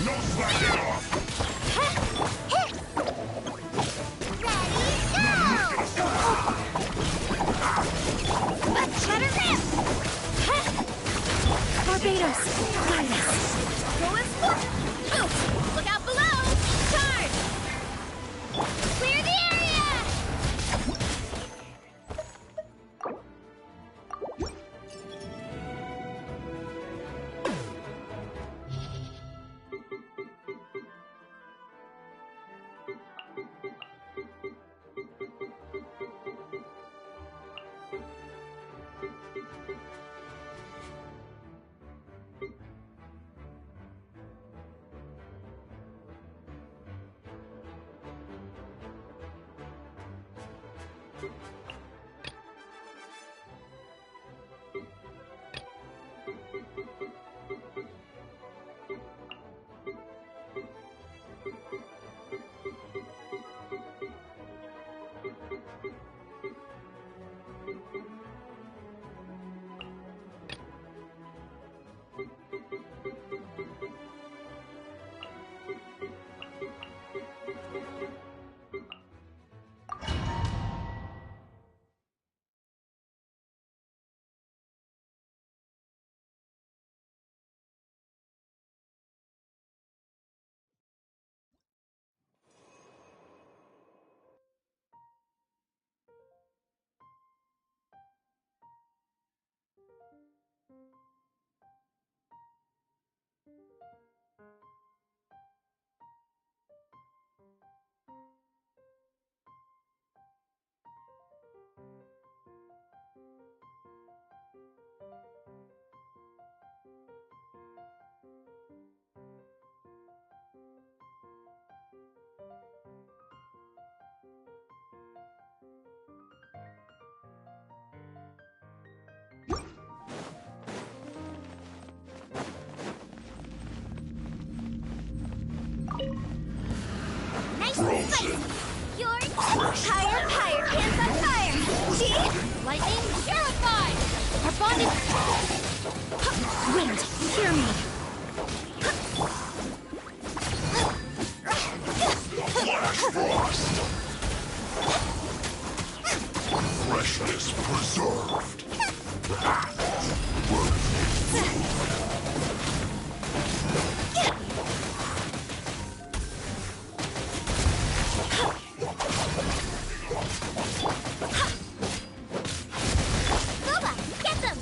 No slacking off! Let her rip! Barbados, guide us! Go as one! Oof! Look out below! Charge! Clear the area! Nice and spicy! You're higher, higher, hands on fire! See? Lightning purified! Our bond is... Wind, hear me! Flash frost! Freshness preserved! Loba, get them!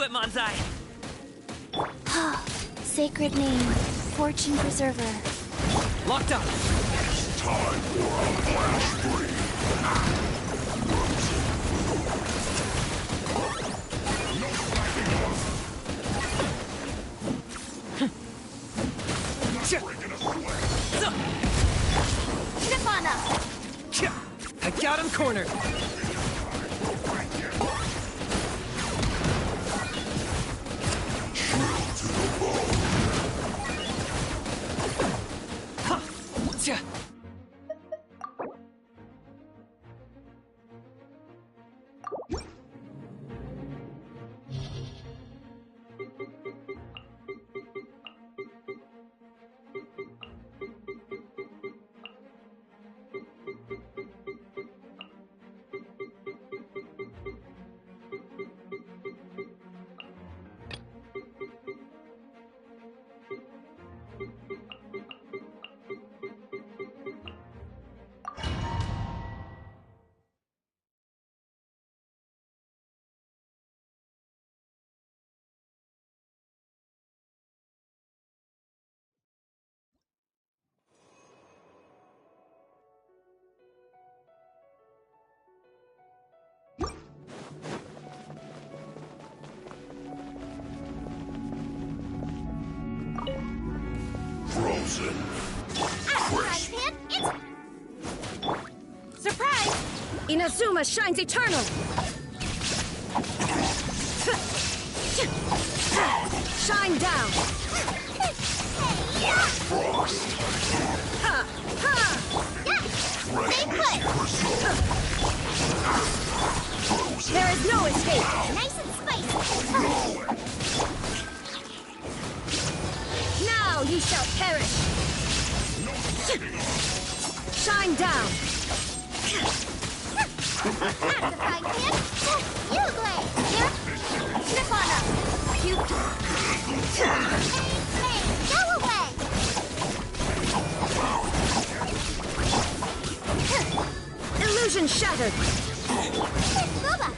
it, Manzai! Sacred name, Fortune Preserver. Locked up! Time for a flash break. Snip on up! I got him cornered! Frozen. Crisp. Surprise! Inazuma shines eternal! Shine down! Frost. Ha! Ha! Freshness preserved. Frozen. There is no escape! Nice and spicy! Now you shall perish! Shine down! That's a frying pan! You glade! Here! Snip on up! You... Hey, go away! Illusion shattered! Booba!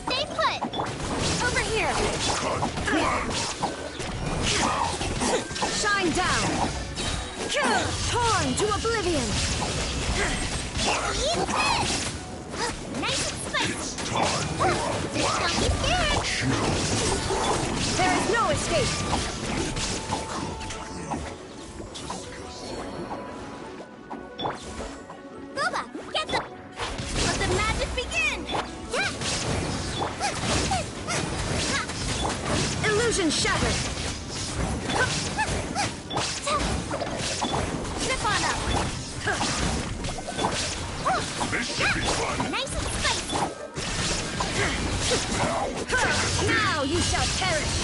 Stay put! Over here! Shine down! Torn to oblivion! Eat this! Nice and spicy! Time for a Don't be scared! There is no escape! Booba, get the... Let the magic begin! Illusion shattered! Snip on up! This should be fun. Nice and spicy! Now you shall perish!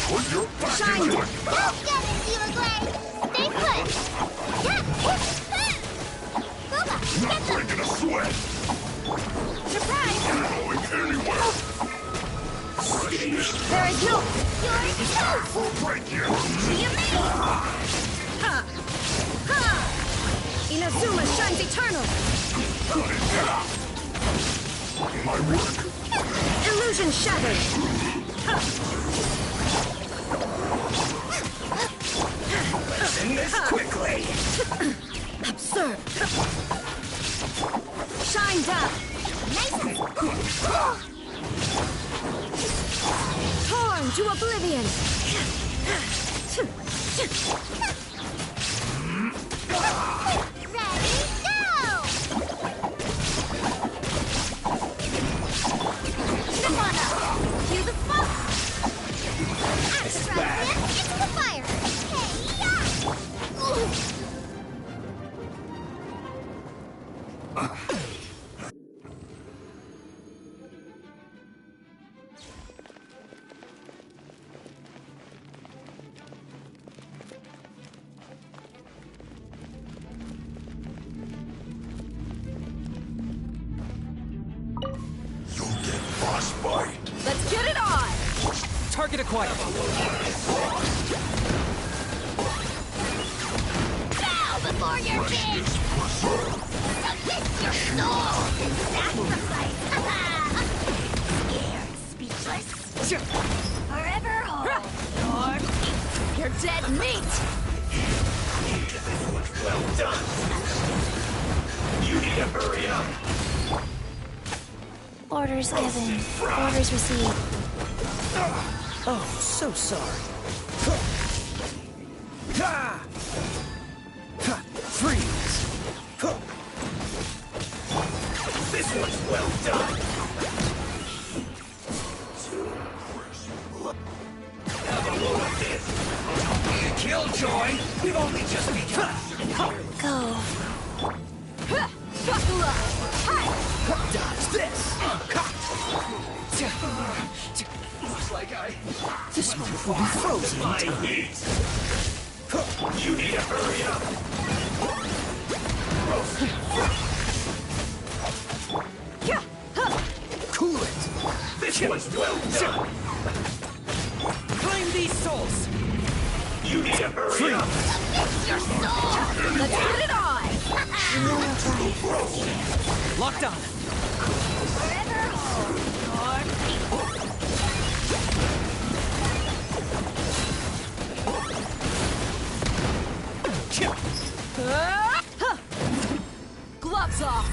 Put your back Shine into down! it. Don't get it, Diva Glade! Stay put! Booba, Not get the... breaking a sweat. Surprise! Not going anywhere. Freshness. There is no... Yours too! We'll break you. You may! Ha! Ha! Inazuma shines eternal! My work. Illusion shattered! Send this quickly. Absurd! Shine down! Nice and... Torn to oblivion! Ready, go! Step on up! To the smoke! This is bad! Into the fire! Hey-ya! You'll get frostbite. Let's get it on! Target acquired. Bow before your big... Submit your soul! Sacrifice! Scared, speechless. Forever hold your dead meat! This was well done! You need to hurry up! Orders given. Orders received. Oh, so sorry. Freeze! This one's well done! Have a load of this! Killjoy! We've only just begun! Go. Buckle up! Dodge this! Looks like this moment will be frozen in time. You need to hurry up! Cool it! This one's well done! Claim these souls! You need to hurry up! Your soul! Let's get it on! Locked on! Forever hold your gloves off!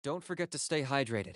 Don't forget to stay hydrated.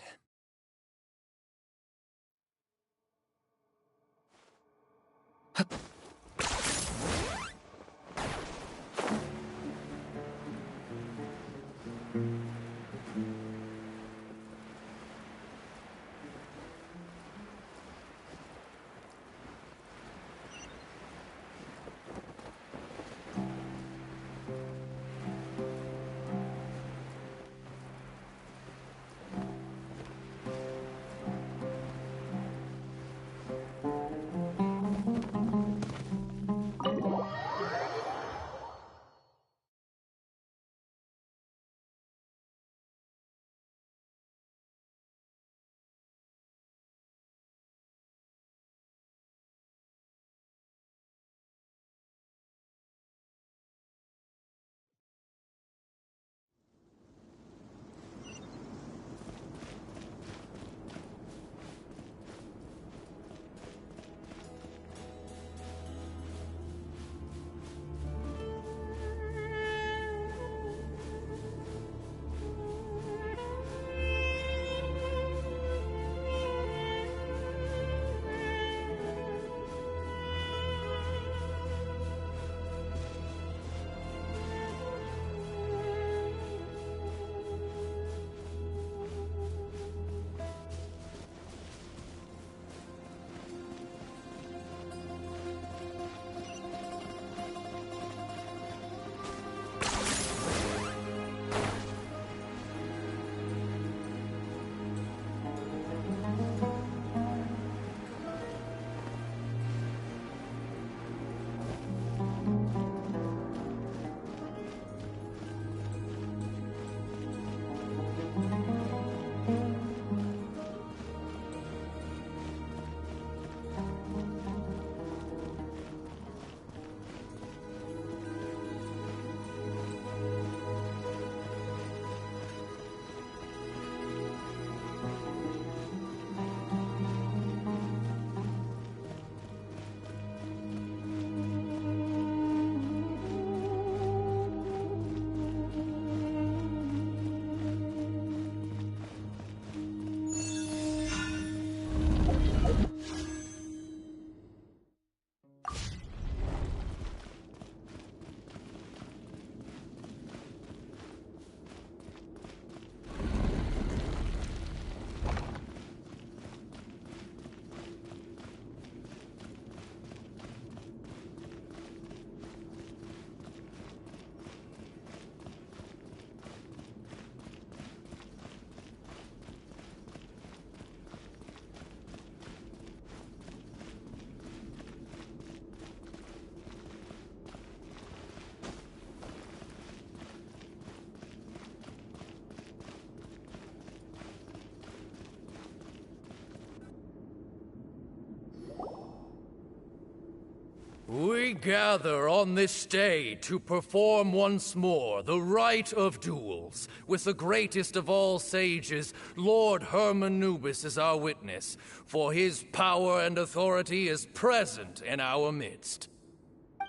We gather on this day to perform once more the rite of duels, with the greatest of all sages, Lord Hermanubis, as our witness, for his power and authority is present in our midst.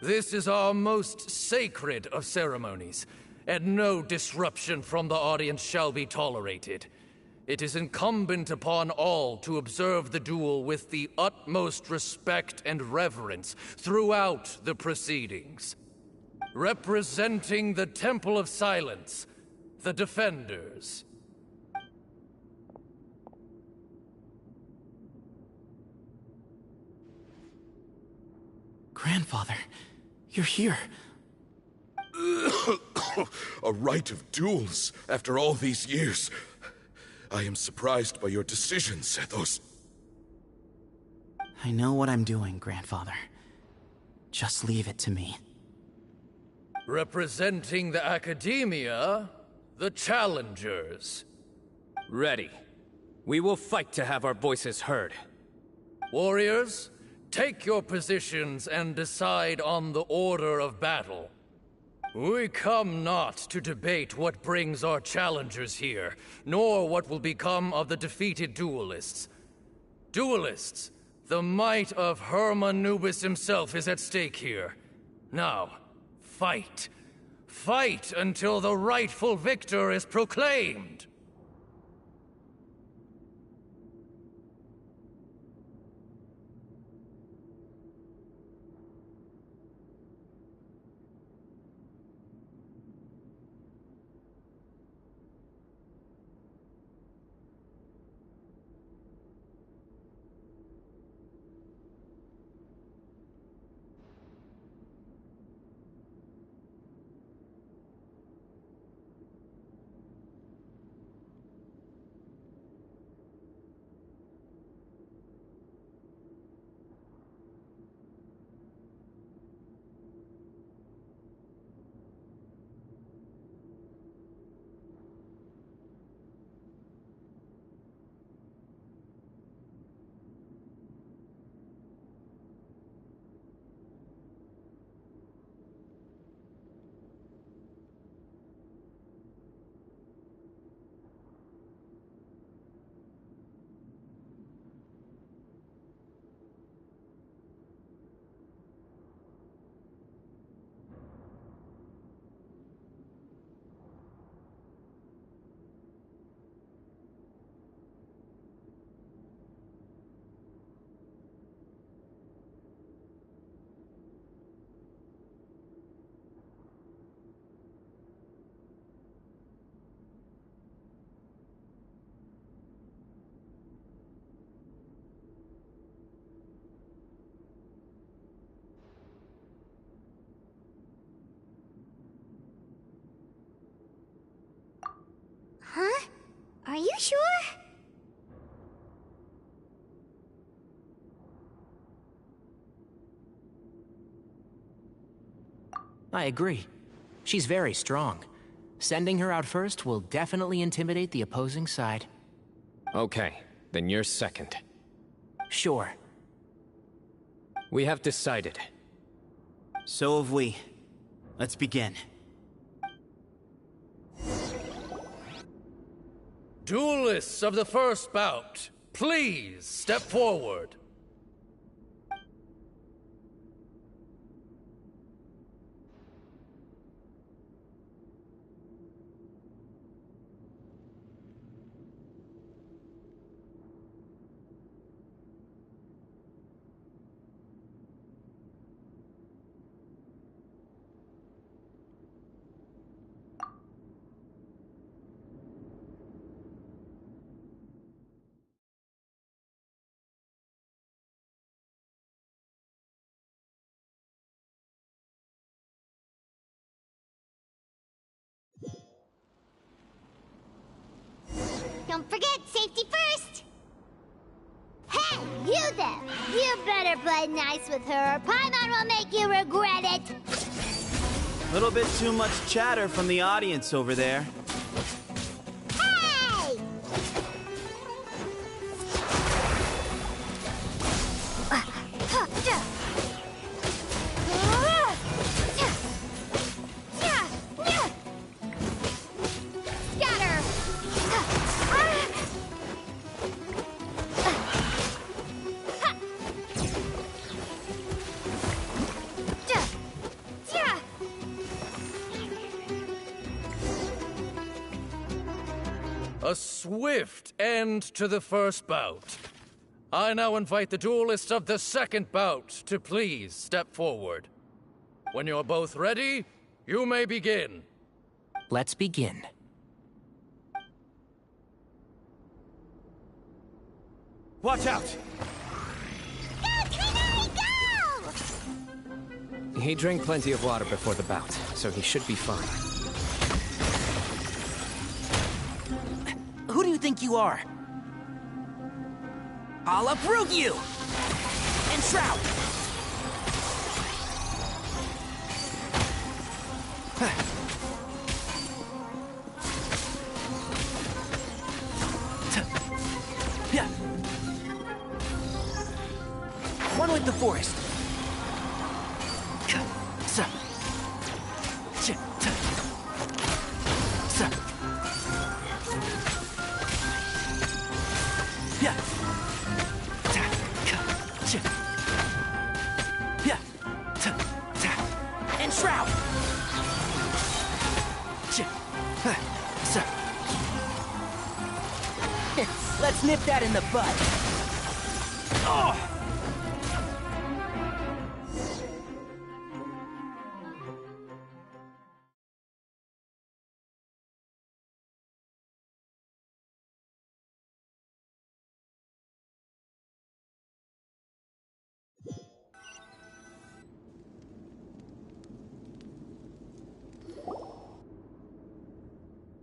This is our most sacred of ceremonies, and no disruption from the audience shall be tolerated. It is incumbent upon all to observe the duel with the utmost respect and reverence throughout the proceedings. Representing the Temple of Silence, the Defenders. Grandfather, you're here. A rite of duels after all these years. I am surprised by your decision, Sethos. I know what I'm doing, Grandfather. Just leave it to me. Representing the Academia, the Challengers. Ready. We will fight to have our voices heard. Warriors, take your positions and decide on the order of battle. We come not to debate what brings our challengers here, nor what will become of the defeated duelists. Duelists, the might of Hermanubis himself is at stake here. Now, fight. Fight until the rightful victor is proclaimed. Huh? Are you sure? I agree. She's very strong. Sending her out first will definitely intimidate the opposing side. Okay, then you're second. Sure. We have decided. So have we. Let's begin. Duelists of the first bout, please step forward. Don't forget, safety first! Hey, you there! You better play nice with her, or Paimon will make you regret it! A little bit too much chatter from the audience over there. Hey! a swift end to the first bout. I now invite the duelists of the second bout to please step forward. When you're both ready, you may begin. Let's begin. Watch out! He drank plenty of water before the bout, so he should be fine. Who do you think you are? I'll uproot you! And shroud! One with the forest. And shroud. Let's nip that in the bud. Oh!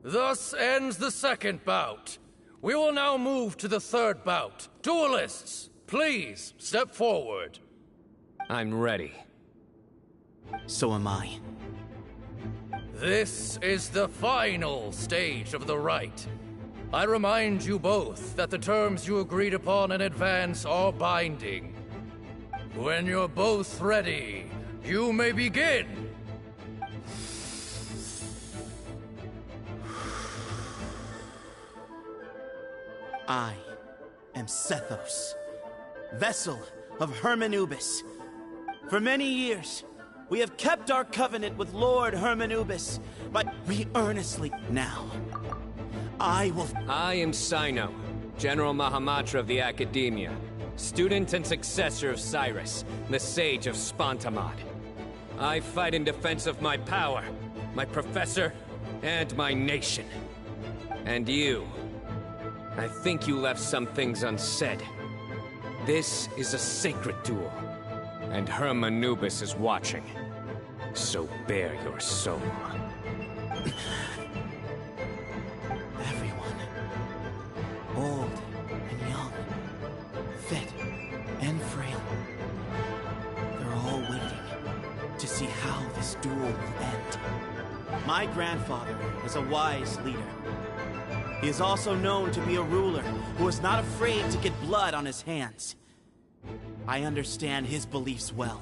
Thus ends the second bout. We will now move to the third bout. Duelists, please step forward. I'm ready. So am I. This is the final stage of the rite. I remind you both that the terms you agreed upon in advance are binding. When you're both ready, you may begin. I am Sethos, vessel of Hermanubis. For many years, we have kept our covenant with Lord Hermanubis, but we earnestly now. I am Cyno, General Mahamatra of the Academia, student and successor of Cyrus, the Sage of Spontamod. I fight in defense of my power, my professor, and my nation. And you, I think you left some things unsaid. This is a sacred duel, and Hermanubis is watching. So bare your soul. Everyone, old and young, fit and frail, they're all waiting to see how this duel will end. My grandfather is a wise leader. He is also known to be a ruler who is not afraid to get blood on his hands. I understand his beliefs well,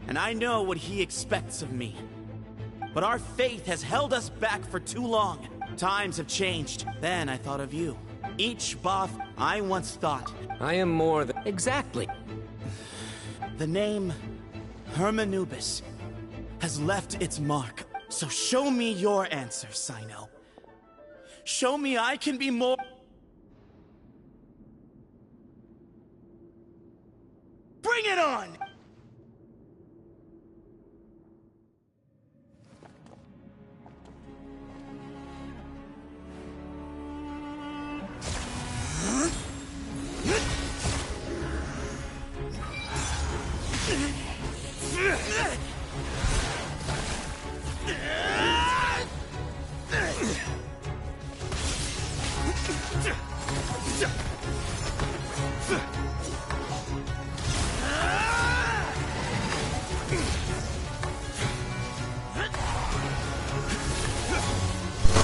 and I know what he expects of me. But our faith has held us back for too long. Times have changed. Then I thought of you. Each Both I once thought. I am more than... Exactly. The name Hermanubis has left its mark. So show me your answer, Cyno. Show me I can be more... Bring it on!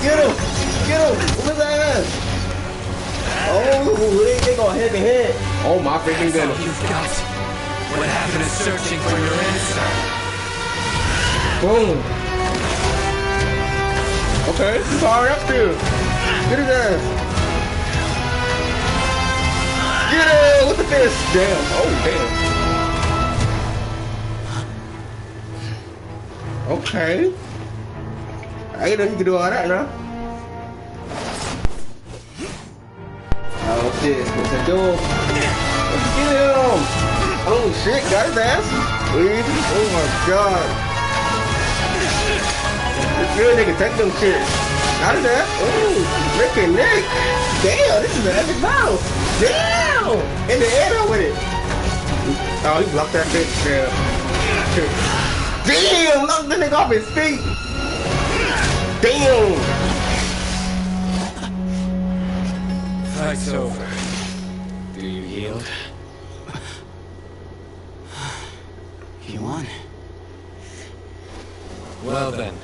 Get him! Get him! Whoop his ass! Oh, they go head to head. Oh my freaking goodness. You've got. What happened is searching for your answer. Boom. Okay, he's already up there. Get his ass. Get him! Look at this! Damn. Oh, damn. Okay. I didn't know you could do all that now. Oh shit, protect him. Get him! Oh shit, got his ass. Leave. Oh my god. This good nigga take them shit. Got his ass. Oh, Rick and Nick. Damn, this is an epic battle. Damn! In the air though with it. Oh, he blocked that bitch. Damn! Knocked the nigga off his feet. Damn! Fight's over. Do you yield? You won. Well then,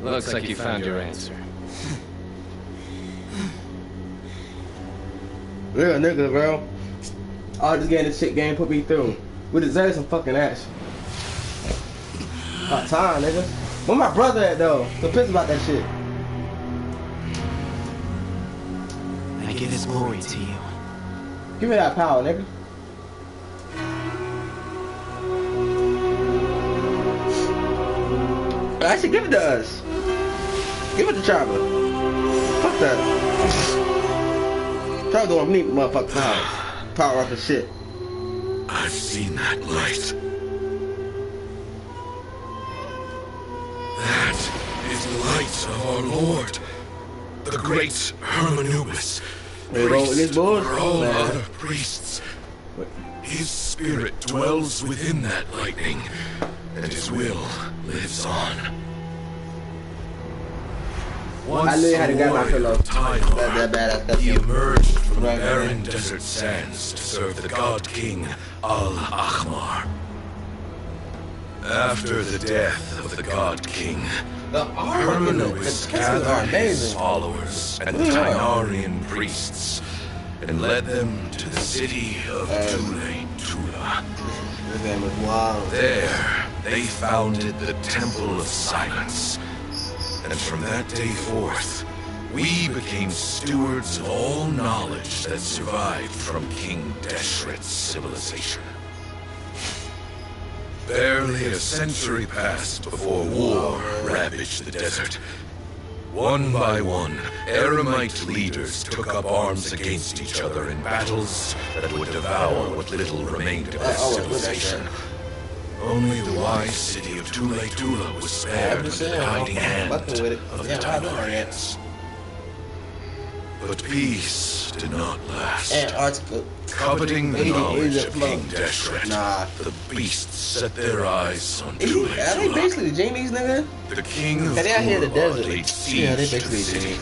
looks like you found your answer. Real nigga, bro. All this game, this shit game put me through. We deserve some fucking action. About time, nigga. Where my brother at though? So pissed about that shit. I give his glory to you. Give me that power, nigga. Actually, give it to us. Give it to Chopper. Fuck that. Chopper don't need motherfucking power. Power up and shit. I've seen that light. That is the light of our Lord, the great Hermanubis. Priest for all other priests. His spirit dwells within that lightning, and his will lives on. Once I knew you had to get my pillow. He emerged from the barren desert sands to serve the god king Al-Ahmar. After the death of the god king, Hermanubis gathered his followers and Tainarian priests and led them to the city of Tula. There, they founded the Temple of Silence. And from that day forth, we became stewards of all knowledge that survived from King Deshret's civilization. Barely a century passed before war ravaged the desert. One by one, Eremite leaders took up arms against each other in battles that would devour what little remained of their civilization. Only the wise city of Tula was spared from the guiding hand of the Tainarians. But peace did not last. Coveting the knowledge of King Deshret, the beasts set their eyes on Tula. Are they basically genies, nigga? The king of they out here in the desert. laid siege to the city,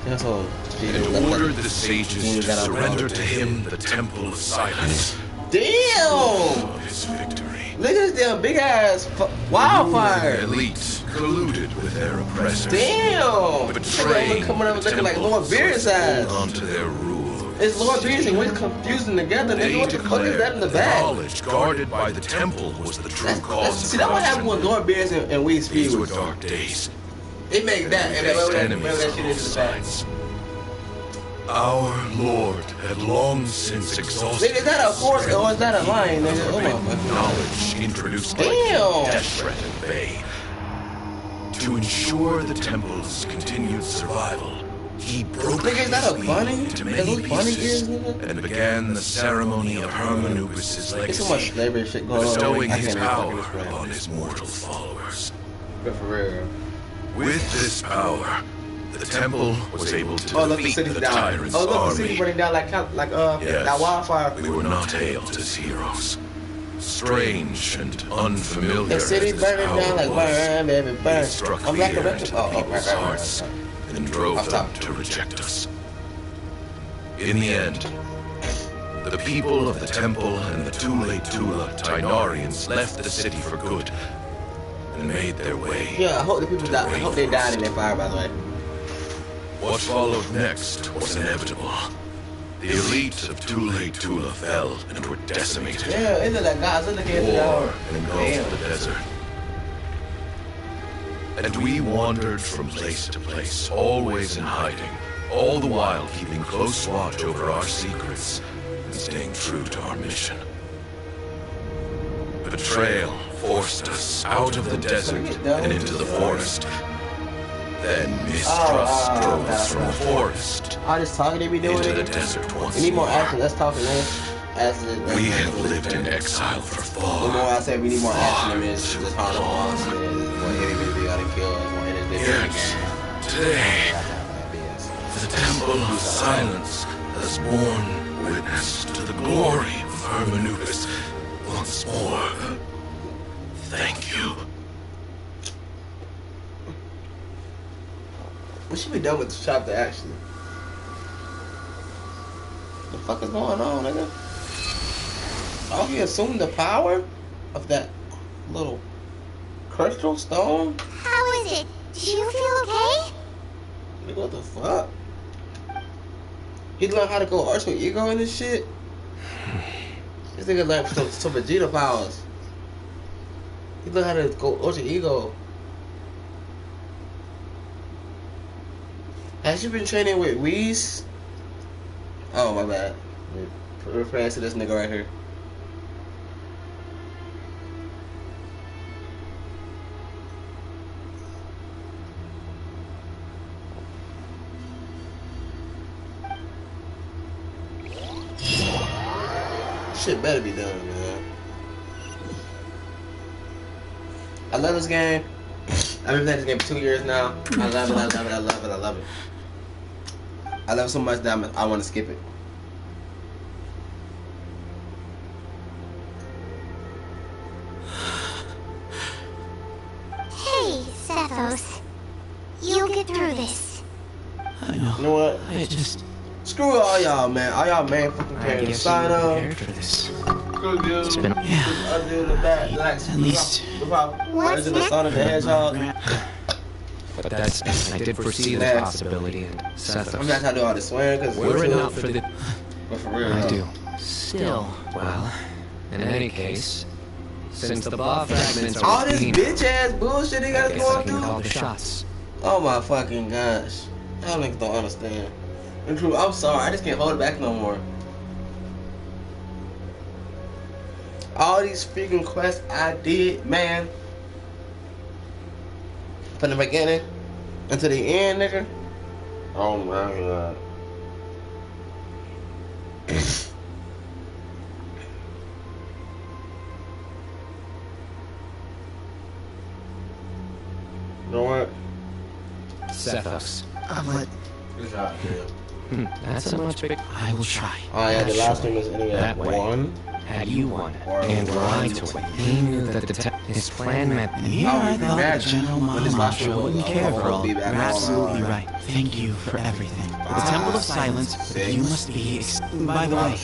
and ordered the sages to surrender to him the Temple of Silence. Damn! His victory. Look at this damn big ass wildfire. The elite colluded with their oppressors. Damn! Betraying coming up looking like Lord Beerus' ass. Onto their rule. It's Lord Beerus and we're confusing together. They what the fuck is that in the back? Knowledge guarded by the temple was the true cause. See, that's what happened when Lord Beerus and we speed. These were dark days. It makes that. And enemies that shit on all sides. Our Lord had long since exhausted. Nigga, is that a horse or is that a lion, nigga? Oh my knowledge introduced by Deshret and Bay. To ensure the temple's continued survival, he broke nigga, is that a bunny? into many pieces and began the ceremony of Hermanubis' legacy, There's so much slavery shit going on. bestowing his power on his mortal followers. But for real. With this power, the temple was able to defeat the down. tyrant's the army. city burning down like Yes, that wildfire. we were not hailed as heroes. Strange and unfamiliar The city as this burning power down like was, burn, baby, burn. it struck I'm fear like a into the people's hearts and drove them to reject us. In the end, the people of the temple and the Tula Tainarians left the city for good and made their way. Yeah, I hope the people died. I hope they died in that fire, by the way. What followed next was inevitable. The elite of Tula fell and were decimated. Yeah, isn't that guys? War engulfed the desert. And we wandered from place to place, always in hiding, all the while keeping close watch over our secrets and staying true to our mission. Betrayal forced us out of the desert and into the forest. Then mistrust drove us from the forest All this talking they be doing into the nigga. desert once We need more more. action. Let's talk in this. We have lived in exile for The far. more I say we need more action in this, just harder boss, man. More enemies we gotta kill. More enemies. Yes, today, the Temple of Silence has borne witness to the glory of Hermanubis once more. Thank you. We should be done with this chapter, actually. The fuck is going on, nigga? Oh, he assumed the power of that little crystal stone? How is it? Do you feel okay? Nigga, what the fuck? He learned how to go Ultra Ego and this shit? This nigga learned some Vegeta powers. He learned how to go Ultra Ego. Has you been training with Whis? Oh, my bad. Refer to this nigga right here. Shit better be done, man. I love this game. I've been playing this game for 2 years now. I love it, I love it, I love it, I love it. I love it so much that I want to skip it. Hey, Sethos. You'll get through this. I know. You know what? I just... Screw all y'all, man. All y'all man fucking characters. Sign up. for this. It's been... At least... What's the Son of the Hedgehog? But that's... I did foresee the possibility, and Sethos... I'm not trying to do all this swearing, because... We're not for the... But for real, I do. Still... Well, in any case... Since the ball fragments are... All this bitch-ass bullshit they got going through? Call the shots. Oh my fucking gosh. Y'all niggas don't understand. And true, I'm sorry, I just can't hold it back no more. All these freaking quests I did, man. From the beginning until the end, nigga. Oh my god. You know what? Sethos. What? Good job, man. That's a much big... I will try. Oh yeah, the last one was anyway. That way. One. Had you won, and were I to win, he knew that his plan meant... And here I thought that General Mahamasha wouldn't care for all. You're absolutely right. Thank you for everything. The Temple of Silence, you must be... By the way,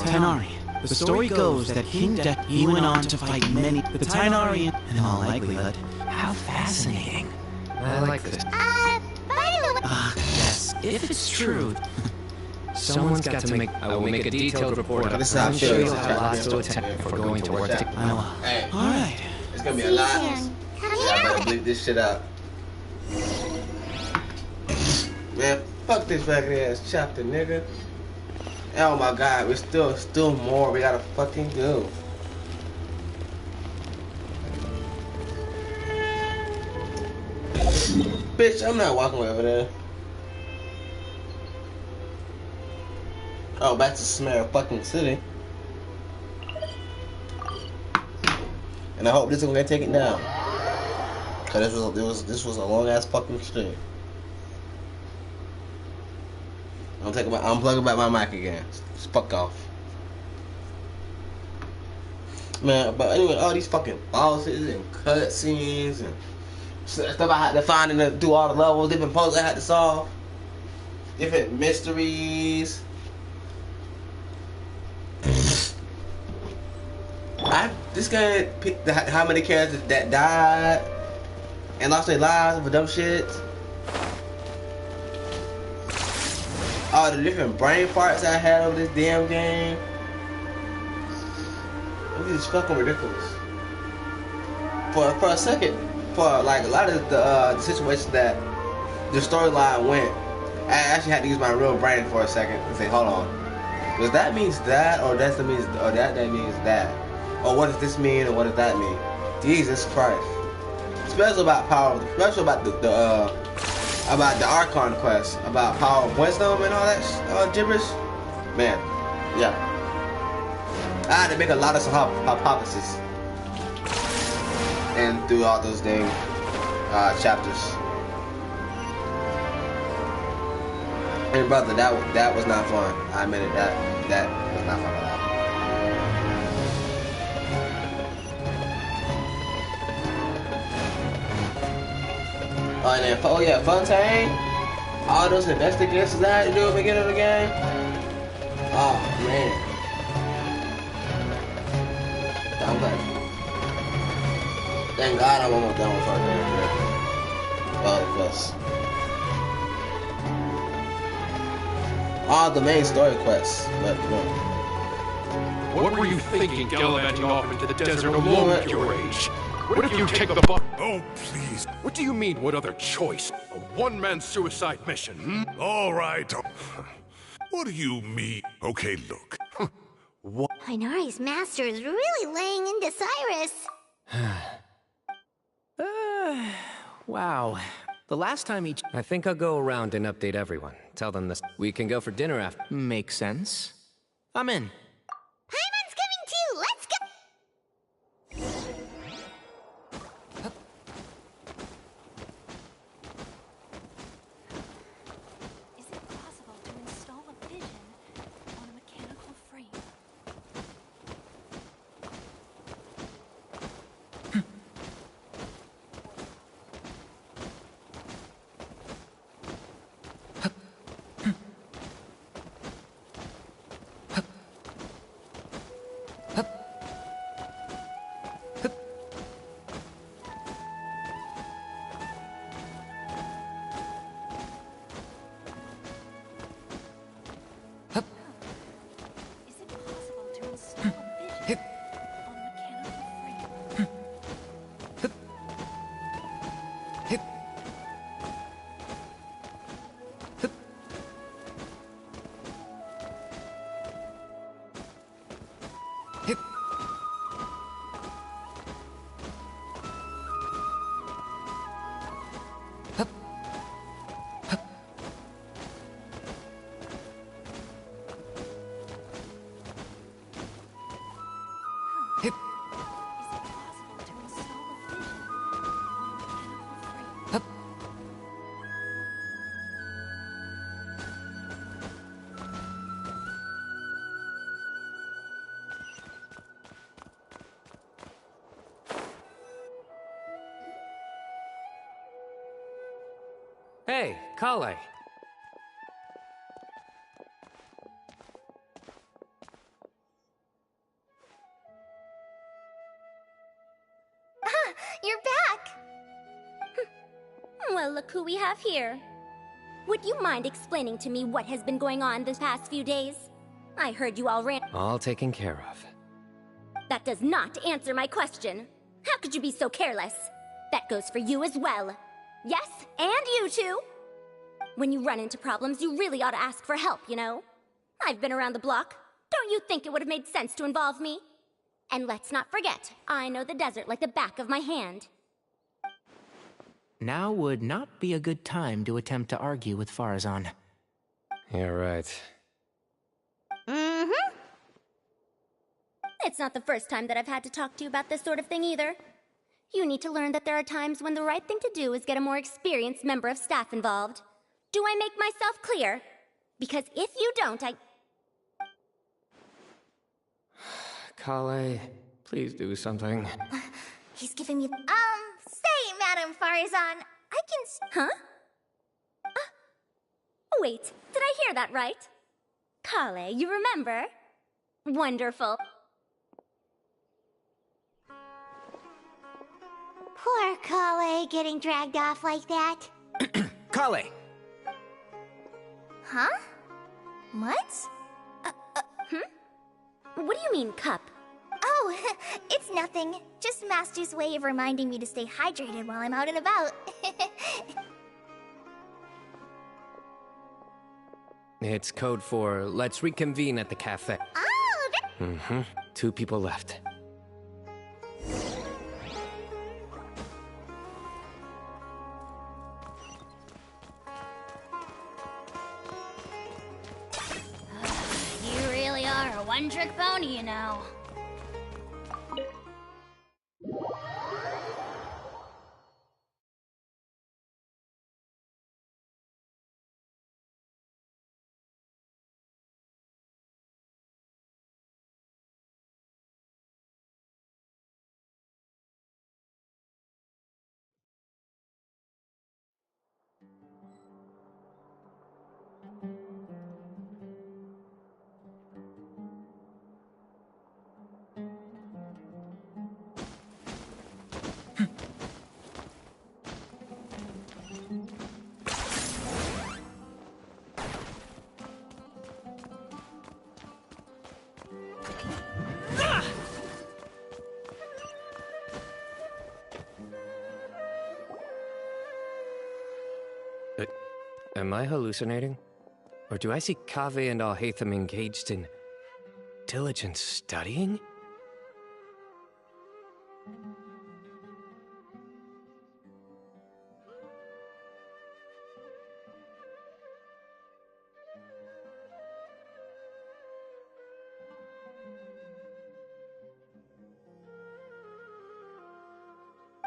Tainari. The story goes that King he went on to fight many... The Tainari, in all likelihood. How fascinating. I like this. By the way... Yes, if it's true... Someone's got to make... I will make a detailed report. I'm sure you'll have lots to attempt before going to work. I will. Hey, Alright. it's gonna be a lot. Come I better here. bleep this shit out. Man, fuck this ragged ass chapter, nigga. Oh my god, we're still more we gotta fucking do. Bitch, I'm not walking way over there. Oh, back to Smear fucking City. And I hope this is gonna take it down. Cause this was a long ass fucking stream. I'm plugging back my mic again. Just fuck off. Man, but anyway, all these fucking bosses and cutscenes and stuff I had to find and do all the levels, different puzzles I had to solve, different mysteries. This game picked how many characters that died and lost their lives for dumb shit. All the different brain parts I had over this damn game. It was just fucking ridiculous. For a second, for like a lot of the situations that the storyline went, I actually had to use my real brain for a second and say, hold on, does that means that, or that means, or that means that? Or what does this mean, or what does that mean? Jesus Christ. Special about power, special about the about the Archon quest, about how wisdom and all that gibberish. Man, yeah. I had to make a lot of hypotheses and through all those dang chapters. And brother, that was not fun. I admit it. That was not fun at all. Oh, and then, oh yeah, Fontaine. All those investigations I had to do at the beginning of the game. Oh man. I'm glad. Thank God I'm almost done with Fontaine. Well, quests. All the main story quests, but What were you thinking, gallivanting off into the desert alone at your age? What if you take the bus? Oh, please. What do you mean, what other choice? A one-man suicide mission, hmm? All right. What do you mean? Okay, look. What? Inari's master is really laying into Cyrus. Wow. The last time he... I think I'll go around and update everyone. Tell them this. We can go for dinner after. Makes sense. I'm in. Paimon's coming too. Let's go. Is it possible to install a vision on a mechanical frame? Is it possible to install a vision on a mechanical frame? Is it possible to install a vision on a mechanical frame? Hey, Kale. You're back! Well, look who we have here. Would you mind explaining to me what has been going on this past few days? I heard you all ran. All taken care of. That does not answer my question. How could you be so careless? That goes for you as well. Yes, and you too. When you run into problems, you really ought to ask for help, you know? I've been around the block. Don't you think it would have made sense to involve me? And let's not forget, I know the desert like the back of my hand. Now would not be a good time to attempt to argue with Farazan. You're right. Mm-hmm. It's not the first time that I've had to talk to you about this sort of thing either. You need to learn that there are times when the right thing to do is get a more experienced member of staff involved. Do I make myself clear? Because if you don't, Kale, please do something. He's giving me... say, Madam Farazan, I can... Huh? Wait, did I hear that right? Kale, you remember? Wonderful. Poor Kale getting dragged off like that. Kale! Huh? What? What do you mean, cup? Oh, it's nothing. Just Master's way of reminding me to stay hydrated while I'm out and about. It's code for let's reconvene at the cafe. Oh, Mm-hmm. 2 people left. one-trick pony, you know. Am I hallucinating? Or do I see Kaveh and Alhaitham engaged in diligent studying?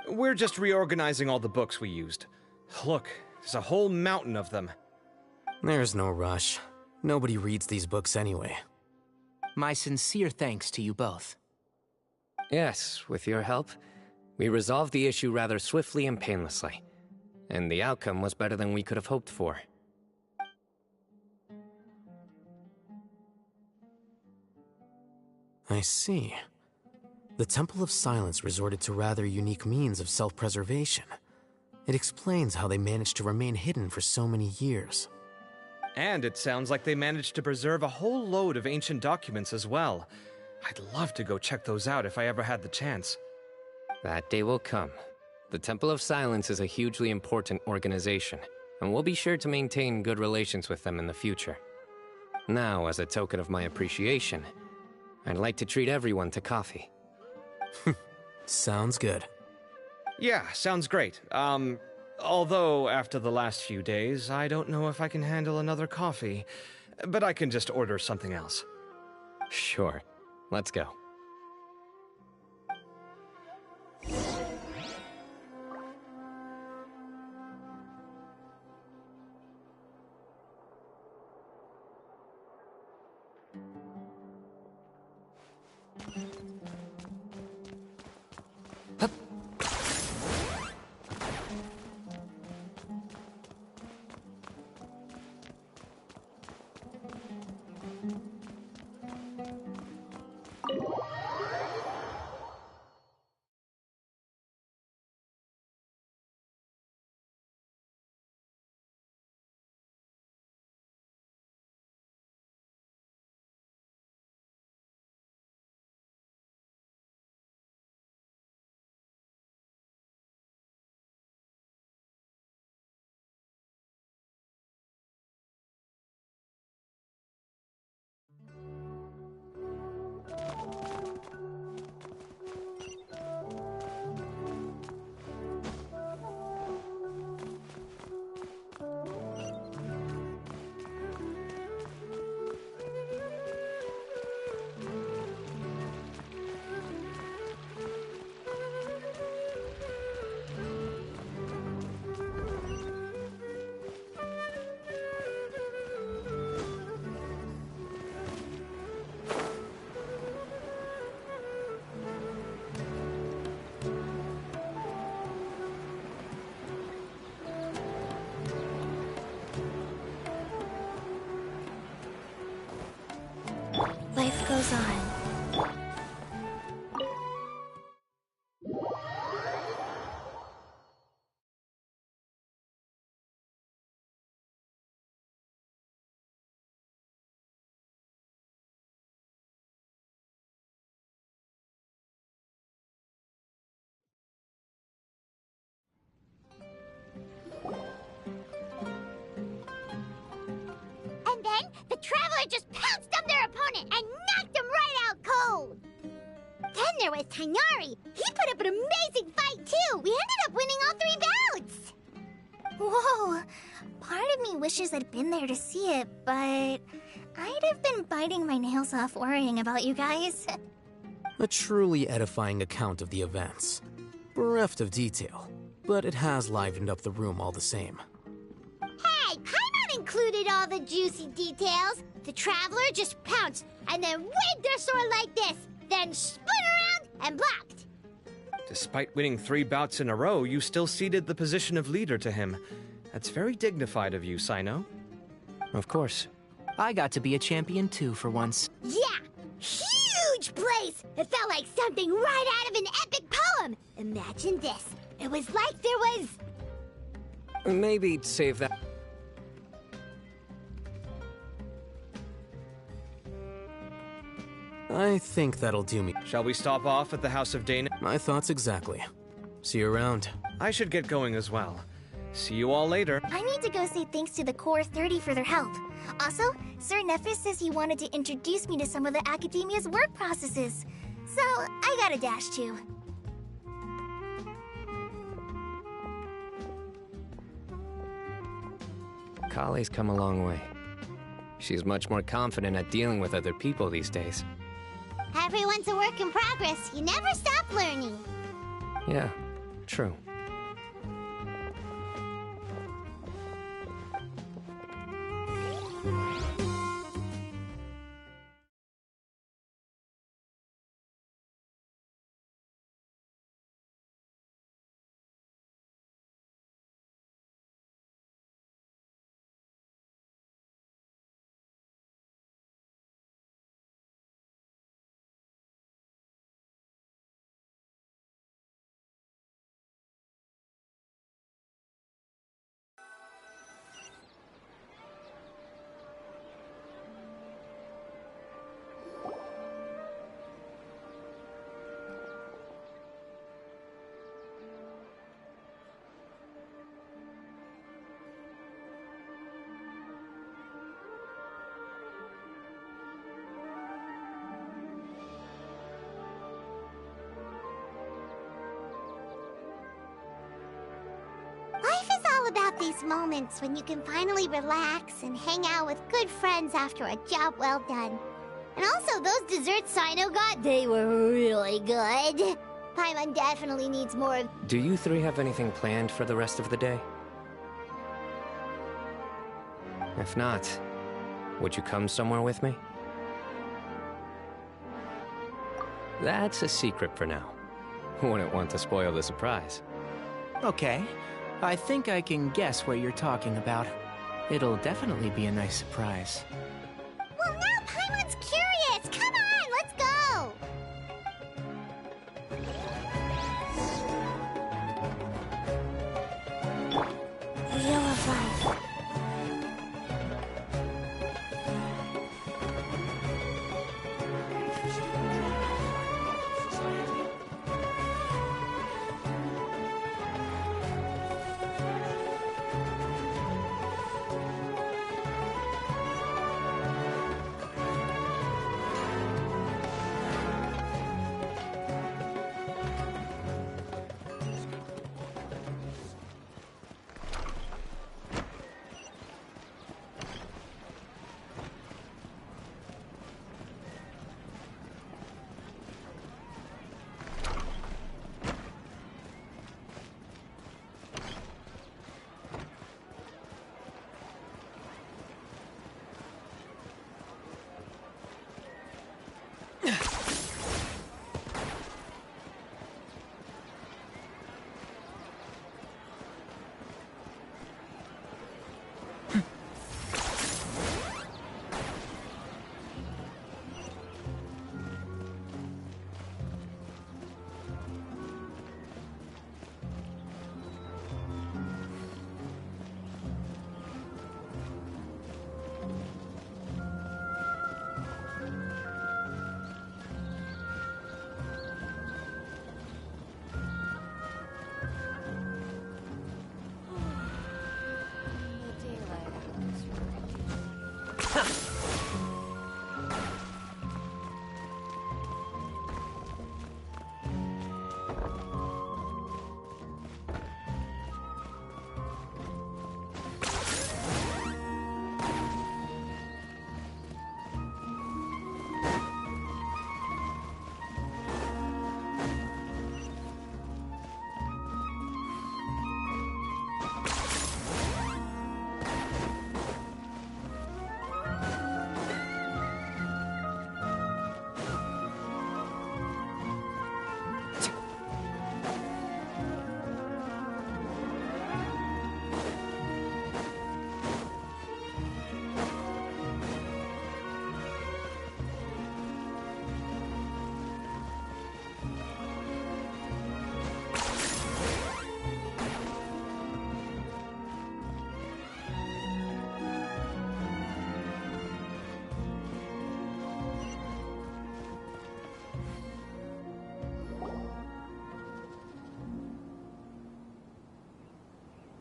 We're just reorganizing all the books we used. Look, there's a whole mountain of them. There's no rush. Nobody reads these books anyway. My sincere thanks to you both. Yes, with your help, we resolved the issue rather swiftly and painlessly. And the outcome was better than we could have hoped for. I see. The Temple of Silence resorted to rather unique means of self-preservation. It explains how they managed to remain hidden for so many years. And it sounds like they managed to preserve a whole load of ancient documents as well. I'd love to go check those out if I ever had the chance. That day will come. The Temple of Silence is a hugely important organization, and we'll be sure to maintain good relations with them in the future. Now, as a token of my appreciation, I'd like to treat everyone to coffee. Sounds good. Yeah, sounds great. Although after the last few days, I don't know if I can handle another coffee. But I can just order something else. Sure. Let's go. Life goes on. And then, the Traveler just pounced on their opponent and knocked him right out cold! Then there was Tainari. He put up an amazing fight, too! We ended up winning all 3 bouts! Whoa! Part of me wishes I'd been there to see it, but I'd have been biting my nails off worrying about you guys. A truly edifying account of the events. Bereft of detail, but it has livened up the room all the same. Hey, Paimon included all the juicy details. The Traveler just pounced and then waved their sword like this, then spun around and blocked. Despite winning 3 bouts in a row, you still ceded the position of leader to him. That's very dignified of you, Sino. Of course. I got to be a champion too for once. Yeah, huge place. It felt like something right out of an epic poem. Imagine this. It was like there was... Maybe save that. I think that'll do me. Shall we stop off at the House of Dana? My thoughts exactly. See you around. I should get going as well. See you all later. I need to go say thanks to the Core 30 for their help. Also, Sir Nephis says he wanted to introduce me to some of the Academia's work processes. So, I gotta dash too. Kali's come a long way. She's much more confident at dealing with other people these days. Everyone's a work in progress. You never stop learning. Yeah, true. Life is all about these moments when you can finally relax and hang out with good friends after a job well done. And also, those desserts Sino got, they were really good. Paimon definitely needs more of... Do you 3 have anything planned for the rest of the day? If not, would you come somewhere with me? That's a secret for now. Wouldn't want to spoil the surprise. Okay. I think I can guess what you're talking about. It'll definitely be a nice surprise. Well, now Paimon's curious! Come on, let's go! Wheel of Life.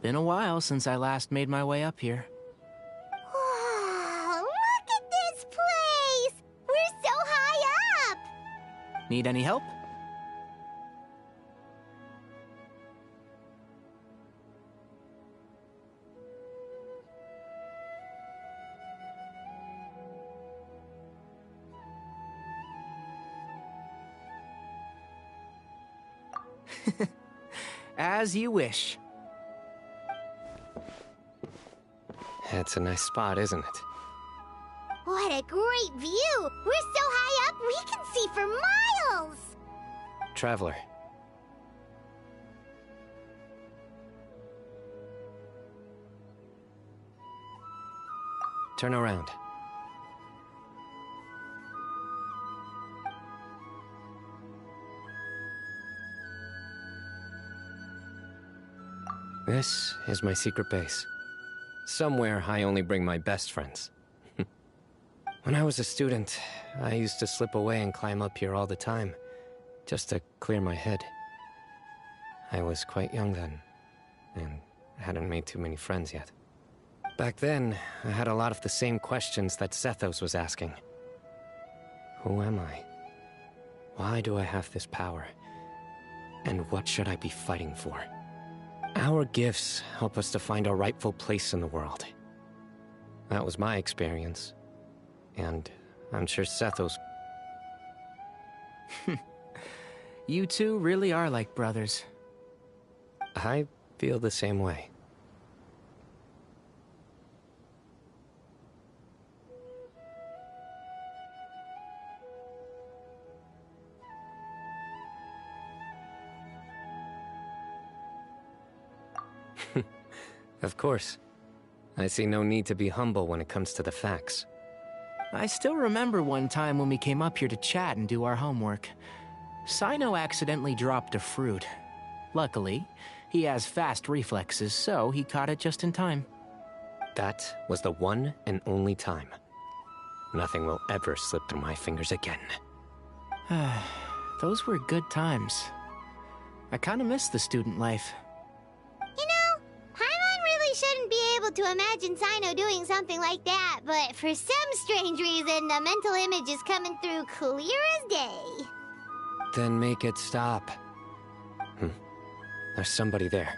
Been a while since I last made my way up here. Wow, look at this place! We're so high up! Need any help? As you wish. It's a nice spot, isn't it? What a great view! We're so high up, we can see for miles! Traveler. Turn around. This is my secret base. Somewhere I only bring my best friends. When I was a student, I used to slip away and climb up here all the time, just to clear my head. I was quite young then, and hadn't made too many friends yet. Back then, I had a lot of the same questions that Sethos was asking. Who am I? Why do I have this power? And what should I be fighting for? Our gifts help us to find our rightful place in the world. That was my experience. And I'm sure Sethos... You two really are like brothers. I feel the same way. Of course. I see no need to be humble when it comes to the facts. I still remember one time when we came up here to chat and do our homework. Sino accidentally dropped a fruit. Luckily, he has fast reflexes, so he caught it just in time. That was the one and only time. Nothing will ever slip through my fingers again. Those were good times. I kinda miss the student life. You know, Paimon really shouldn't be able to imagine Sino doing something like that, but for some strange reason, the mental image is coming through clear as day. Then make it stop. There's somebody there.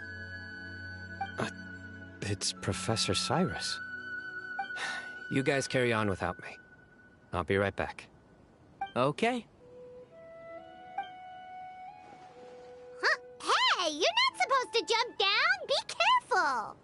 It's Professor Cyrus. You guys carry on without me. I'll be right back. Okay. Huh? Hey, you're not supposed to jump down! Be careful!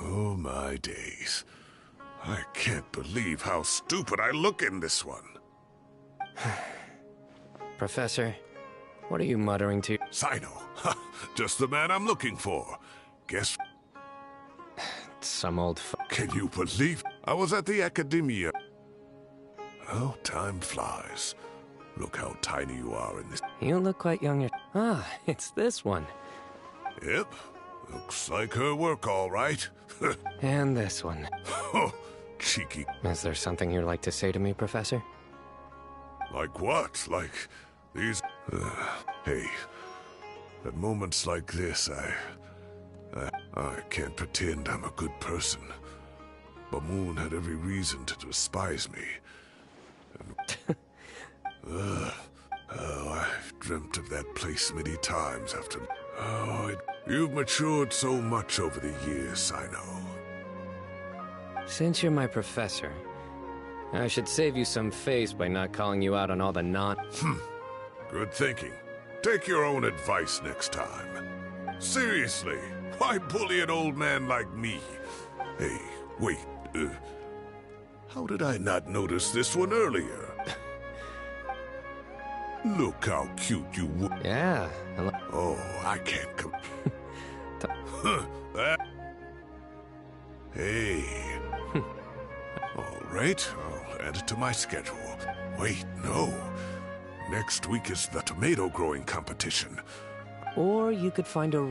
Oh my days. I can't believe how stupid I look in this one. Professor, what are you muttering to? Sino. Just the man I'm looking for. Guess... Some old Can you believe? I was at the academia. Oh, time flies. Look how tiny you are in this... You look quite young. Ah, it's this one. Yep. Looks like her work, all right. And this one. Oh, cheeky. Is there something you'd like to say to me, Professor? Like what? Like these... hey, at moments like this, I can't pretend I'm a good person. Bamoon had every reason to despise me. And, oh, I've dreamt of that place many times after... Oh, you've matured so much over the years, I know. Since you're my professor, I should save you some face by not calling you out on all the Good thinking. Take your own advice next time. Seriously, why bully an old man like me? Hey, wait, how did I not notice this one earlier? Look how cute you were. Yeah. Oh, I can't come. Hey. All right, added to my schedule. Wait, no. Next week is the tomato growing competition. Or you could find a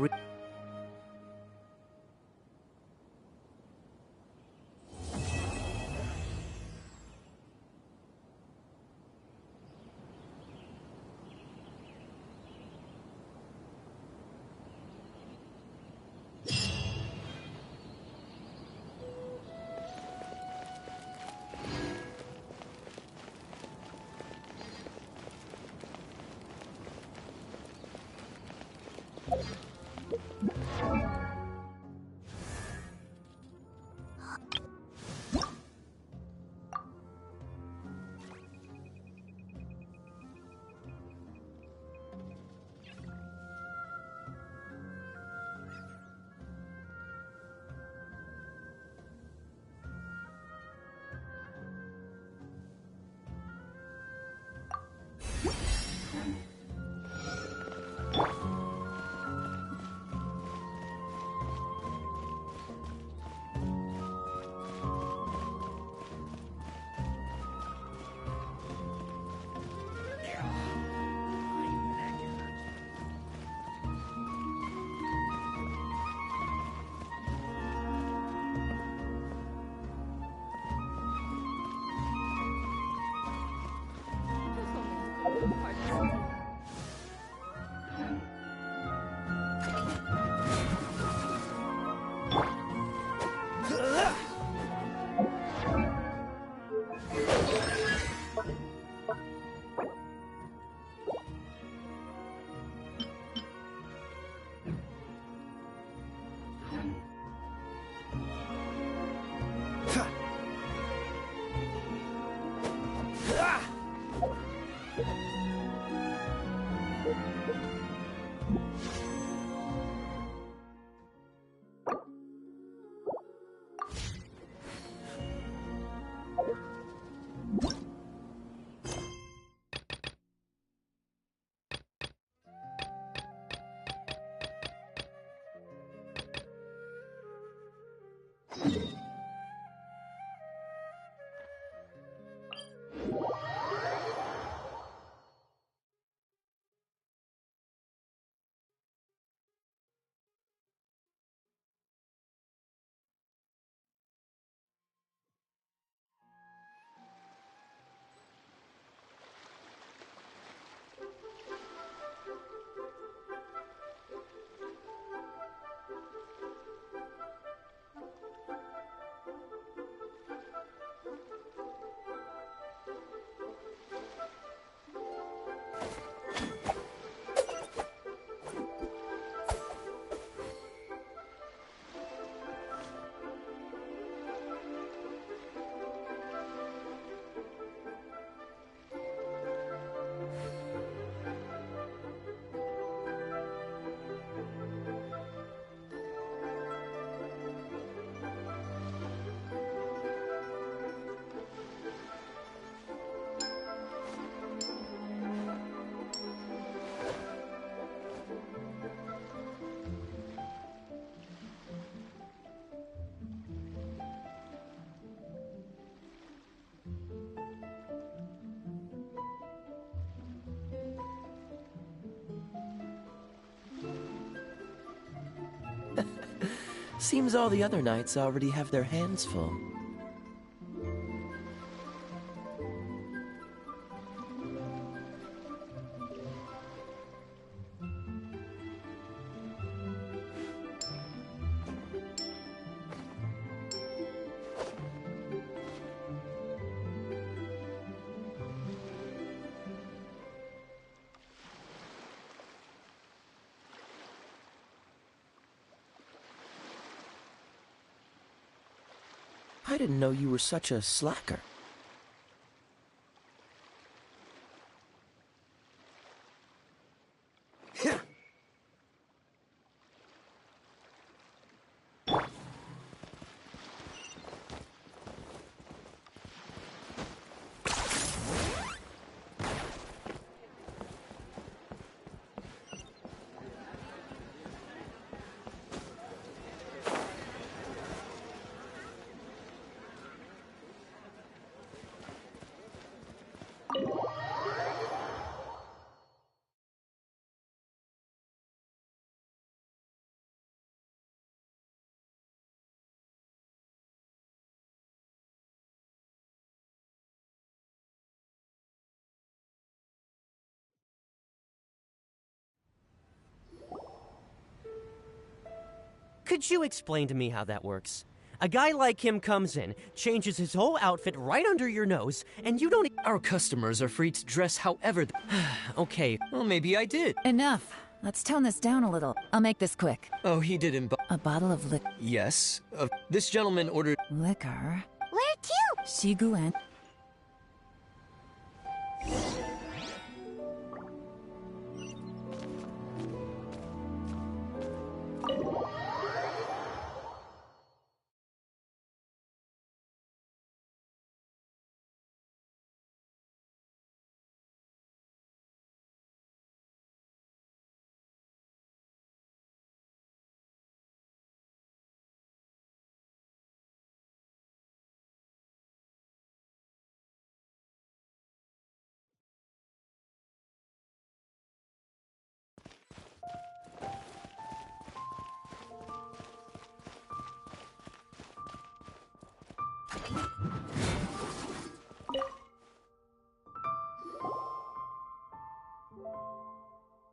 Seems all the other knights already have their hands full. I didn't know you were such a slacker. Could you explain to me how that works? A guy like him comes in, changes his whole outfit right under your nose, and you don't... Our customers are free to dress however... Okay, well, maybe I did. Enough. Let's tone this down a little. I'll make this quick. Oh, he didn't... A bottle of liquor. Yes. This gentleman ordered... Liquor? Where to? Shigu and...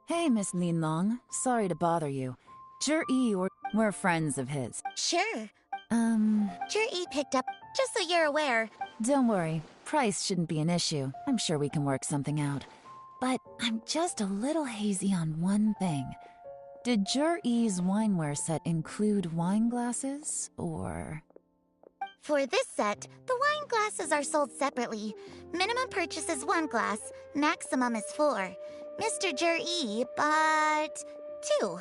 Hey, Miss Lin Long. Sorry to bother you. Zhi-Yi or... We're friends of his. Sure. Zhi-Yi picked up, just so you're aware. Don't worry. Price shouldn't be an issue. I'm sure we can work something out. But I'm just a little hazy on one thing. Did Zhi-Yi's wineware set include wine glasses, or...? For this set, the wine glasses are sold separately. Minimum purchase is 1 glass, maximum is 4. Mr. Zhi-Yi bought 2.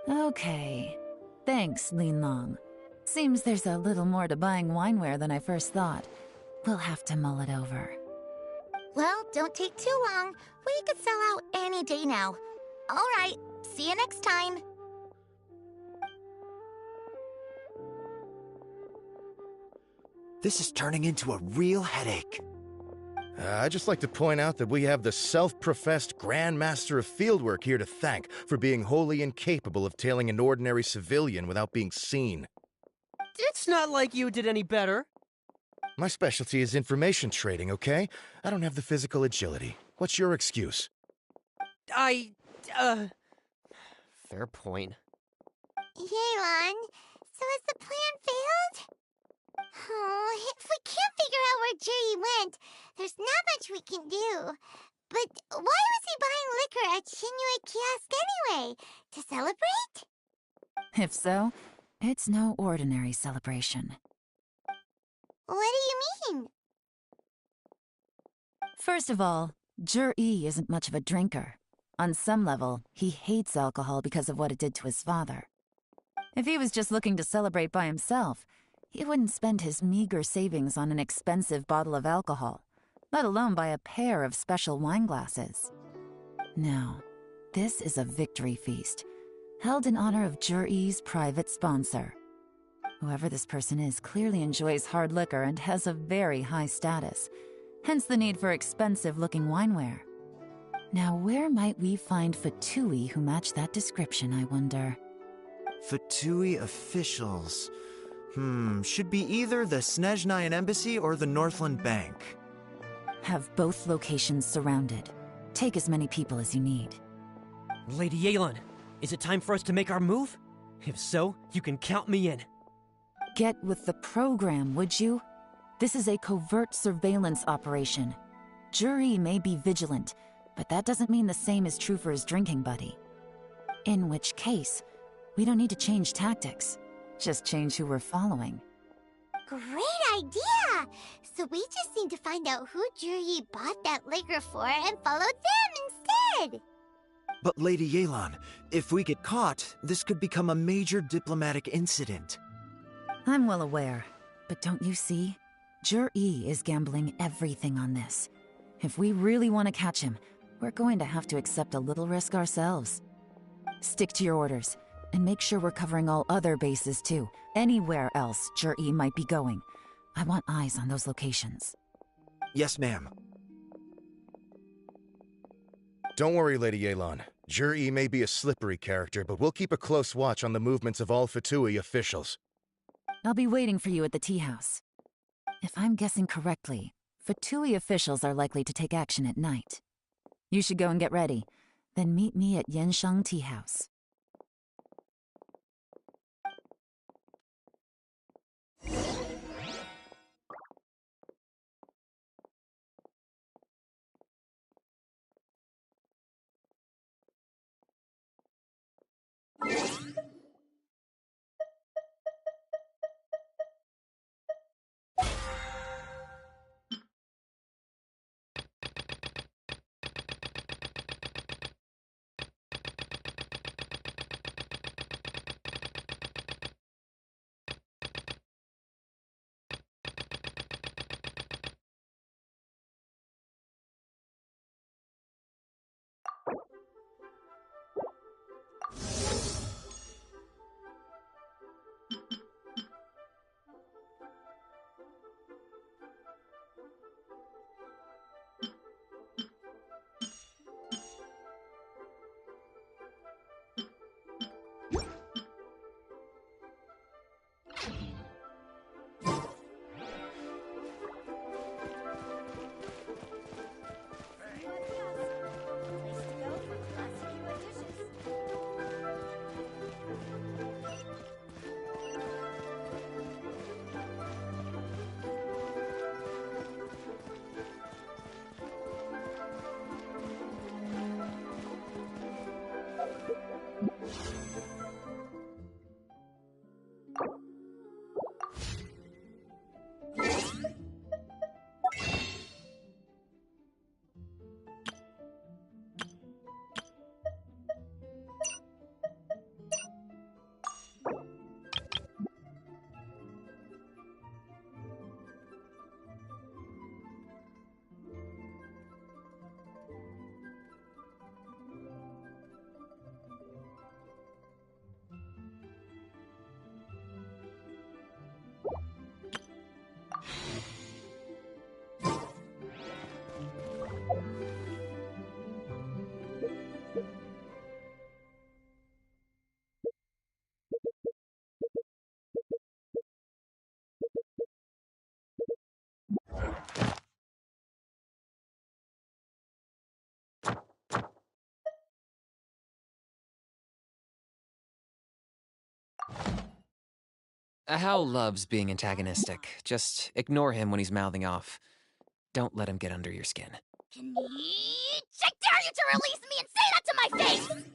Okay. Thanks, Lin Long. Seems there's a little more to buying wineware than I first thought. We'll have to mull it over. Well, don't take too long. We could sell out any day now. All right, see you next time. This is turning into a real headache. I'd just like to point out that we have the self-professed Grand Master of Fieldwork here to thank for being wholly incapable of tailing an ordinary civilian without being seen. It's not like you did any better. My specialty is information trading, okay? I don't have the physical agility. What's your excuse? Fair point. Yelan, so has the plan failed? Oh, if we can't figure out where Jerry went, there's not much we can do. But why was he buying liquor at Shinue Kiosk anyway? To celebrate? If so, it's no ordinary celebration. What do you mean? First of all, Zhi-Yi isn't much of a drinker. On some level, he hates alcohol because of what it did to his father. If he was just looking to celebrate by himself, he wouldn't spend his meager savings on an expensive bottle of alcohol, let alone buy a pair of special wine glasses. No, this is a victory feast, held in honor of Zhi-Yi's private sponsor. Whoever this person is clearly enjoys hard liquor and has a very high status, hence the need for expensive-looking wineware. Now, where might we find Fatui who match that description, I wonder? Fatui officials. Should be either the Snezhnayan Embassy or the Northland Bank. Have both locations surrounded. Take as many people as you need. Lady Yelan, is it time for us to make our move? If so, you can count me in. Get with the program, would you? This is a covert surveillance operation. Zhi-Yi may be vigilant, but that doesn't mean the same is true for his drinking buddy. In which case, we don't need to change tactics. Just change who we're following. Great idea! So we just need to find out who Zhi-Yi bought that liquor for and follow them instead! But Lady Yelan, if we get caught, this could become a major diplomatic incident. I'm well aware, but don't you see? Zhi-Yi is gambling everything on this. If we really want to catch him, we're going to have to accept a little risk ourselves. Stick to your orders. And make sure we're covering all other bases, too. Anywhere else Zhi-Yi might be going. I want eyes on those locations. Yes, ma'am. Don't worry, Lady Yelan. Zhi-Yi may be a slippery character, but we'll keep a close watch on the movements of all Fatui officials. I'll be waiting for you at the tea house. If I'm guessing correctly, Fatui officials are likely to take action at night. You should go and get ready. Then meet me at Yansheng Tea House. Hal loves being antagonistic. Just ignore him when he's mouthing off. Don't let him get under your skin. I dare you to release me and say that to my face!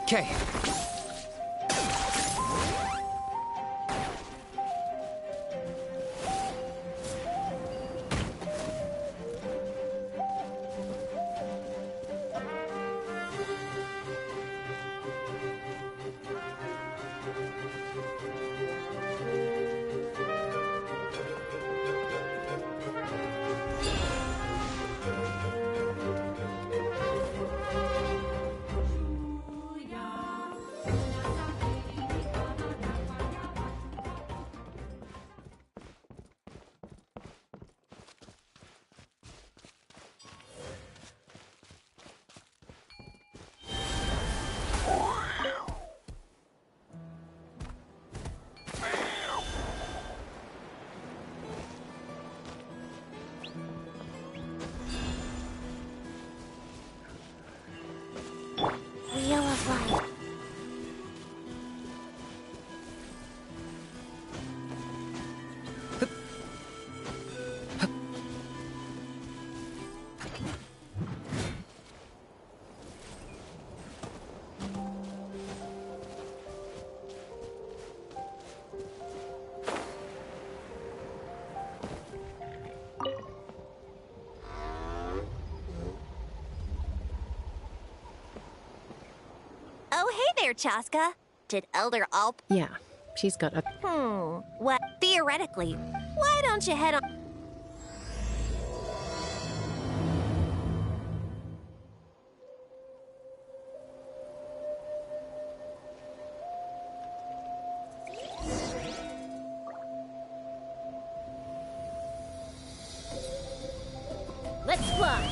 Okay. Wheel of Life. Oh, hey there, Chaska. Did Elder Alp... Yeah, she's got a... What? Theoretically, why don't you head on... Let's fly!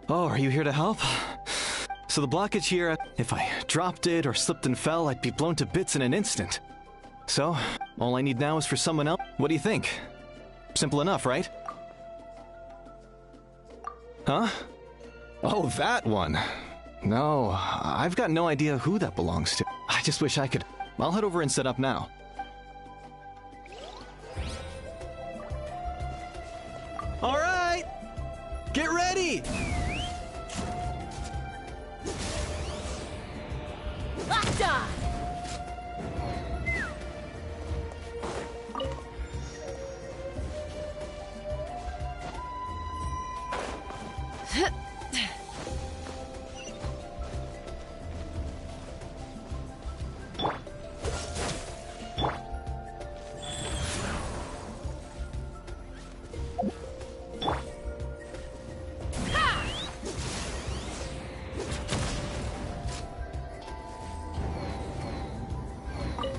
Oh, are you here to help? So the blockage here, if I dropped it or slipped and fell, I'd be blown to bits in an instant. So, all I need now is for someone else. What do you think? Simple enough, right? Huh? Oh, that one. No, I've got no idea who that belongs to. I just wish I could. I'll head over and set up now. All right! Get ready! Basta!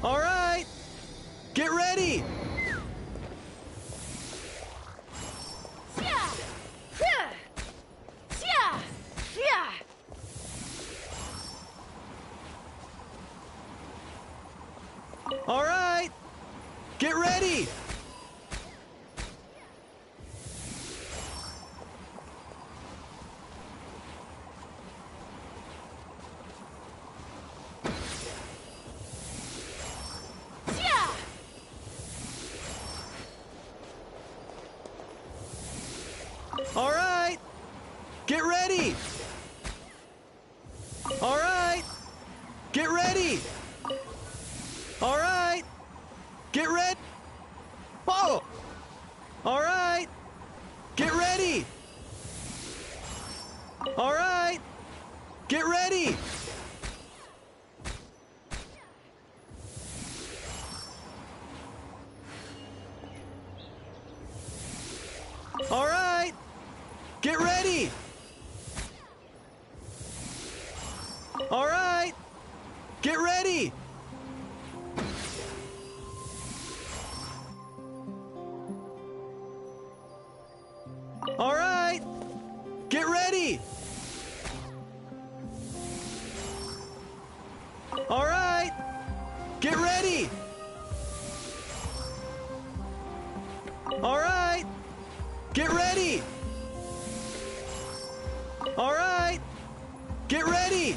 All right! Get ready! All right! Get ready! All right! Get ready! All right! Get ready! All right! Get ready! Oh! All right! Get ready! All right! Get ready! All right! Get ready! All right! Get ready! All right! Get ready! All right! Get ready! All right! Get ready! All right! Get ready!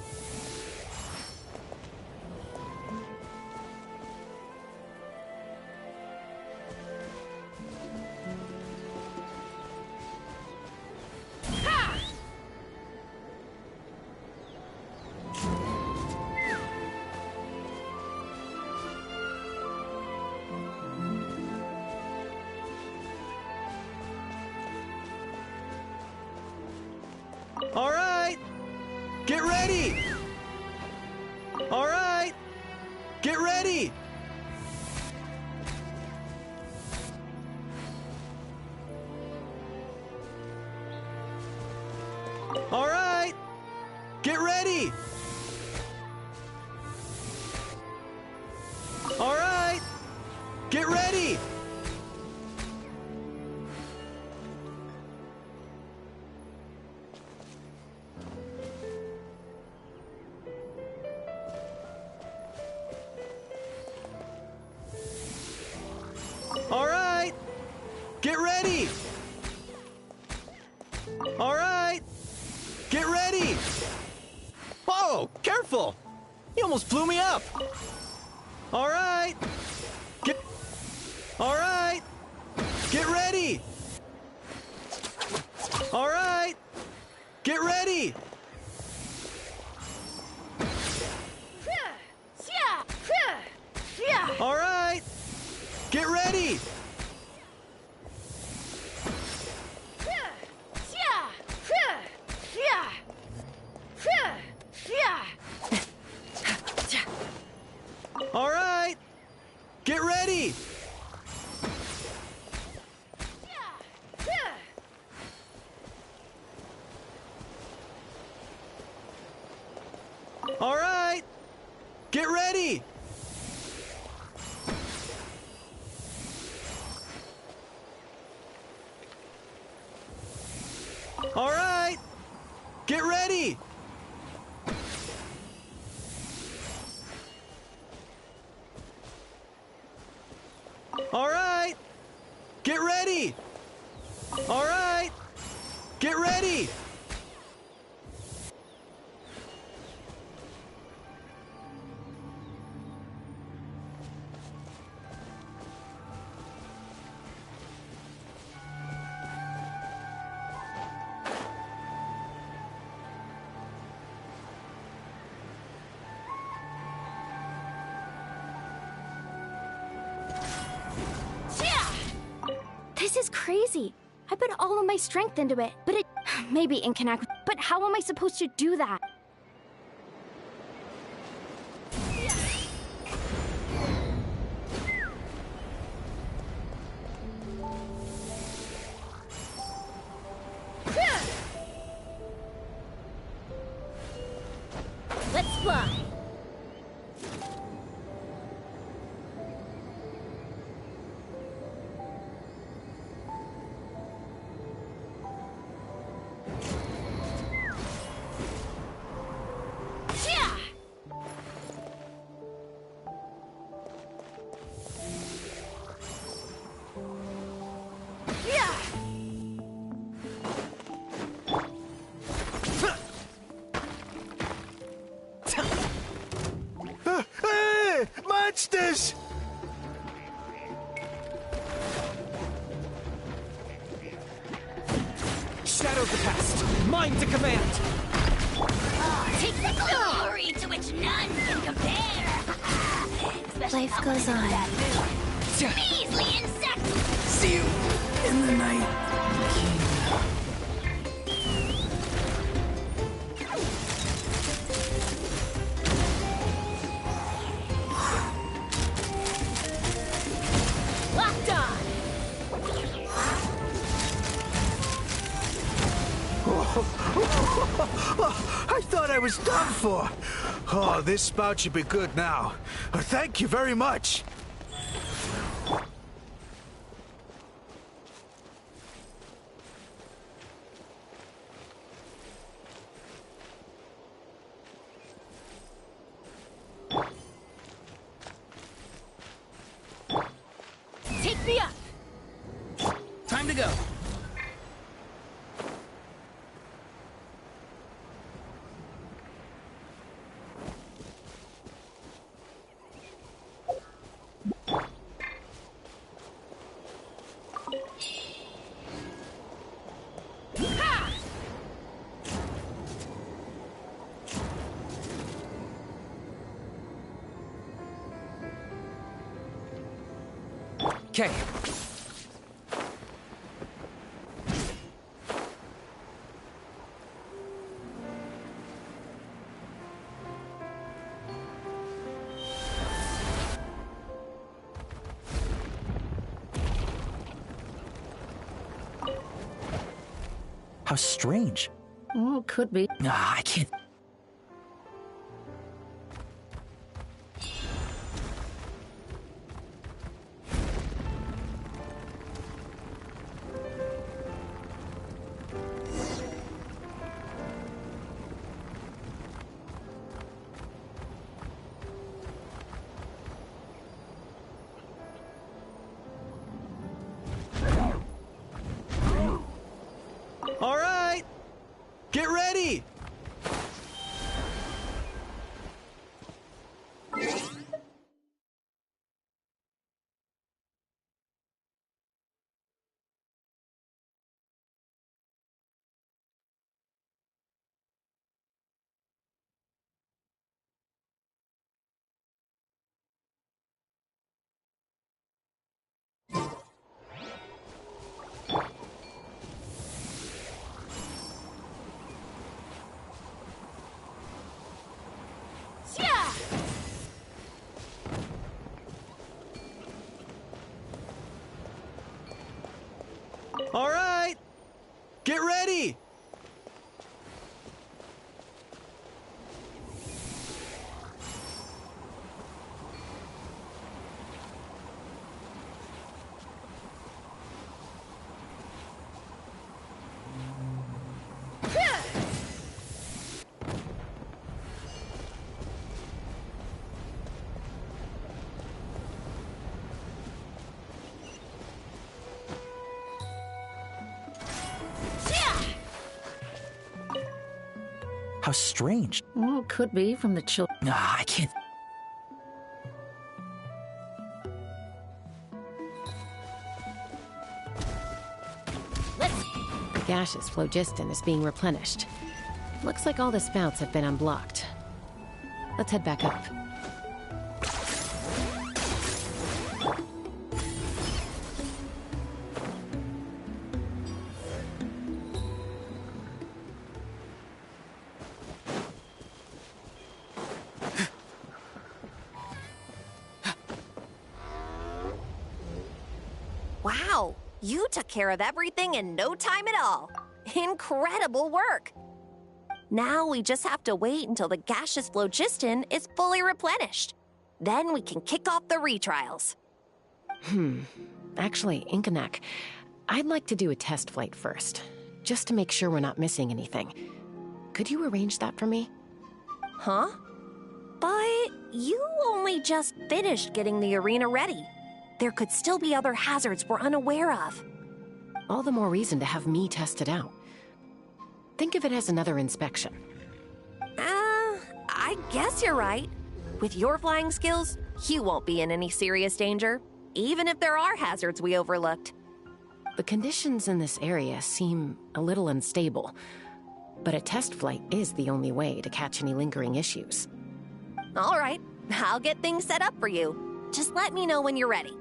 ready! All right! Get ready! All right! Get ready! All right! Get ready! All right! Get ready! All right! Get ready! Whoa! Careful! You almost blew me up! All right! All right! Get ready! All right! Get ready! All right! Get ready! All right! Get ready! All right! Get ready! All right! Get ready! All right! Get ready! All right! Get ready! This is crazy. I put all of my strength into it, but it... Maybe it can act, but how am I supposed to do that? Let's fly. Hey! Monsters! Shadow the past, mine to command! Take the glory to which none can compare. Life goes on. Measly insect! See you in the night, King. Locked on! I thought I was done for. Oh, this spout should be good now. Thank you very much. Take me up! Time to go. Okay. How strange. Oh, could be. Ah, I can't. All right! Get ready! All right! Get ready! How strange. Oh, could be from the chill. Ah, I can't. The gaseous phlogiston is being replenished. Looks like all the spouts have been unblocked. Let's head back up. Wow, you took care of everything in no time at all. Incredible work. Now we just have to wait until the gaseous phlogiston is fully replenished. Then we can kick off the retrials. Actually, Inkanak, I'd like to do a test flight first, just to make sure we're not missing anything. Could you arrange that for me? Huh? But you only just finished getting the arena ready. There could still be other hazards we're unaware of. All the more reason to have me test it out. Think of it as another inspection. I guess you're right. With your flying skills, you won't be in any serious danger, even if there are hazards we overlooked. The conditions in this area seem a little unstable, but a test flight is the only way to catch any lingering issues. All right, I'll get things set up for you. Just let me know when you're ready.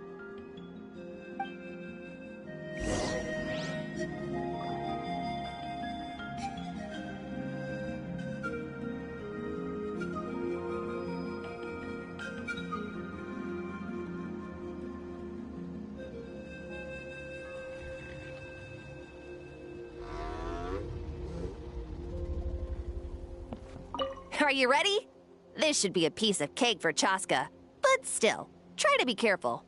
Are you ready? This should be a piece of cake for Chaska, but still, try to be careful.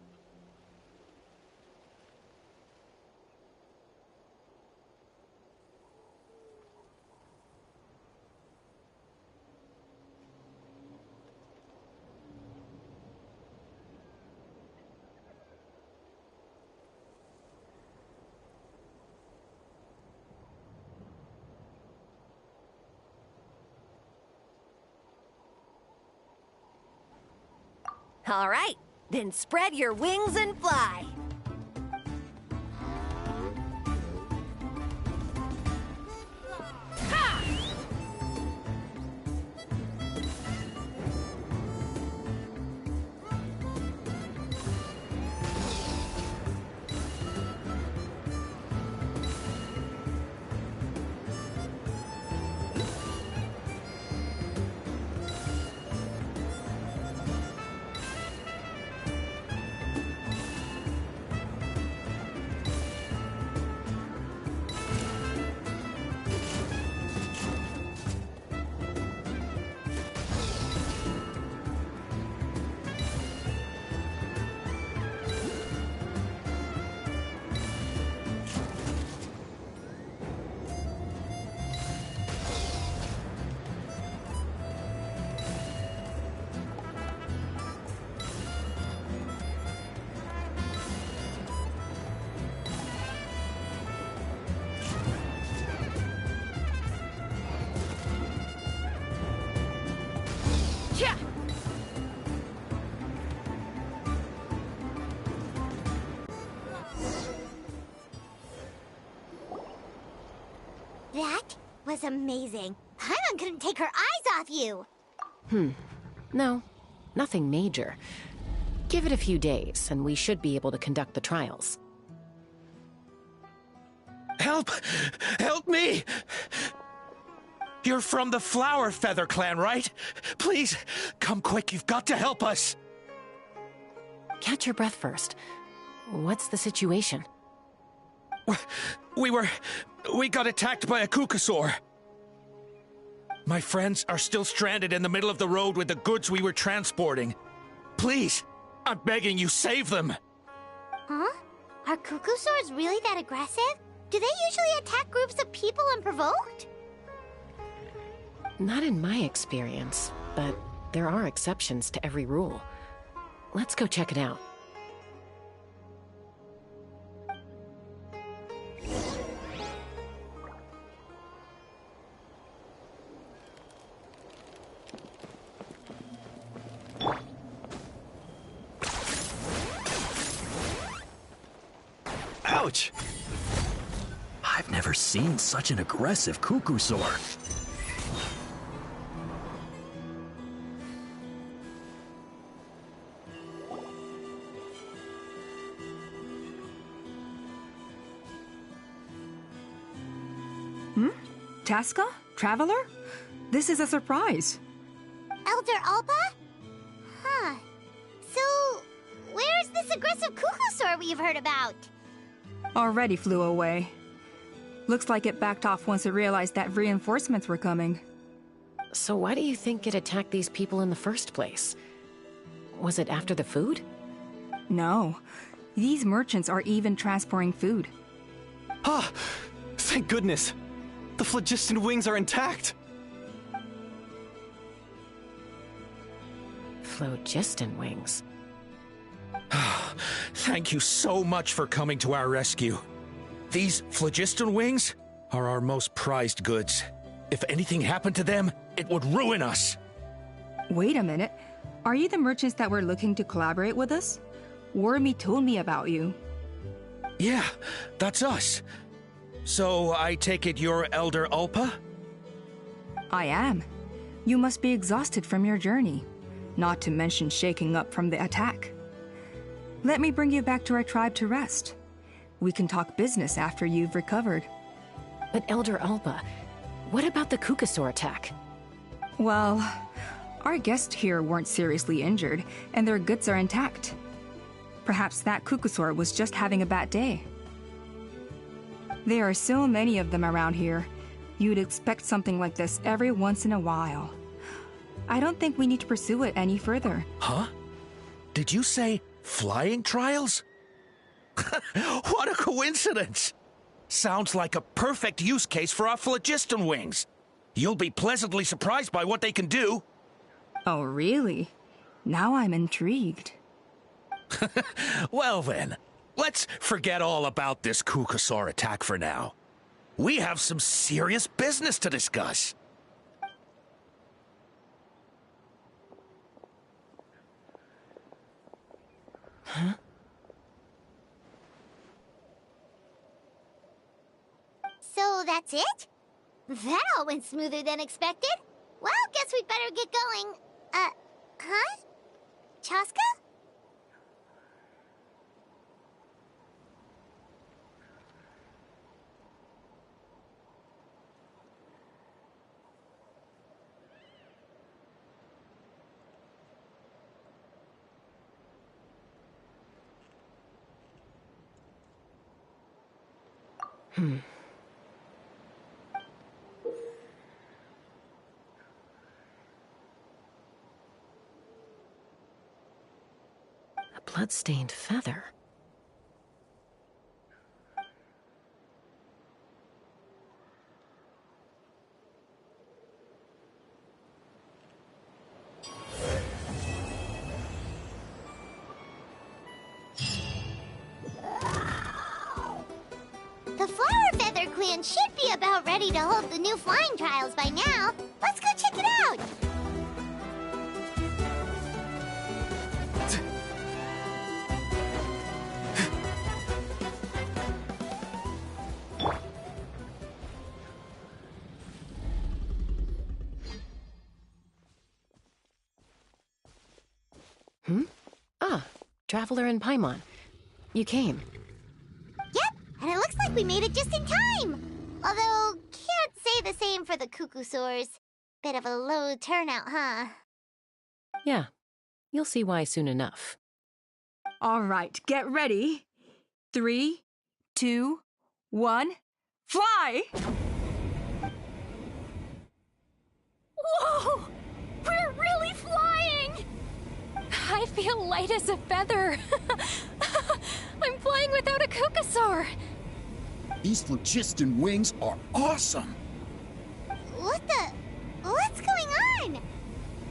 All right, then spread your wings and fly. was amazing. Paimon couldn't take her eyes off you. No, nothing major. Give it a few days, and we should be able to conduct the trials. Help! Help me! You're from the Flower Feather clan, right? Please, come quick, you've got to help us! Catch your breath first. What's the situation? We got attacked by a Kukasaur. My friends are still stranded in the middle of the road with the goods we were transporting. Please, I'm begging you, save them! Huh? Are Kukusaurs really that aggressive? Do they usually attack groups of people unprovoked? Not in my experience, but there are exceptions to every rule. Let's go check it out. Ouch! I've never seen such an aggressive Kukusaur. Tasca? Traveler? This is a surprise. Elder Alpa? Huh. So, where's this aggressive Kukusaur we've heard about? Already flew away. Looks like it backed off once it realized that reinforcements were coming. So why do you think it attacked these people in the first place? Was it after the food? No. These merchants are even transporting food. Ah! Thank goodness! The phlogiston wings are intact! Phlogiston wings? Thank you so much for coming to our rescue. These phlogiston wings are our most prized goods. If anything happened to them, it would ruin us. Wait a minute. Are you the merchants that were looking to collaborate with us? Wormy told me about you. Yeah, that's us. So I take it you're Elder Alpa? I am. You must be exhausted from your journey, not to mention shaking up from the attack. Let me bring you back to our tribe to rest. We can talk business after you've recovered. But Elder Alpa, what about the Kukasaur attack? Well, our guests here weren't seriously injured, and their goods are intact. Perhaps that Kukasaur was just having a bad day. There are so many of them around here. You'd expect something like this every once in a while. I don't think we need to pursue it any further. Huh? Did you say flying trials? What a coincidence! Sounds like a perfect use case for our phlogiston wings. You'll be pleasantly surprised by what they can do. Oh, really? Now I'm intrigued. Well then, let's forget all about this Kukasaur attack for now. We have some serious business to discuss. Huh? So that's it? That all went smoother than expected. Well, guess we'd better get going. Huh? Chaska? A blood-stained feather. The Flower Feather Clan should be about ready to hold the new flying trials by now. Let's go check it out! Ah, Traveler and Paimon. You came. Yep, and it looks like we made it just in time. Although, can't say the same for the Cuckoosaurs. Bit of a low turnout, huh? Yeah, you'll see why soon enough. All right, get ready. 3, 2, 1, fly! Whoa! We're really flying! I feel light as a feather. I'm flying without a Cuckoosaur. These phlogiston wings are awesome! What's going on?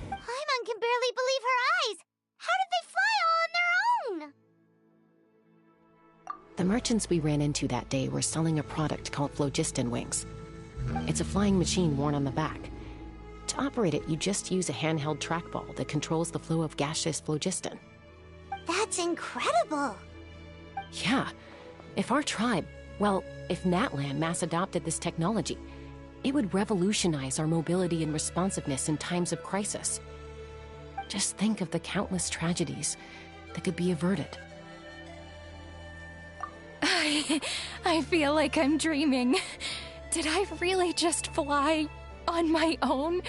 Paimon can barely believe her eyes. How did they fly all on their own? The merchants we ran into that day were selling a product called phlogiston wings. It's a flying machine worn on the back. To operate it, you just use a handheld trackball that controls the flow of gaseous phlogiston. That's incredible. Yeah. If our tribe, well, if Natlan mass adopted this technology, it would revolutionize our mobility and responsiveness in times of crisis. Just think of the countless tragedies that could be averted. I feel like I'm dreaming. Did I really just fly on my own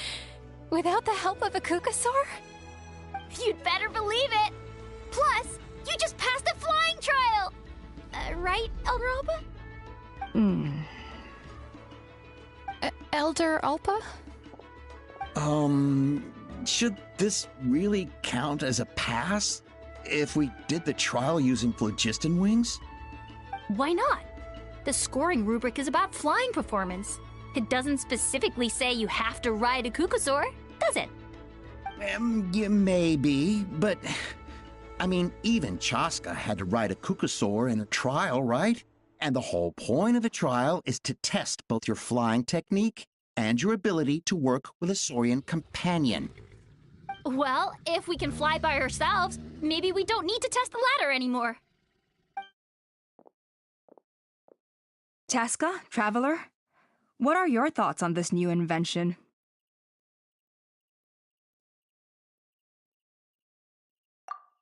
without the help of a Cuckoosaur? You'd better believe it! Plus, you just passed a flying trial! Right, Elder Alpa? Elder Alpa? Should this really count as a pass? If we did the trial using phlogiston wings? Why not? The scoring rubric is about flying performance. It doesn't specifically say you have to ride a Cuckoosaur, does it? Yeah, maybe, but... I mean, even Chaska had to ride a Cuckoosaur in a trial, right? And the whole point of the trial is to test both your flying technique and your ability to work with a Saurian companion. Well, if we can fly by ourselves, maybe we don't need to test the ladder anymore. Chaska, Traveler, what are your thoughts on this new invention?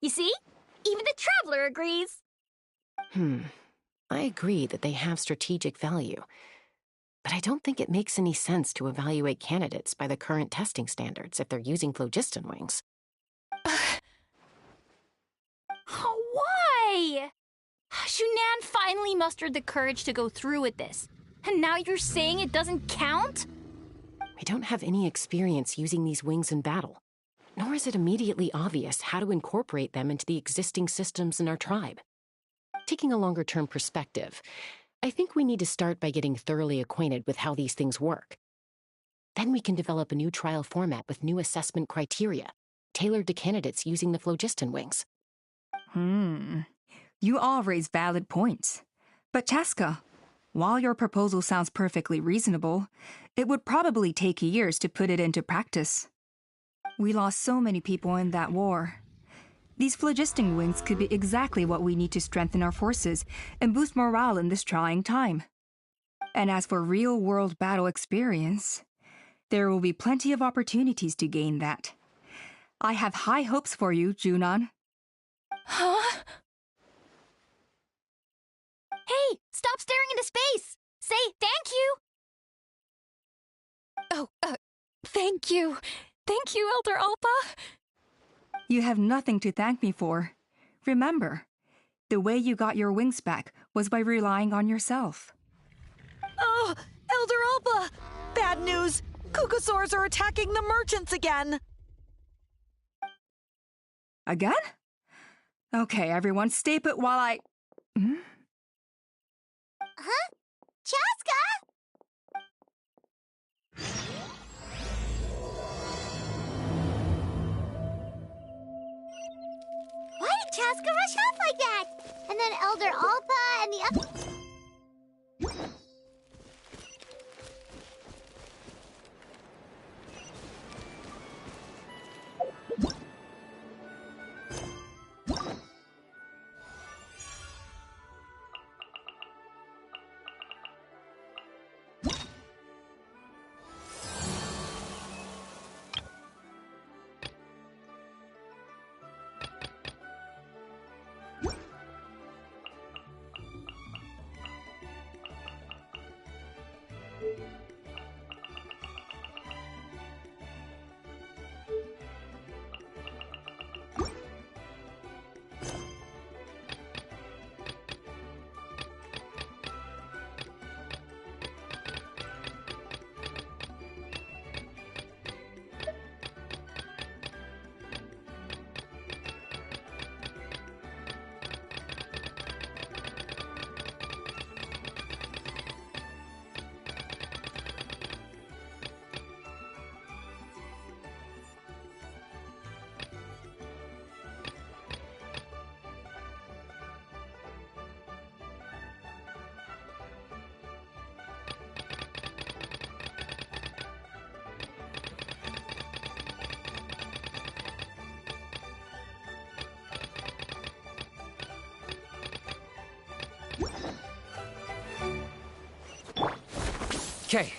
You see? Even the Traveler agrees. I agree that they have strategic value, but I don't think it makes any sense to evaluate candidates by the current testing standards if they're using phlogiston wings. Why? Shunan finally mustered the courage to go through with this, and now you're saying it doesn't count? We don't have any experience using these wings in battle, nor is it immediately obvious how to incorporate them into the existing systems in our tribe. Taking a longer-term perspective, I think we need to start by getting thoroughly acquainted with how these things work. Then we can develop a new trial format with new assessment criteria, tailored to candidates using the phlogiston wings. You all raise valid points. But Chaska, while your proposal sounds perfectly reasonable, it would probably take years to put it into practice. We lost so many people in that war. These phlogiston wings could be exactly what we need to strengthen our forces and boost morale in this trying time. And as for real-world battle experience, there will be plenty of opportunities to gain that. I have high hopes for you, Junon. Huh? Hey, stop staring into space! Say thank you! Oh, thank you. Thank you, Elder Alpa. You have nothing to thank me for. Remember, the way you got your wings back was by relying on yourself. Oh, Elder Alpa! Bad news! Cuckoosaurs are attacking the merchants again! Again? Okay, everyone, stay put while I... Huh? Chaska? Why did Chaska rush off like that? And then Elder Alpa and the other... Okay.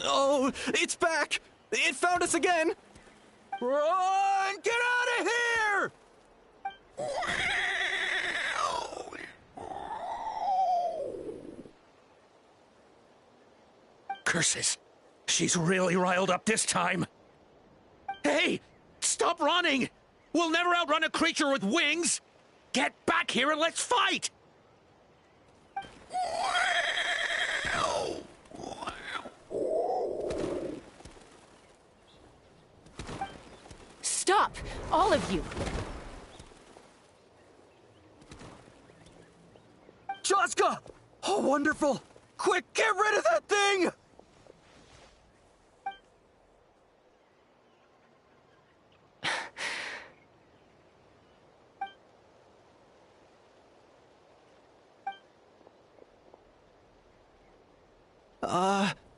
Oh, it's back! It found us again! Run! Get out of here! Curses! She's really riled up this time. Hey! Stop running! We'll never outrun a creature with wings! Get back here and let's fight! Stop! All of you! Chaska! Oh, wonderful! Quick, get rid of that thing!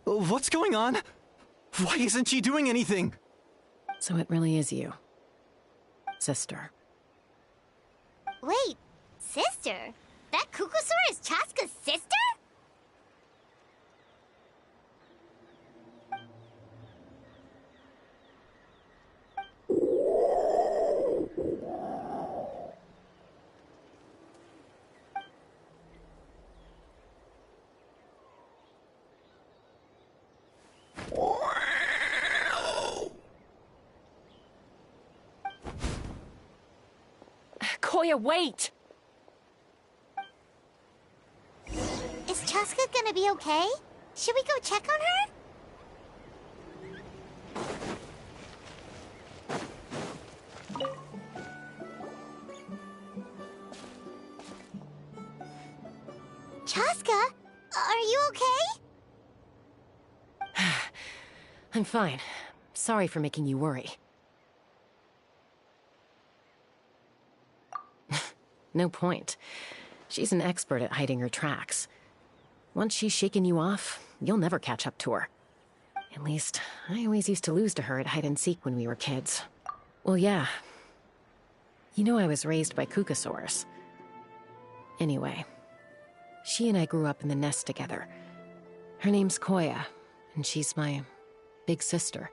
What's going on? Why isn't she doing anything? So it really is you. Sister. Wait, sister? That Kukusaur is Chaska's sister? Koya, wait! Is Chaska gonna be okay? Should we go check on her? Chaska, are you okay? I'm fine. Sorry for making you worry. No point. She's an expert at hiding her tracks. Once she's shaken you off, you'll never catch up to her. At least, I always used to lose to her at hide-and-seek when we were kids. Well, yeah. You know I was raised by Kukasaurs. Anyway, she and I grew up in the nest together. Her name's Koya, and she's my big sister.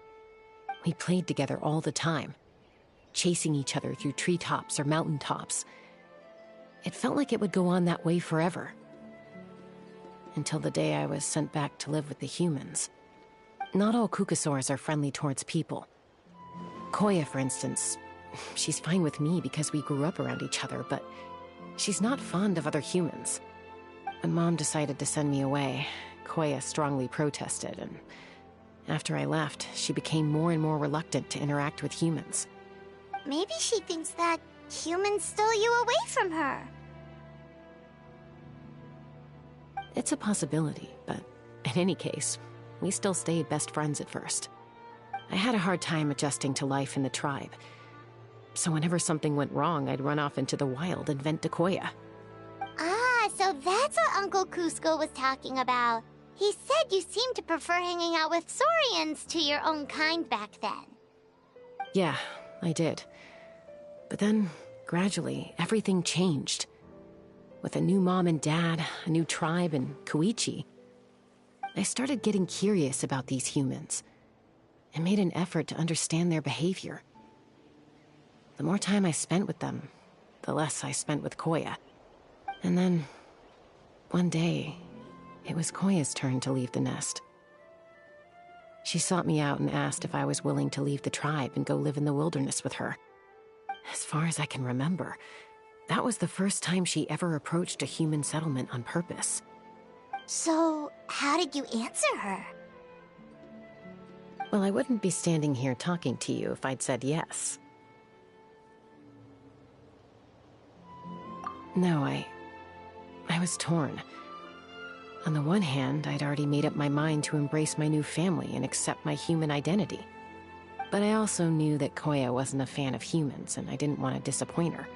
We played together all the time, chasing each other through treetops or mountaintops. It felt like it would go on that way forever. Until the day I was sent back to live with the humans. Not all Kukasaurs are friendly towards people. Koya, for instance, she's fine with me because we grew up around each other, but she's not fond of other humans. When Mom decided to send me away, Koya strongly protested, and after I left, she became more and more reluctant to interact with humans. Maybe she thinks that humans stole you away from her. It's a possibility, but in any case, we still stayed best friends at first. I had a hard time adjusting to life in the tribe, so whenever something went wrong, I'd run off into the wild and vent to Koya. Ah, so that's what Uncle Cusco was talking about. He said you seemed to prefer hanging out with Saurians to your own kind back then. Yeah, I did. But then, gradually, everything changed. With a new mom and dad, a new tribe, and Koichi, I started getting curious about these humans, and made an effort to understand their behavior. The more time I spent with them, the less I spent with Koya. And then, one day, it was Koya's turn to leave the nest. She sought me out and asked if I was willing to leave the tribe and go live in the wilderness with her. As far as I can remember, that was the first time she ever approached a human settlement on purpose. So, how did you answer her? Well, I wouldn't be standing here talking to you if I'd said yes. No, I was torn. On the one hand, I'd already made up my mind to embrace my new family and accept my human identity. But I also knew that Koya wasn't a fan of humans, and I didn't want to disappoint her.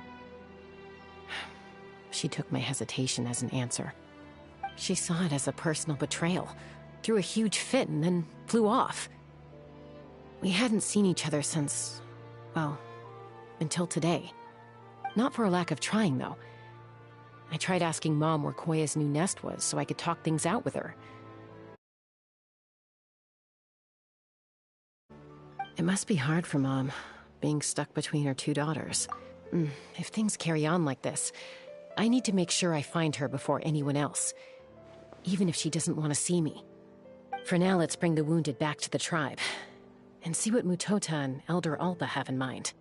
She took my hesitation as an answer. She saw it as a personal betrayal, threw a huge fit, and then flew off. We hadn't seen each other since, well, until today. Not for a lack of trying, though. I tried asking Mom where Koya's new nest was so I could talk things out with her. It must be hard for Mom, being stuck between her two daughters. If things carry on like this, I need to make sure I find her before anyone else, even if she doesn't want to see me. For now, let's bring the wounded back to the tribe, and see what Mutota and Elder Alba have in mind.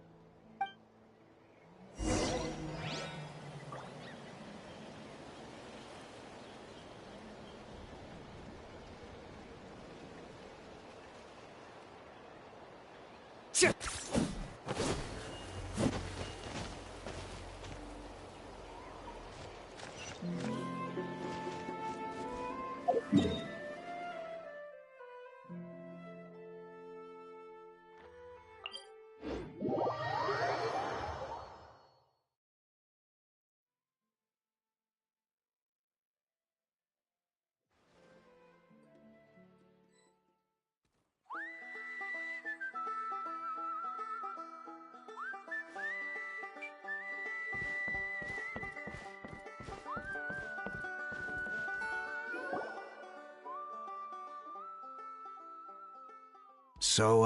So,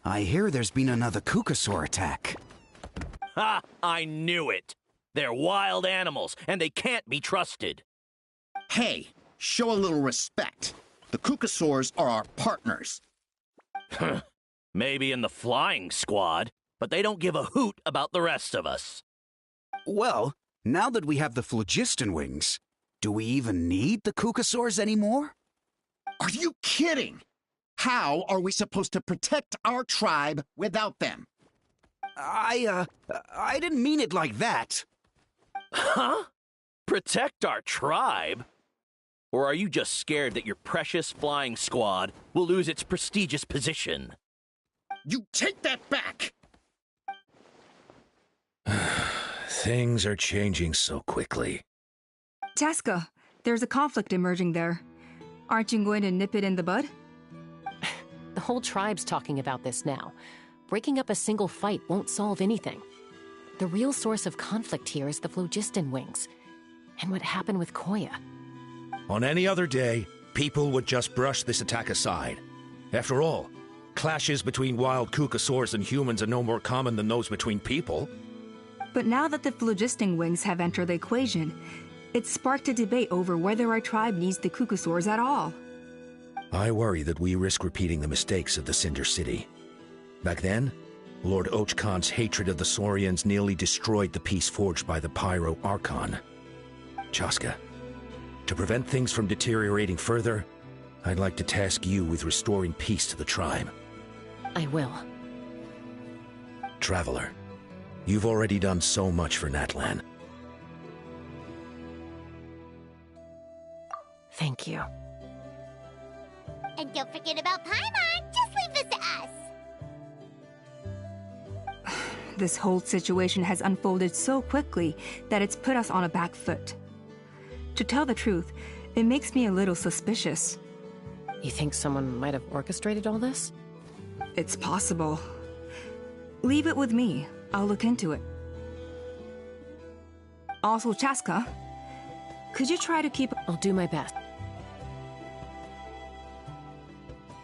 I hear there's been another Kukasaur attack. Ha! I knew it! They're wild animals, and they can't be trusted. Hey, show a little respect. The Kukasaurs are our partners. Maybe in the flying squad, but they don't give a hoot about the rest of us. Well, now that we have the phlogiston wings, do we even need the Kukasaurs anymore? Are you kidding? How are we supposed to protect our tribe without them? I didn't mean it like that. Huh? Protect our tribe? Or are you just scared that your precious flying squad will lose its prestigious position? You take that back! Things are changing so quickly. Chaska, there's a conflict emerging there. Aren't you going to nip it in the bud? The whole tribe's talking about this now. Breaking up a single fight won't solve anything. The real source of conflict here is the phlogiston wings, and what happened with Koya. On any other day, people would just brush this attack aside. After all, clashes between wild Kukasaurs and humans are no more common than those between people. But now that the phlogiston wings have entered the equation, it's sparked a debate over whether our tribe needs the Kukasaurs at all. I worry that we risk repeating the mistakes of the Cinder City. Back then, Lord Ochkon's hatred of the Saurians nearly destroyed the peace forged by the Pyro Archon. Chaska, to prevent things from deteriorating further, I'd like to task you with restoring peace to the tribe. I will. Traveler, you've already done so much for Natlan. Thank you. And don't forget about Paimon. Just leave this to us. This whole situation has unfolded so quickly that it's put us on a back foot. To tell the truth, it makes me a little suspicious. You think someone might have orchestrated all this? It's possible. Leave it with me. I'll look into it. Also, Chaska, could you try to keep... I'll do my best.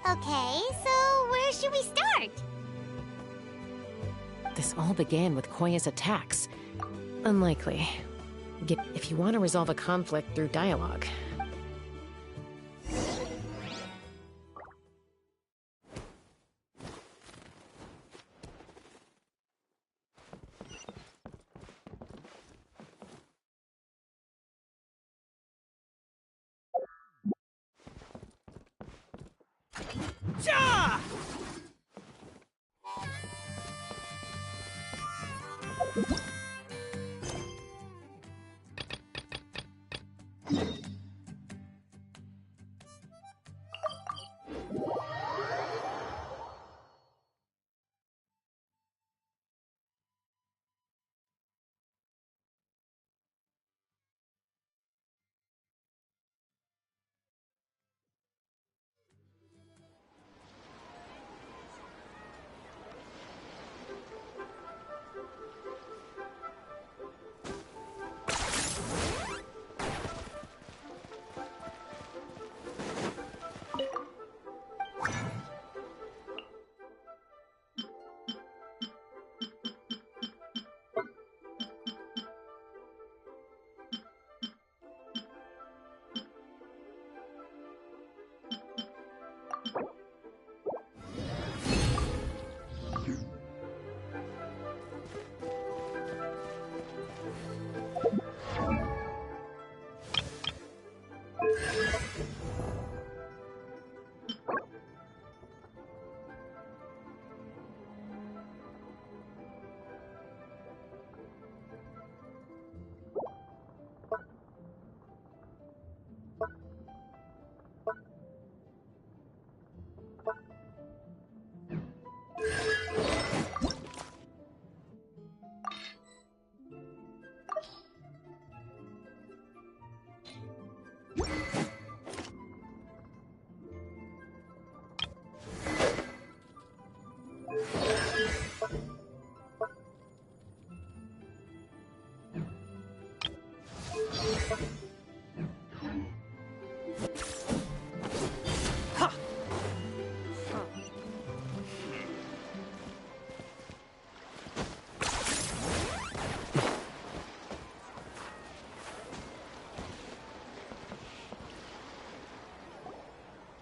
Okay, so where should we start? This all began with Koya's attacks. Unlikely. If you want to resolve a conflict through dialogue.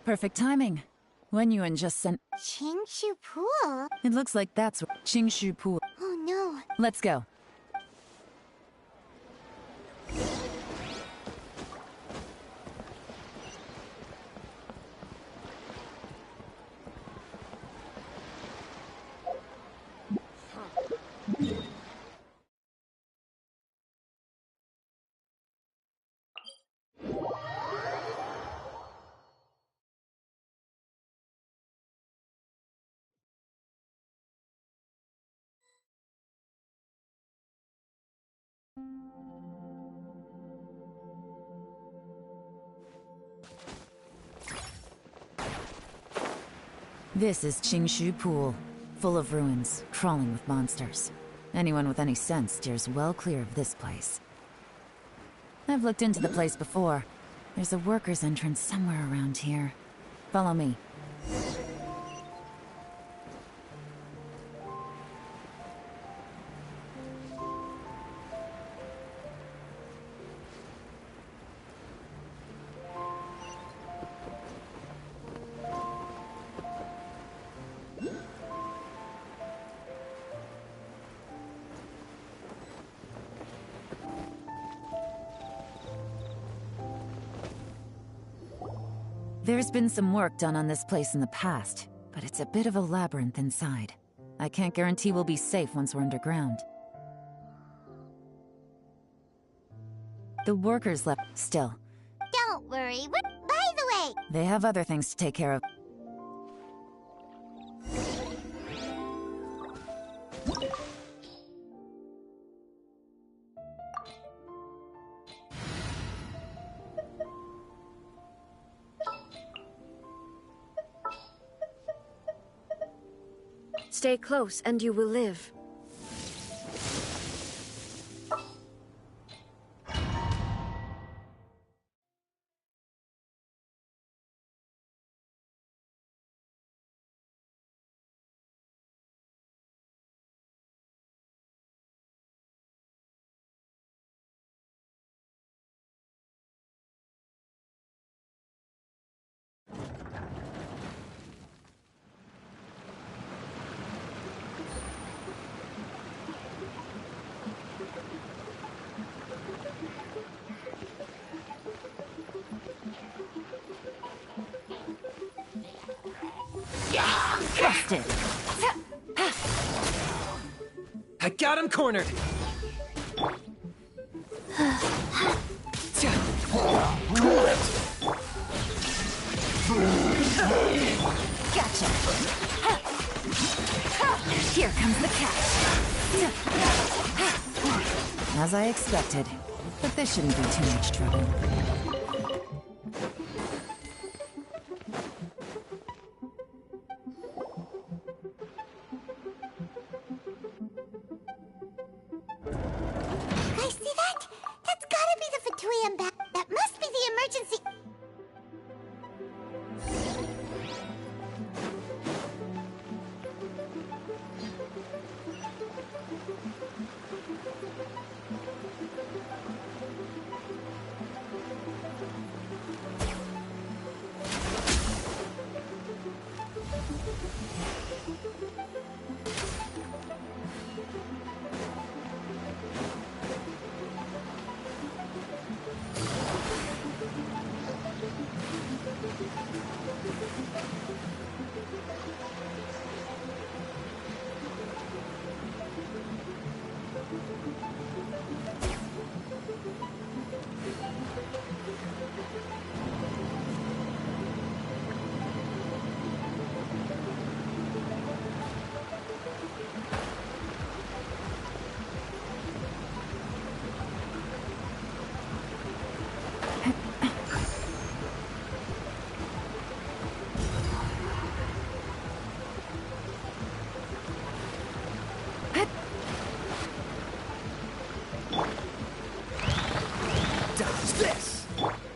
Perfect timing. When you just sent... Qingshu Pool? It looks like that's Qingshu Pool. Oh no. Let's go. This is Qingshu Pool, full of ruins, crawling with monsters. Anyone with any sense steers well clear of this place. I've looked into the place before. There's a worker's entrance somewhere around here. Follow me. There's been some work done on this place in the past, but it's a bit of a labyrinth inside. I can't guarantee we'll be safe once we're underground. The workers left still. Don't worry. By the way, They have other things to take care of. Stay close and you will live. Busted! I got him cornered! Gotcha! Here comes the catch! As I expected, but this shouldn't be too much trouble. guys see that? That's gotta be the Fatui bat. That must be the emergency.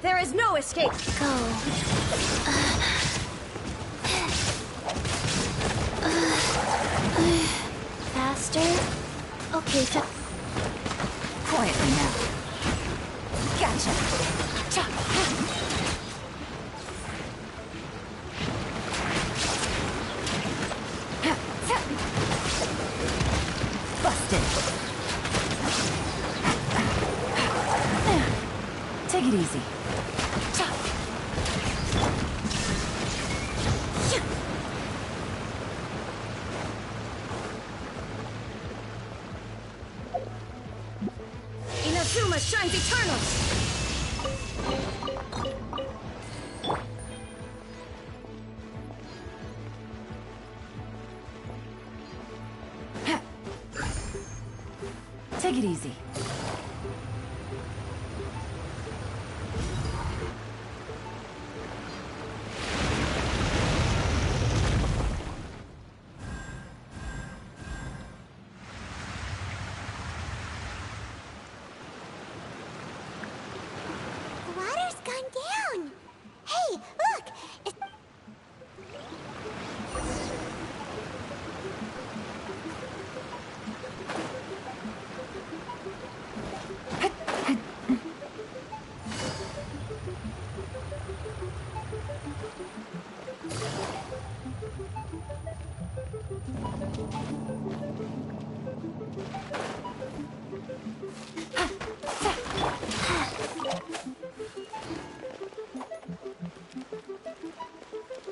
There is no escape. Go. Faster? Okay, Quietly now. Gotcha! Karma shines eternal! Take it easy. The water's gone down. Hey, look!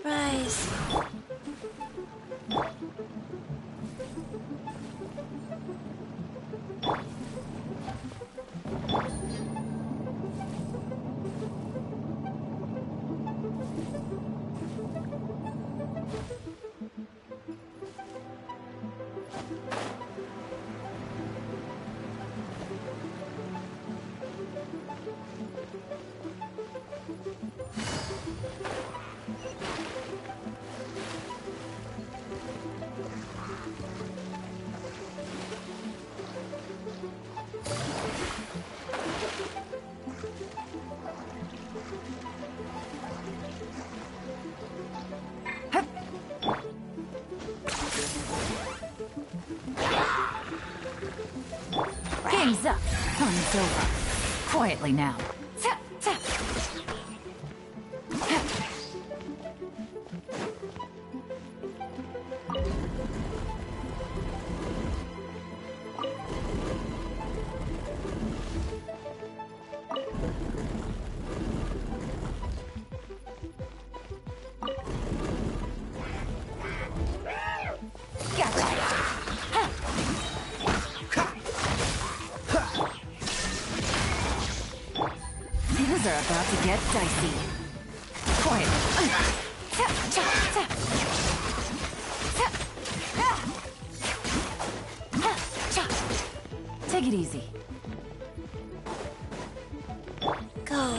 Rise. Game's up. Fun's over. Quietly now. Things are about to get dicey. Quiet. Take it easy. Go.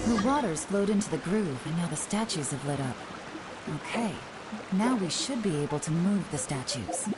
The waters flowed into the groove, and now the statues have lit up. Okay, now we should be able to move the statues.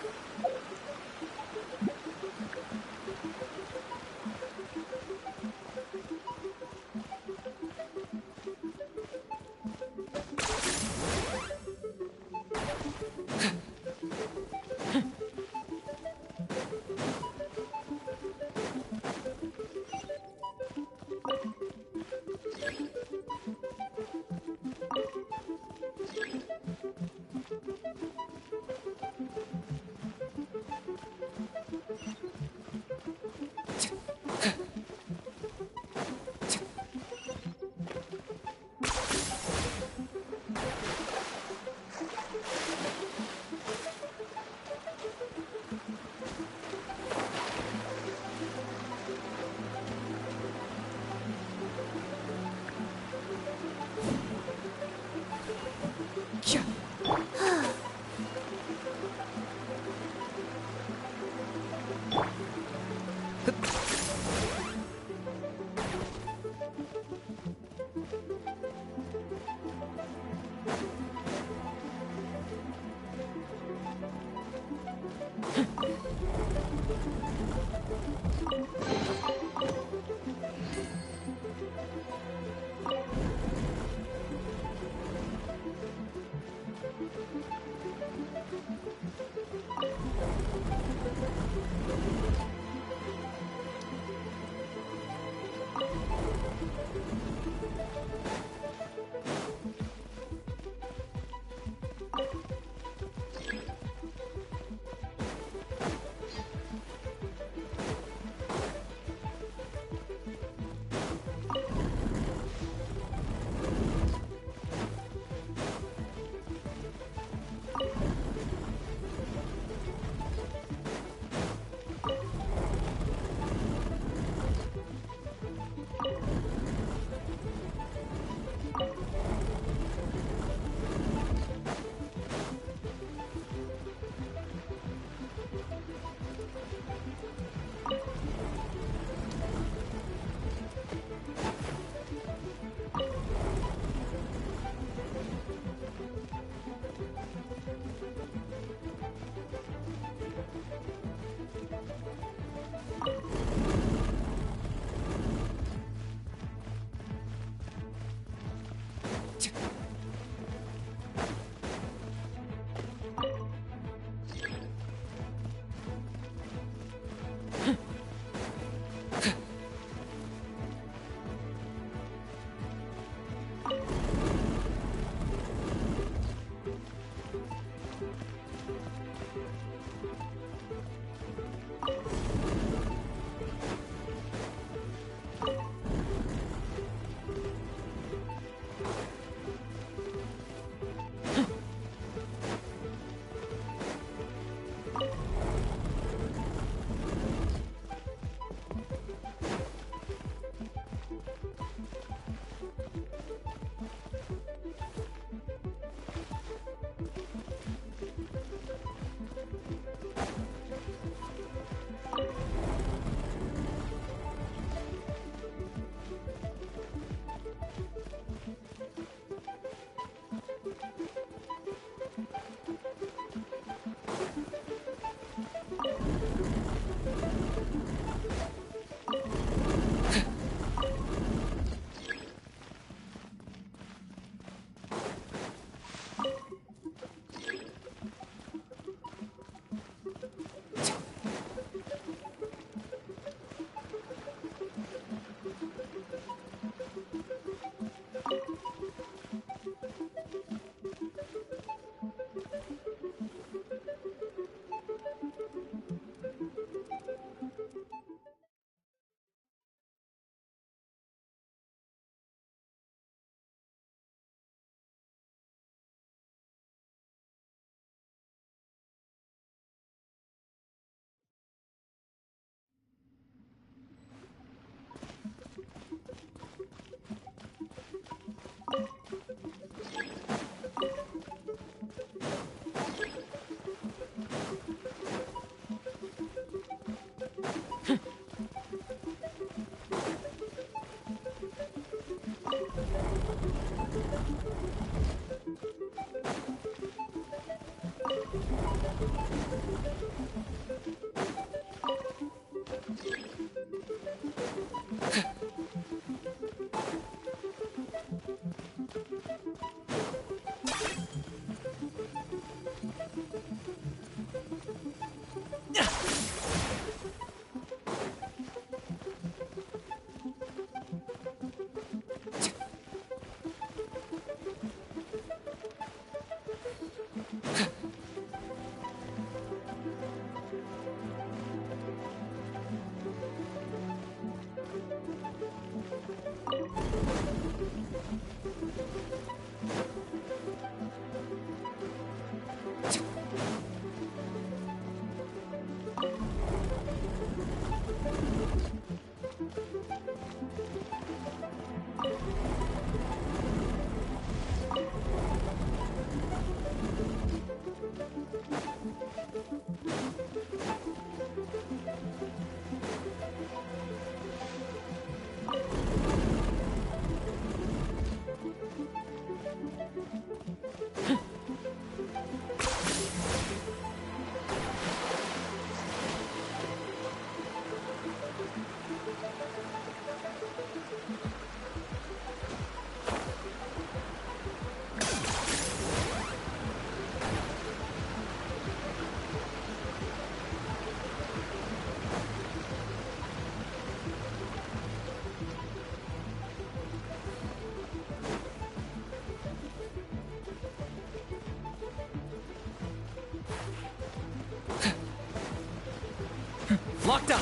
Locked up.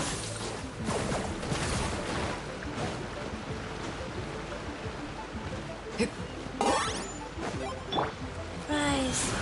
Rise.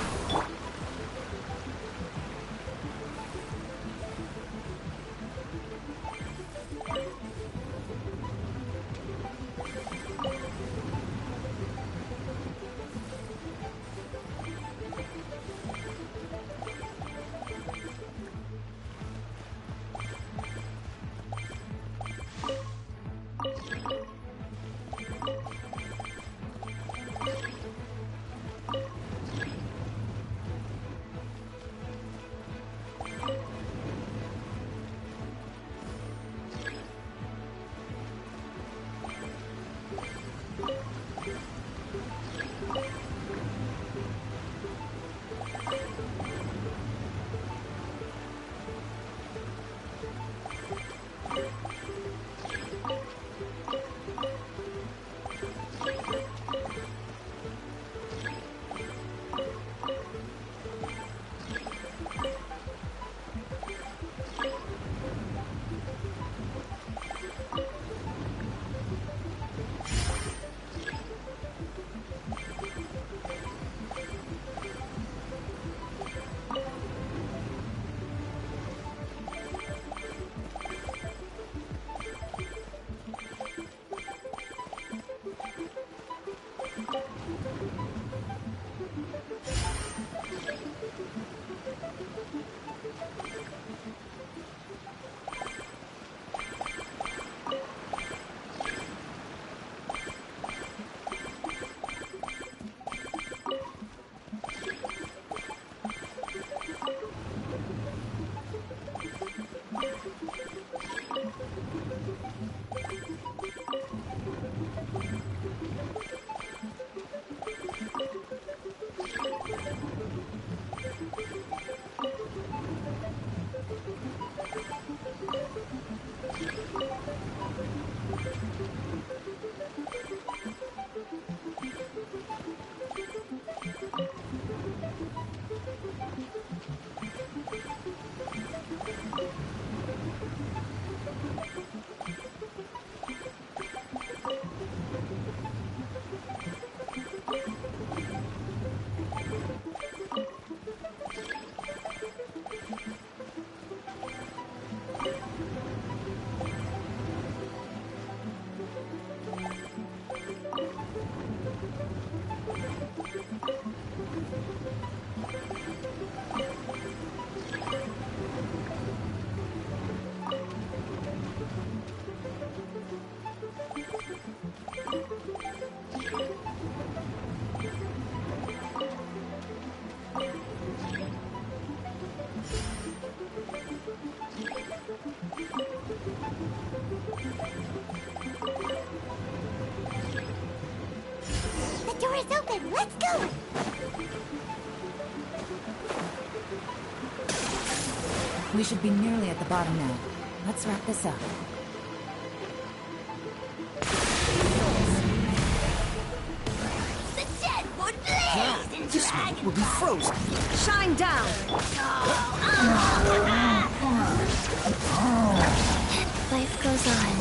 The door is open. Let's go. We should be nearly at the bottom now. Let's wrap this up. The dead would blaze and drag. Will be frozen. Shine down. Life goes on.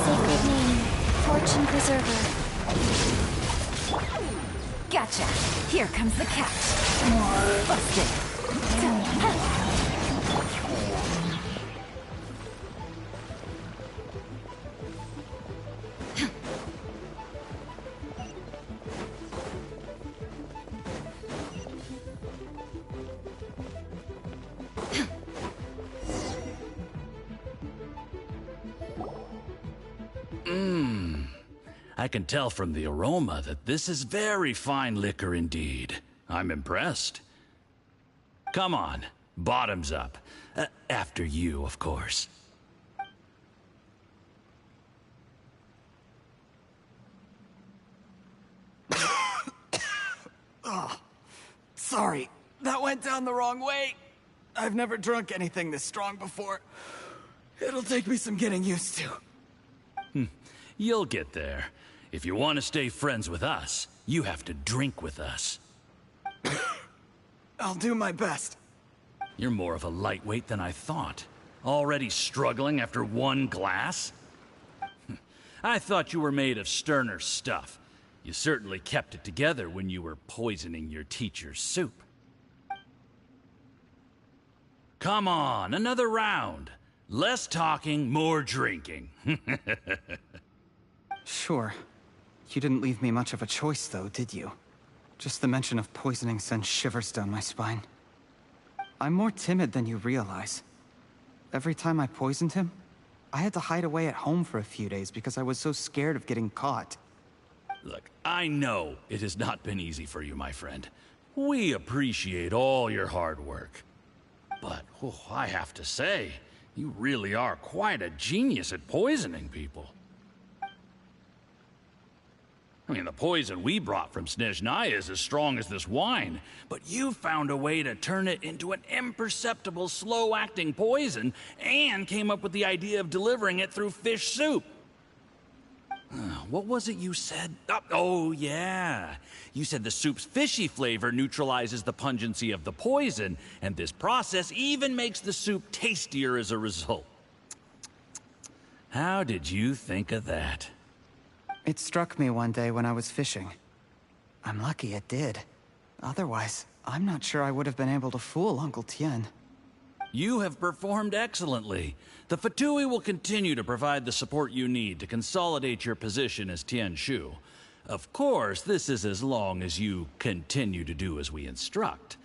Sacred name. Fortune preserver. Gotcha. Here comes the catch. Busted. I can tell from the aroma that this is very fine liquor indeed. I'm impressed. Come on, bottoms up. After you, of course. Oh, sorry, that went down the wrong way. I've never drunk anything this strong before. It'll take me some getting used to. You'll get there. If you want to stay friends with us, you have to drink with us. I'll do my best. You're more of a lightweight than I thought. Already struggling after one glass? I thought you were made of sterner stuff. You certainly kept it together when you were poisoning your teacher's soup. Come on, another round. Less talking, more drinking. Sure. You didn't leave me much of a choice, though, did you? Just the mention of poisoning sends shivers down my spine. I'm more timid than you realize. Every time I poisoned him, I had to hide away at home for a few days because I was so scared of getting caught. Look, I know it has not been easy for you, my friend. We appreciate all your hard work. But, I have to say, you really are quite a genius at poisoning people. I mean, the poison we brought from Snezhnaya is as strong as this wine, but you found a way to turn it into an imperceptible, slow-acting poison, and came up with the idea of delivering it through fish soup. What was it you said? Oh, yeah. You said the soup's fishy flavor neutralizes the pungency of the poison, and this process even makes the soup tastier as a result. How did you think of that? It struck me one day when I was fishing. I'm lucky it did. Otherwise, I'm not sure I would have been able to fool Uncle Tien. You have performed excellently. The Fatui will continue to provide the support you need to consolidate your position as Tien Shu. Of course, this is as long as you continue to do as we instruct.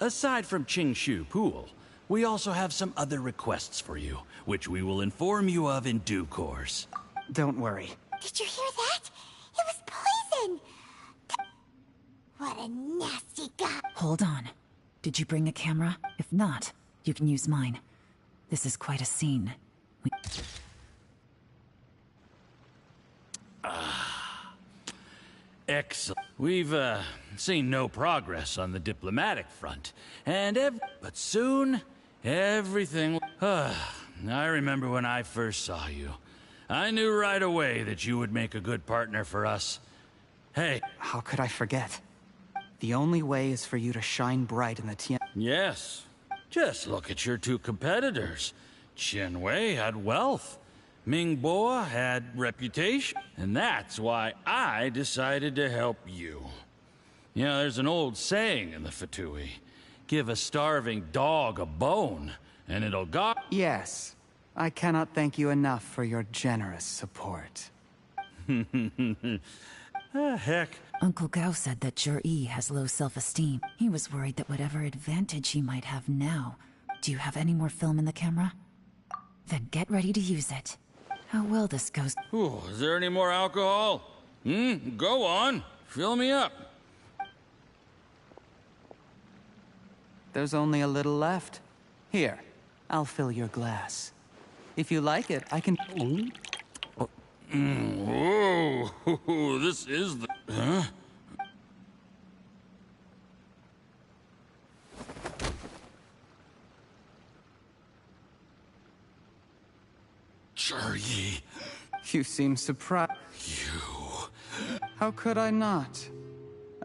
Aside from Qing Shu Pool, we also have some other requests for you, which we will inform you of in due course. Don't worry. Did you hear that? It was poison! What a nasty guy! Hold on. Did you bring a camera? If not, you can use mine. This is quite a scene. Excellent. We've, seen no progress on the diplomatic front, and but soon, everything... I remember when I first saw you. I knew right away that you would make a good partner for us. Hey... How could I forget? The only way is for you to shine bright in the Tien... Yes. Just look at your two competitors. Chen Wei had wealth. Ming Boa had reputation. And that's why I decided to help you. You know, there's an old saying in the Fatui. Give a starving dog a bone, and it'll go... Yes. I cannot thank you enough for your generous support. Heck. Uncle Gao said that Zhi has low self-esteem. He was worried that whatever advantage he might have now... Do you have any more film in the camera? Then get ready to use it. How well this goes... Ooh, is there any more alcohol? Go on. Fill me up. There's only a little left. Here, I'll fill your glass. If you like it, I can... Whoa, this is the... Huh? Zhi. You seem surprised. You... How could I not?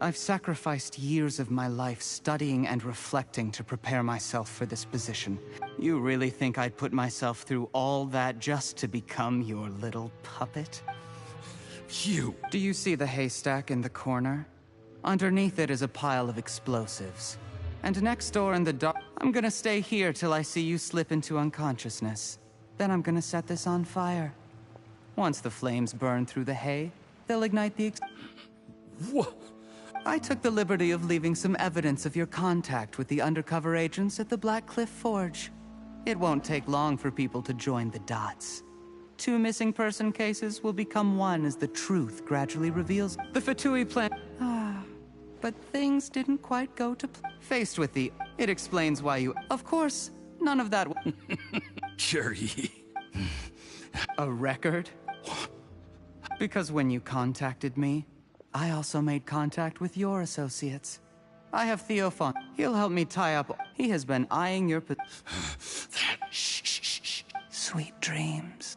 I've sacrificed years of my life studying and reflecting to prepare myself for this position. You really think I'd put myself through all that just to become your little puppet? You... Do you see the haystack in the corner? Underneath it is a pile of explosives. And next door in the dark... I'm gonna stay here till I see you slip into unconsciousness. Then I'm gonna set this on fire. Once the flames burn through the hay, they'll ignite the... What? I took the liberty of leaving some evidence of your contact with the undercover agents at the Black Cliff Forge. It won't take long for people to join the dots. 2 missing person cases will become one as the truth gradually reveals. The Fatui plan... but things didn't quite go to plan. Faced with the... It explains why you... Of course, none of that... Zhi. A record? Because when you contacted me, I also made contact with your associates. I have Theophon. He'll help me tie up... He has been eyeing your... Shh. Sweet dreams.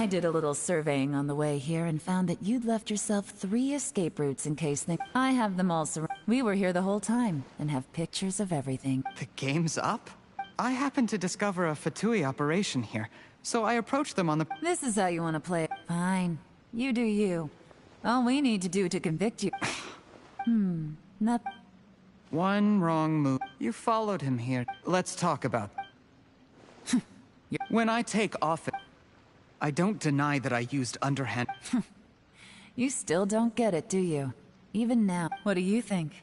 I did a little surveying on the way here and found that you'd left yourself 3 escape routes in case I have them all We were here the whole time and have pictures of everything. The game's up? I happened to discover a Fatui operation here, so I approached them on the... This is how you want to play it. Fine. You do you. All we need to do to convict you... not... One wrong move. You followed him here. Let's talk about... When I take office, I don't deny that I used underhand... You still don't get it, do you? Even now. What do you think?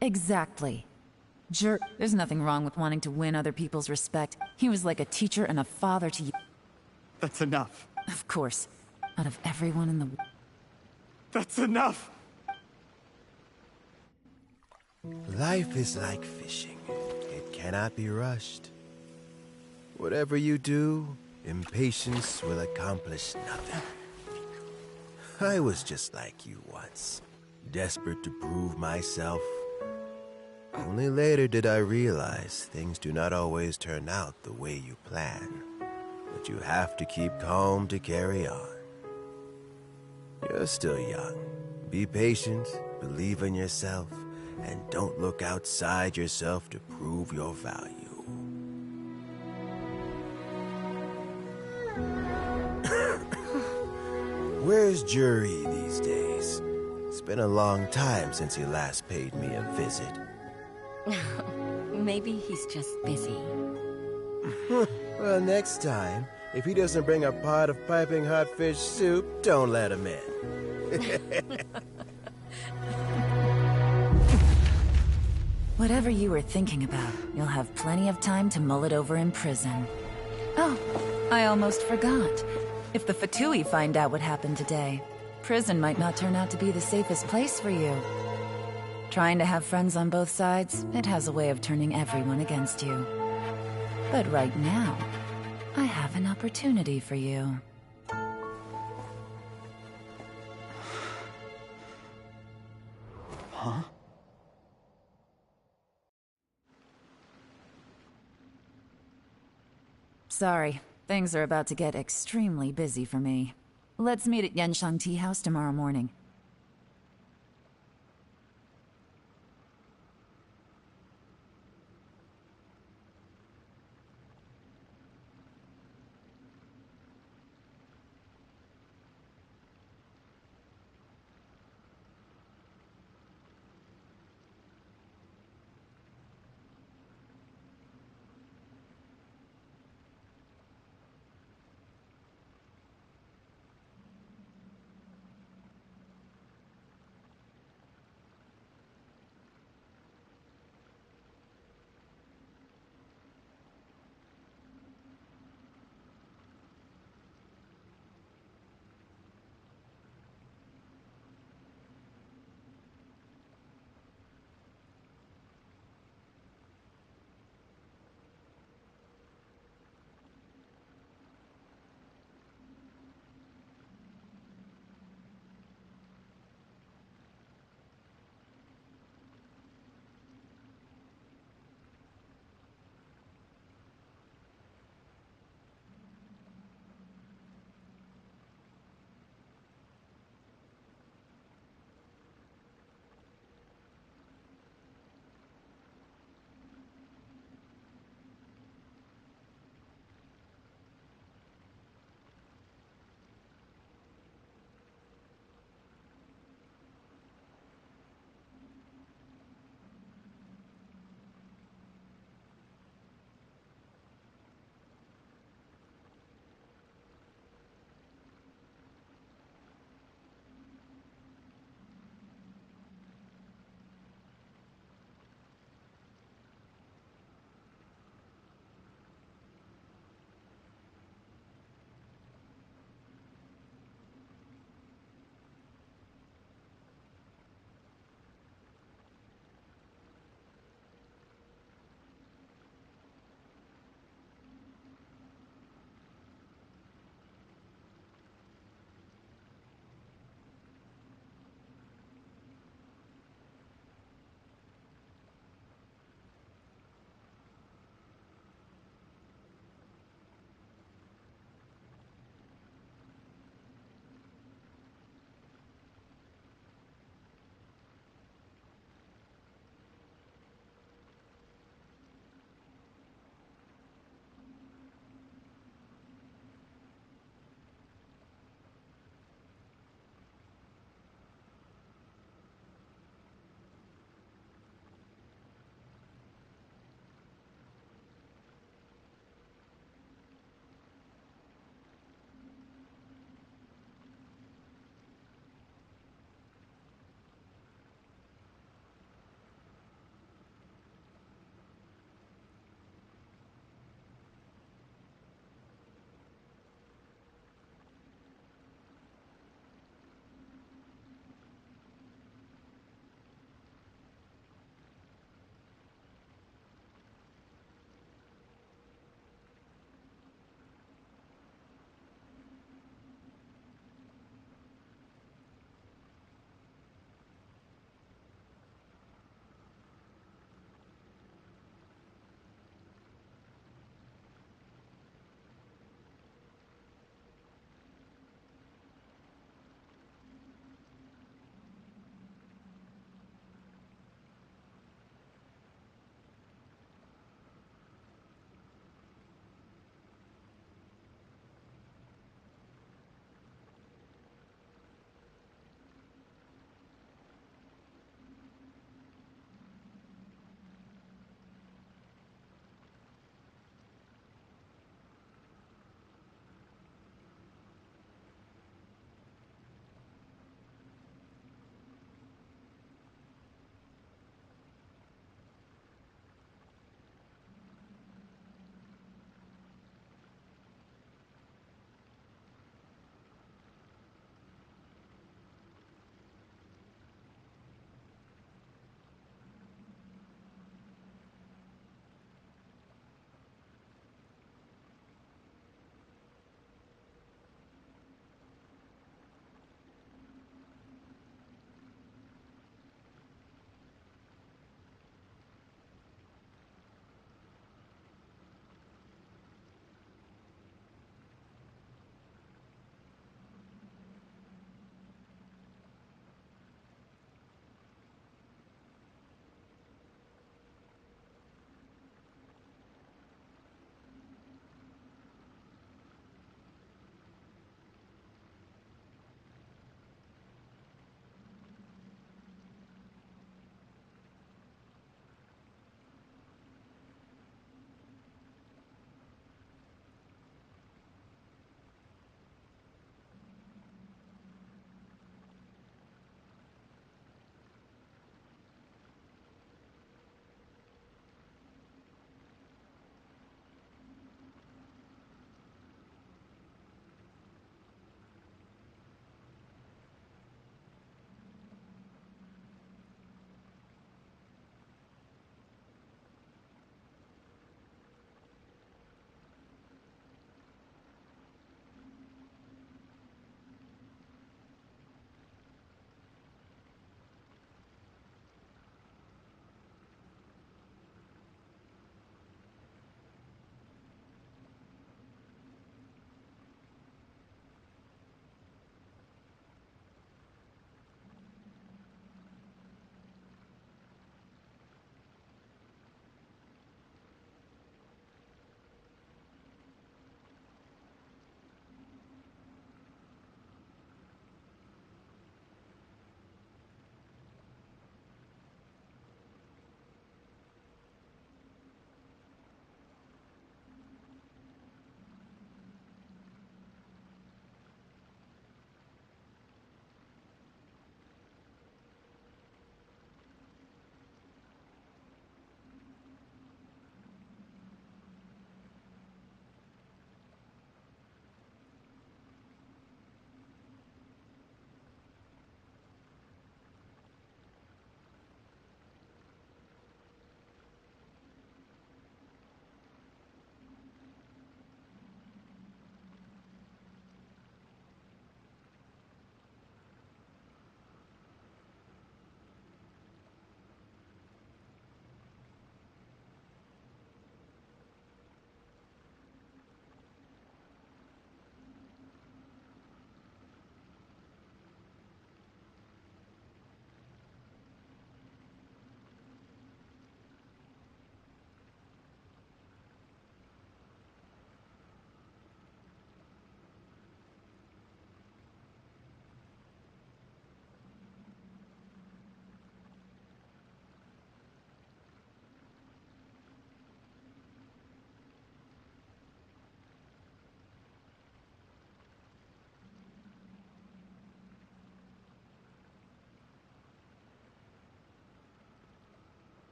Exactly. There's nothing wrong with wanting to win other people's respect. He was like a teacher and a father to you. That's enough. Of course. Out of everyone in the... That's enough! Life is like fishing. It cannot be rushed. Whatever you do, impatience will accomplish nothing. I was just like you once, desperate to prove myself. Only later did I realize things do not always turn out the way you plan, but you have to keep calm to carry on. You're still young. Be patient, believe in yourself, and don't look outside yourself to prove your value. Where's Jury these days? It's been a long time since he last paid me a visit. Maybe he's just busy. Well, next time, if he doesn't bring a pot of piping hot fish soup, don't let him in. Whatever you were thinking about, you'll have plenty of time to mull it over in prison. Oh, I almost forgot. If the Fatui find out what happened today, prison might not turn out to be the safest place for you. Trying to have friends on both sides, it has a way of turning everyone against you. But right now, I have an opportunity for you. Huh? Sorry, things are about to get extremely busy for me. Let's meet at Yanshang Tea House tomorrow morning.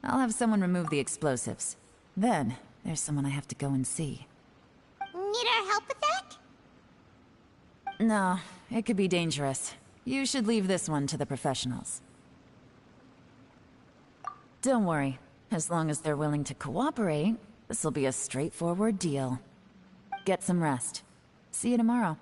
I'll have someone remove the explosives. Then, there's someone I have to go and see. Need our help with that? No, it could be dangerous. You should leave this one to the professionals. Don't worry. As long as they're willing to cooperate, this'll be a straightforward deal. Get some rest. See you tomorrow.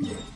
Yeah.